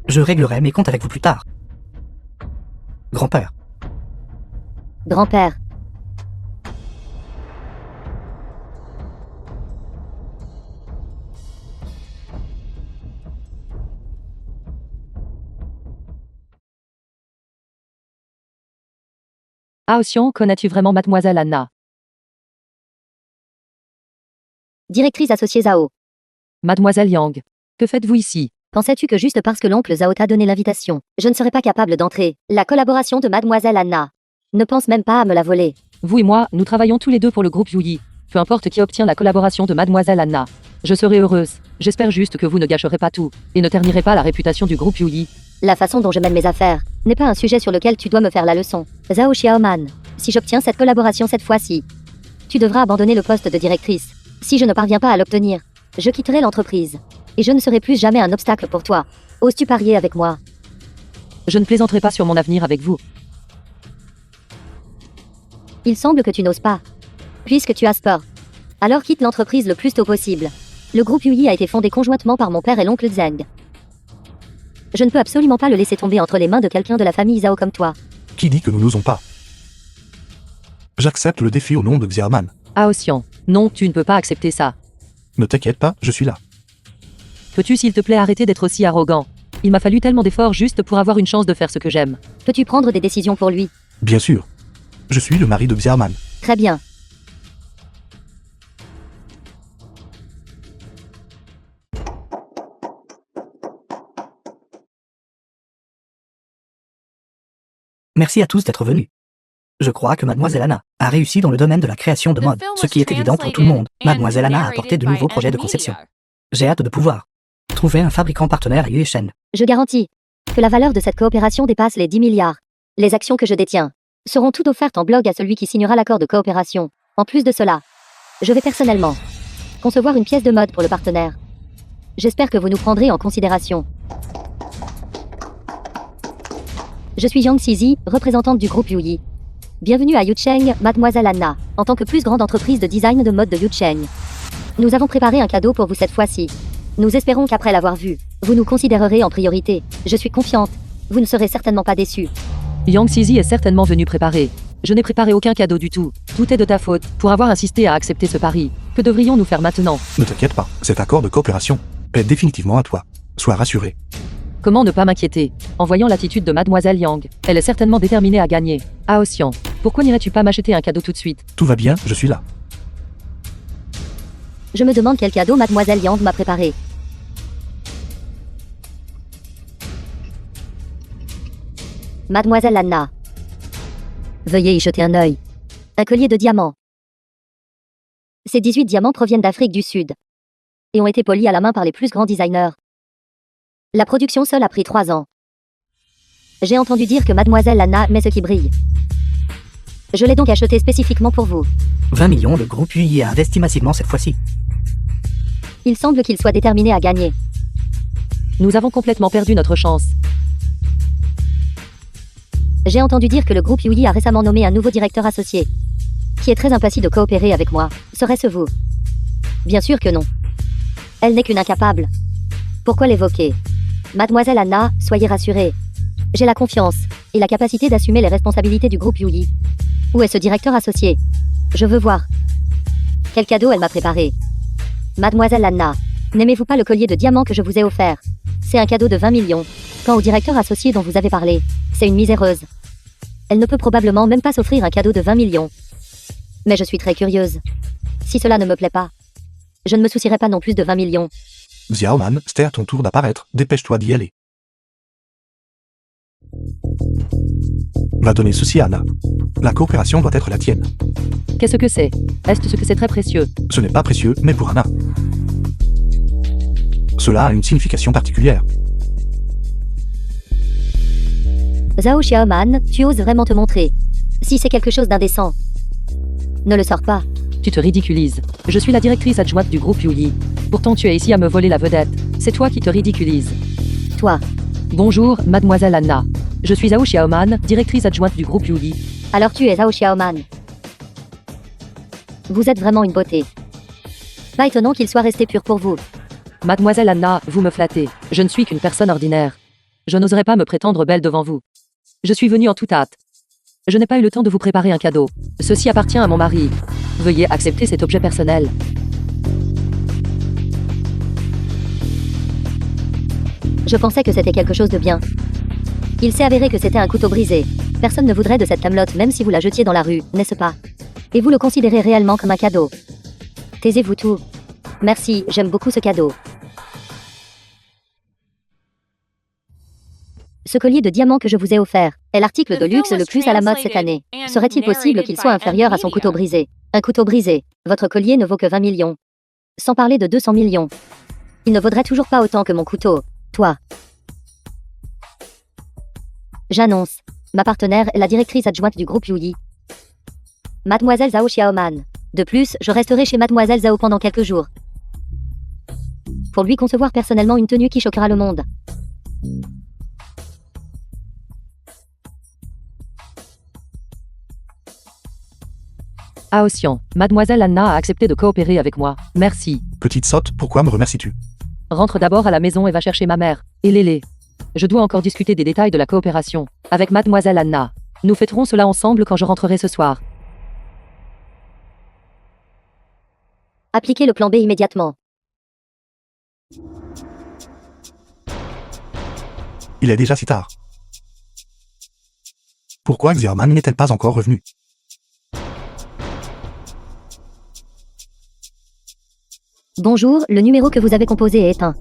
Je réglerai mes comptes avec vous plus tard. Grand-père. Grand-père. Aoxian, connais-tu vraiment mademoiselle Anna? Directrice associée Zhao. Mademoiselle Yang. Que faites-vous ici? Pensais-tu que juste parce que l'oncle Zhao t'a donné l'invitation, je ne serais pas capable d'entrer? La collaboration de mademoiselle Anna. Ne pense même pas à me la voler. Vous et moi, nous travaillons tous les deux pour le groupe Yuyi. Peu importe qui obtient la collaboration de mademoiselle Anna. Je serai heureuse. J'espère juste que vous ne gâcherez pas tout, et ne ternirez pas la réputation du groupe Yuyi. La façon dont je mène mes affaires n'est pas un sujet sur lequel tu dois me faire la leçon. Zhao Xiaoman, si j'obtiens cette collaboration cette fois-ci, tu devras abandonner le poste de directrice. Si je ne parviens pas à l'obtenir, je quitterai l'entreprise. Et je ne serai plus jamais un obstacle pour toi. Oses-tu parier avec moi? Je ne plaisanterai pas sur mon avenir avec vous. Il semble que tu n'oses pas. Puisque tu as peur. Alors quitte l'entreprise le plus tôt possible. Le groupe Yuyi a été fondé conjointement par mon père et l'oncle Zheng. Je ne peux absolument pas le laisser tomber entre les mains de quelqu'un de la famille Zhao comme toi. Qui dit que nous n'osons pas? J'accepte le défi au nom de Xiaoman. Aoxian. Non, tu ne peux pas accepter ça. Ne t'inquiète pas, je suis là. Peux-tu s'il te plaît arrêter d'être aussi arrogant? Il m'a fallu tellement d'efforts juste pour avoir une chance de faire ce que j'aime. Peux-tu prendre des décisions pour lui? Bien sûr. Je suis le mari de Xiaoman. Très bien. Merci à tous d'être venus. Je crois que Mademoiselle Anna a réussi dans le domaine de la création de mode, ce qui est évident pour tout le monde. Mademoiselle Anna a apporté de nouveaux projets de conception. J'ai hâte de pouvoir trouver un fabricant partenaire à Yueshen. Je garantis que la valeur de cette coopération dépasse les 10 milliards. Les actions que je détiens seront toutes offertes en blog à celui qui signera l'accord de coopération. En plus de cela, je vais personnellement concevoir une pièce de mode pour le partenaire. J'espère que vous nous prendrez en considération. Je suis Yang Xizi, représentante du groupe Yuyi. Bienvenue à Yucheng, Mademoiselle Anna, en tant que plus grande entreprise de design de mode de Yucheng. Nous avons préparé un cadeau pour vous cette fois-ci. Nous espérons qu'après l'avoir vu, vous nous considérerez en priorité. Je suis confiante. Vous ne serez certainement pas déçus. Yang Xizi est certainement venu préparer. Je n'ai préparé aucun cadeau du tout. Tout est de ta faute, pour avoir insisté à accepter ce pari. Que devrions-nous faire maintenant? Ne t'inquiète pas, cet accord de coopération est définitivement à toi. Sois rassuré. Comment ne pas m'inquiéter? En voyant l'attitude de Mademoiselle Yang, elle est certainement déterminée à gagner. Aoxian, pourquoi n'irais-tu pas m'acheter un cadeau tout de suite? Tout va bien, je suis là. Je me demande quel cadeau Mademoiselle Yang m'a préparé. Mademoiselle Anna. Veuillez y jeter un œil. Un collier de diamants. Ces 18 diamants proviennent d'Afrique du Sud et ont été polis à la main par les plus grands designers. La production seule a pris 3 ans. J'ai entendu dire que Mademoiselle Anna met ce qui brille. Je l'ai donc acheté spécifiquement pour vous. 20 millions, le groupe Yuyi a investi massivement cette fois-ci. Il semble qu'il soit déterminé à gagner. Nous avons complètement perdu notre chance. J'ai entendu dire que le groupe Yuyi a récemment nommé un nouveau directeur associé, qui est très impatient de coopérer avec moi. Serait-ce vous? Bien sûr que non. Elle n'est qu'une incapable. Pourquoi l'évoquer? Mademoiselle Anna, soyez rassurée. J'ai la confiance et la capacité d'assumer les responsabilités du groupe Yuyi. Où est ce directeur associé? Je veux voir. Quel cadeau elle m'a préparé? Mademoiselle Anna, n'aimez-vous pas le collier de diamants que je vous ai offert? C'est un cadeau de 20 millions. Quant au directeur associé dont vous avez parlé, c'est une miséreuse. Elle ne peut probablement même pas s'offrir un cadeau de 20 millions. Mais je suis très curieuse. Si cela ne me plaît pas, je ne me soucierai pas non plus de 20 millions. Xiaoman, c'était à ton tour d'apparaître, dépêche-toi d'y aller. Va donner ceci à Anna. La coopération doit être la tienne. Qu'est-ce que c'est? Est-ce que c'est très précieux? Ce n'est pas précieux, mais pour Anna. Cela a une signification particulière. Zhao Xiaoman, tu oses vraiment te montrer. Si c'est quelque chose d'indécent, ne le sors pas. Tu te ridiculises. Je suis la directrice adjointe du groupe Yuyi. Pourtant tu es ici à me voler la vedette. C'est toi qui te ridiculises. Toi. Bonjour, mademoiselle Anna. Je suis Zhao Xiaoman, directrice adjointe du groupe Yuyi. Alors tu es Zhao Xiaoman. Vous êtes vraiment une beauté. Pas étonnant qu'il soit resté pur pour vous. Mademoiselle Anna, vous me flattez. Je ne suis qu'une personne ordinaire. Je n'oserais pas me prétendre belle devant vous. Je suis venue en toute hâte. Je n'ai pas eu le temps de vous préparer un cadeau. Ceci appartient à mon mari. Veuillez accepter cet objet personnel. Je pensais que c'était quelque chose de bien. Il s'est avéré que c'était un couteau brisé. Personne ne voudrait de cette tamelote même si vous la jetiez dans la rue, n'est-ce pas? Et vous le considérez réellement comme un cadeau. Taisez-vous tout. Merci, j'aime beaucoup ce cadeau. Ce collier de diamants que je vous ai offert est l'article de luxe le plus à la mode cette année. Serait-il possible qu'il soit inférieur à son couteau brisé? Un couteau brisé. Votre collier ne vaut que 20 millions. Sans parler de 200 millions. Il ne vaudrait toujours pas autant que mon couteau. Toi. J'annonce. Ma partenaire est la directrice adjointe du groupe Yuyi. Mademoiselle Zhao Xiaoman. De plus, je resterai chez Mademoiselle Zhao pendant quelques jours. Pour lui concevoir personnellement une tenue qui choquera le monde. Aosian, mademoiselle Anna a accepté de coopérer avec moi. Merci. Petite sotte, pourquoi me remercies-tu? Rentre d'abord à la maison et va chercher ma mère. Et Lélé. Je dois encore discuter des détails de la coopération. Avec mademoiselle Anna. Nous fêterons cela ensemble quand je rentrerai ce soir. Appliquez le plan B immédiatement. Il est déjà si tard. Pourquoi Xiaoman n'est-elle pas encore revenue? Bonjour, le numéro que vous avez composé est éteint.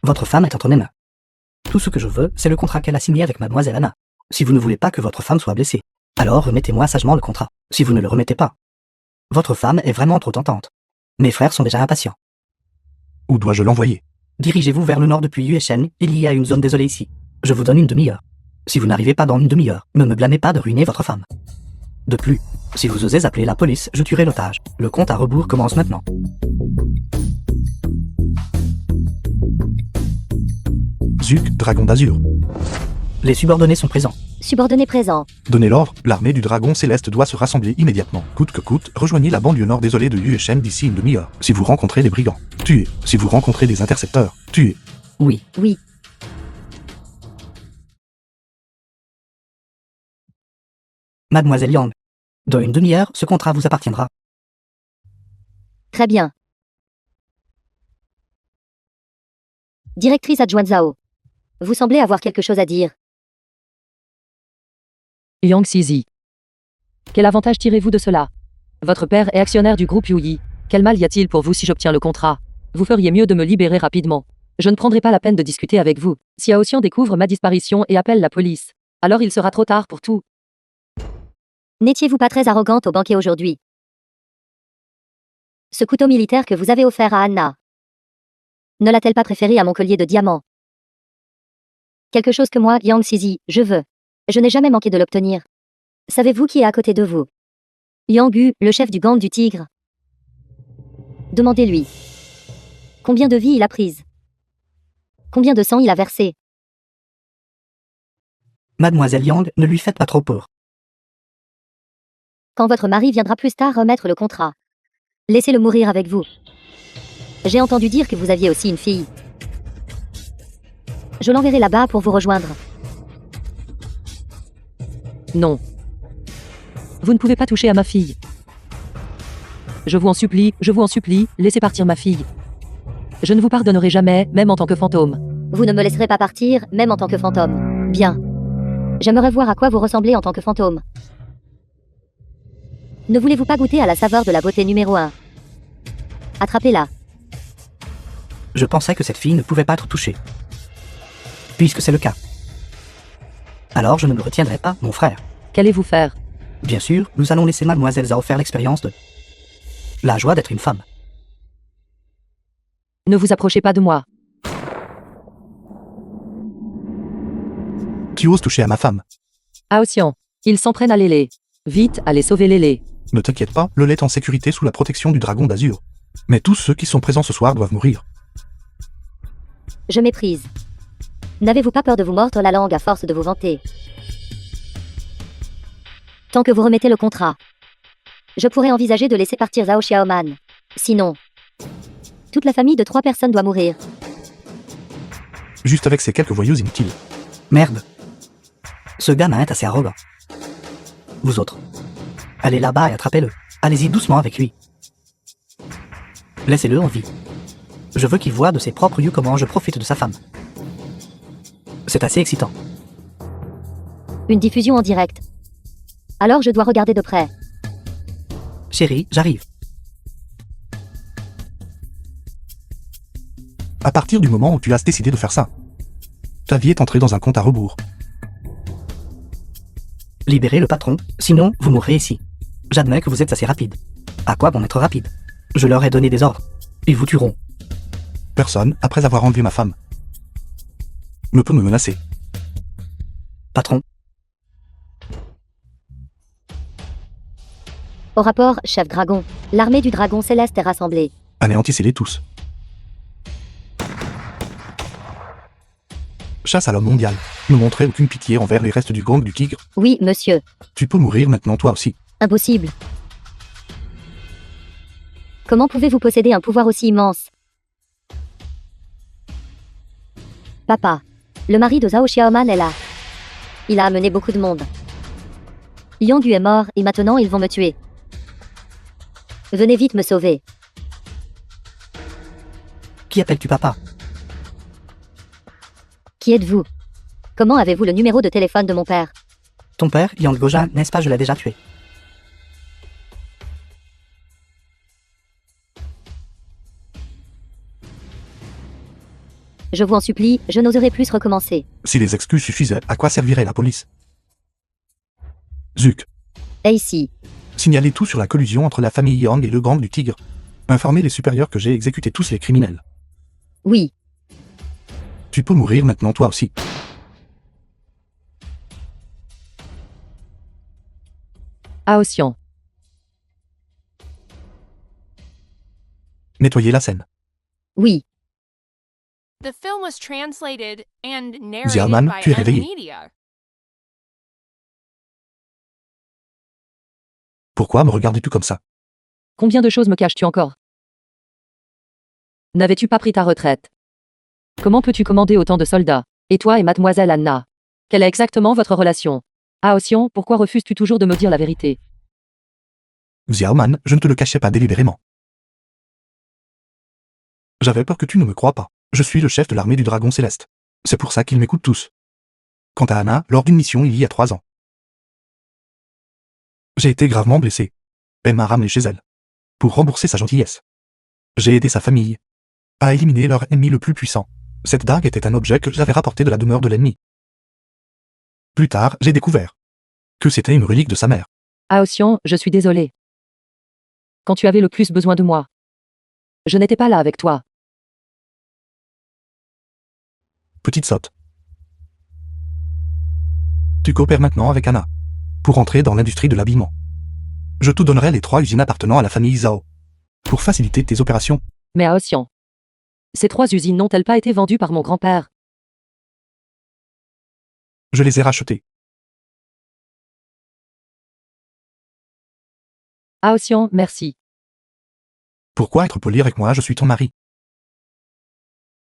Votre femme est entre mes mains. Tout ce que je veux, c'est le contrat qu'elle a signé avec mademoiselle Anna. Si vous ne voulez pas que votre femme soit blessée, alors remettez-moi sagement le contrat. Si vous ne le remettez pas, votre femme est vraiment trop tentante. Mes frères sont déjà impatients. Où dois-je l'envoyer? Dirigez-vous vers le nord depuis Yueshen, il y a une zone désolée ici. Je vous donne une demi-heure. Si vous n'arrivez pas dans une demi-heure, ne me blâmez pas de ruiner votre femme. De plus, si vous osez appeler la police, je tuerai l'otage. Le compte à rebours commence maintenant. Zuk, dragon d'azur. Les subordonnés sont présents. Subordonné présent. Donnez l'ordre, l'armée du dragon céleste doit se rassembler immédiatement. Coûte que coûte, rejoignez la banlieue nord désolée de Yueshen d'ici une demi-heure. Si vous rencontrez des brigands, tuez. Si vous rencontrez des intercepteurs, tuez. Oui. Oui. Mademoiselle Yang. Dans une demi-heure, ce contrat vous appartiendra. Très bien. Directrice adjointe Zhao. Vous semblez avoir quelque chose à dire. Yang Xizi. Quel avantage tirez-vous de cela? Votre père est actionnaire du groupe Yuyi. Quel mal y a-t-il pour vous si j'obtiens le contrat? Vous feriez mieux de me libérer rapidement. Je ne prendrai pas la peine de discuter avec vous. Si Aosian découvre ma disparition et appelle la police, alors il sera trop tard pour tout. N'étiez-vous pas très arrogante au banquet aujourd'hui? Ce couteau militaire que vous avez offert à Anna, ne l'a-t-elle pas préféré à mon collier de diamants? Quelque chose que moi, Yang Xizi, je veux. Je n'ai jamais manqué de l'obtenir. Savez-vous qui est à côté de vous? Yang Gu, le chef du gang du tigre. Demandez-lui. Combien de vies il a prises? Combien de sang il a versé? Mademoiselle Yang, ne lui faites pas trop peur. Quand votre mari viendra plus tard remettre le contrat, laissez-le mourir avec vous. J'ai entendu dire que vous aviez aussi une fille. Je l'enverrai là-bas pour vous rejoindre. Non. Vous ne pouvez pas toucher à ma fille. Je vous en supplie, laissez partir ma fille. Je ne vous pardonnerai jamais, même en tant que fantôme. Vous ne me laisserez pas partir, même en tant que fantôme. Bien. J'aimerais voir à quoi vous ressemblez en tant que fantôme. Ne voulez-vous pas goûter à la saveur de la beauté numéro 1? Attrapez-la. Je pensais que cette fille ne pouvait pas être touchée. Puisque c'est le cas. Alors je ne me retiendrai pas, mon frère. Qu'allez-vous faire? Bien sûr, nous allons laisser mademoiselle Zhao faire l'expérience de la joie d'être une femme. Ne vous approchez pas de moi. Tu oses toucher à ma femme. Aotian, ils s'en prennent à Lélé. Vite, allez sauver Lélé. Ne t'inquiète pas, le lait est en sécurité sous la protection du dragon d'azur. Mais tous ceux qui sont présents ce soir doivent mourir. Je méprise. N'avez-vous pas peur de vous mordre la langue à force de vous vanter? Tant que vous remettez le contrat, je pourrais envisager de laisser partir Zhao Xiaoman. Sinon, toute la famille de 3 personnes doit mourir. Juste avec ces quelques voyous inutiles. Merde. Ce gamin est assez arrogant. Vous autres, allez là-bas et attrapez-le. Allez-y doucement avec lui. Laissez-le en vie. Je veux qu'il voie de ses propres yeux comment je profite de sa femme. C'est assez excitant. Une diffusion en direct. Alors je dois regarder de près. Chérie, j'arrive. À partir du moment où tu as décidé de faire ça, ta vie est entrée dans un compte à rebours. Libérez le patron, sinon vous mourrez ici. J'admets que vous êtes assez rapide. À quoi bon être rapide? Je leur ai donné des ordres. Ils vous tueront. Personne, après avoir enlevé ma femme, ne peut me menacer. Patron, Au rapport, chef dragon, l'armée du dragon céleste est rassemblée. Anéantissez-les tous. Chasse à l'homme mondial. Ne montrez aucune pitié envers les restes du gang du tigre. Oui, monsieur. Tu peux mourir maintenant toi aussi. Impossible. Comment pouvez-vous posséder un pouvoir aussi immense? Papa, le mari de Zhao Xiaoman est là. Il a amené beaucoup de monde. Liang Yu est mort et maintenant ils vont me tuer. Venez vite me sauver. qui appelles-tu papa? Qui êtes-vous? Comment avez-vous le numéro de téléphone de mon père? Ton père, Yang Goja, n'est-ce pas, je l'ai déjà tué. Je vous en supplie, je n'oserai plus recommencer. Si les excuses suffisaient, à quoi servirait la police? Zuc. Et ici. Signalez tout sur la collusion entre la famille Yang et le gang du tigre. Informez les supérieurs que j'ai exécuté tous les criminels. Oui. Tu peux mourir maintenant toi aussi. Aotian. Nettoyez la scène. Oui. The film was translated and narrated Xiaoman, by tu es M réveillé. Media. Pourquoi me regardes-tu comme ça? Combien de choses me caches-tu encore? N'avais-tu pas pris ta retraite? Comment peux-tu commander autant de soldats? Et toi et mademoiselle Anna? Quelle est exactement votre relation? Aotian, pourquoi refuses-tu toujours de me dire la vérité? Xiaoman, je ne te le cachais pas délibérément. J'avais peur que tu ne me crois pas. Je suis le chef de l'armée du dragon céleste. C'est pour ça qu'ils m'écoutent tous. Quant à Anna, lors d'une mission il y a 3 ans, j'ai été gravement blessé. Elle m'a ramené chez elle. Pour rembourser sa gentillesse. J'ai aidé sa famille à éliminer leur ennemi le plus puissant. Cette dague était un objet que j'avais rapporté de la demeure de l'ennemi. Plus tard, j'ai découvert que c'était une relique de sa mère. Aotian, je suis désolé. Quand tu avais le plus besoin de moi, je n'étais pas là avec toi. Petite sotte. Tu coopères maintenant avec Anna pour entrer dans l'industrie de l'habillement. Je te donnerai les 3 usines appartenant à la famille Zhao pour faciliter tes opérations. Mais Aotian, ces 3 usines n'ont-elles pas été vendues par mon grand-père? Je les ai rachetées. Aotian, merci. Pourquoi être poli avec moi? Je suis ton mari.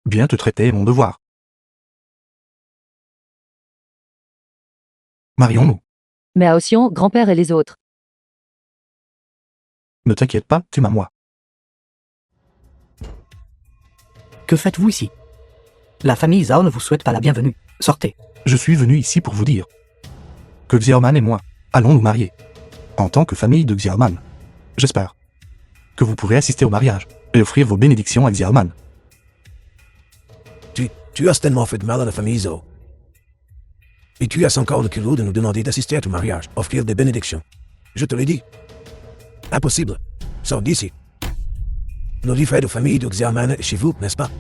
Bien te traiter est mon devoir. Marions-nous. Mais Aotian, grand-père et les autres. Ne t'inquiète pas, tu m'as moi. Que faites-vous ici? La famille Zhao ne vous souhaite pas la bienvenue. Sortez. Je suis venu ici pour vous dire que Xiaoman et moi allons nous marier. En tant que famille de Xiaoman, j'espère que vous pourrez assister au mariage et offrir vos bénédictions à Xiaoman. Tu as tellement fait de mal à la famille Zhou. Et tu as encore le culot de nous demander d'assister à ton mariage, offrir des bénédictions. Je te l'ai dit. Impossible. Sors d'ici. Nos livres de famille de Xiaoman est chez vous, n'est-ce pas?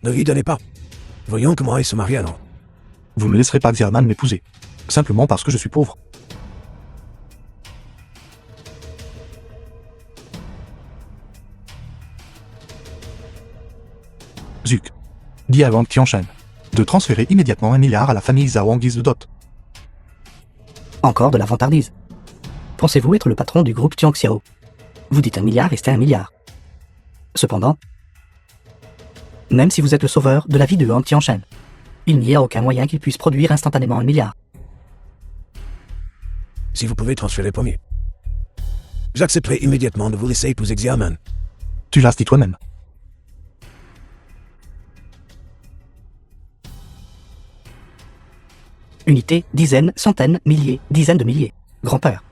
Ne lui donnez pas. Voyons comment il se marie alors. Vous ne laisserez pas Xiaoman m'épouser, simplement parce que je suis pauvre. Zuk. Dis à Wang Tianshan de transférer immédiatement 1 milliard à la famille Zhao en guise de dot. Encore de la vantardise. Pensez-vous être le patron du groupe Tianxiao? Vous dites 1 milliard et c'est 1 milliard. Cependant, même si vous êtes le sauveur de la vie de Wang Tianshan, il n'y a aucun moyen qu'il puisse produire instantanément 1 milliard. Si vous pouvez transférer premier. J'accepterai immédiatement de vous laisser épouser Xiaoman. Tu l'as dit toi-même. Unités, dizaines, centaines, milliers, dizaines de milliers. Grand-père.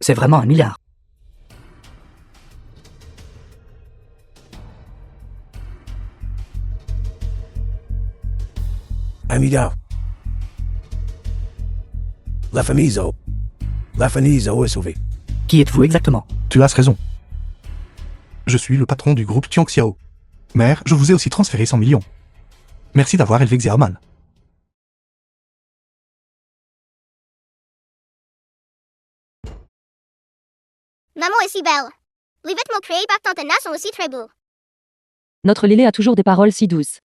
C'est vraiment 1 milliard. Un milliard. La famille Zhou. La famille Zhou est sauvée. Qui êtes-vous exactement? Tu as raison. Je suis le patron du groupe Tianxiao. Mère, je vous ai aussi transféré 100 millions. Merci d'avoir élevé Xiaoman. Maman est si belle. Les vêtements créés par Tante Anna sont aussi très beaux. Notre Lélé a toujours des paroles si douces.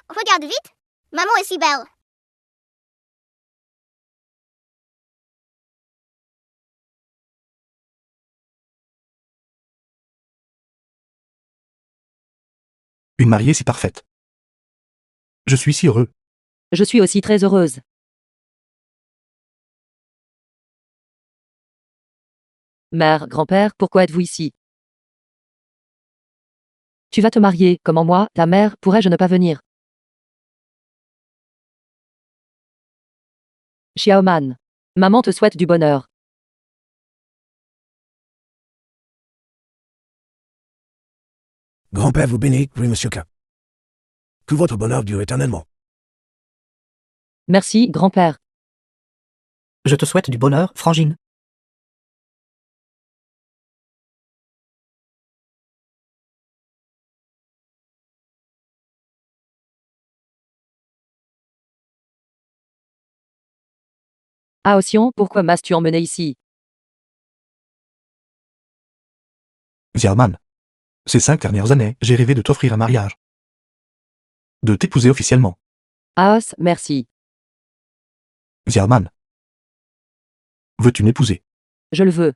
Regarde vite. Maman est si belle. Une mariée si parfaite. Je suis si heureux. Je suis aussi très heureuse. Mère, grand-père, pourquoi êtes-vous ici? Tu vas te marier, comment moi, ta mère, pourrais-je ne pas venir? Xiaoman. Maman te souhaite du bonheur. Grand-père vous bénit, oui, monsieur K. Que votre bonheur dure éternellement. Merci, grand-père. Je te souhaite du bonheur, Frangine. Ah Ossian, pourquoi m'as-tu emmené ici? Xiaoman. Ces 5 dernières années, j'ai rêvé de t'offrir un mariage. De t'épouser officiellement. Aos, merci. Xiaoman. Veux-tu m'épouser? Je le veux.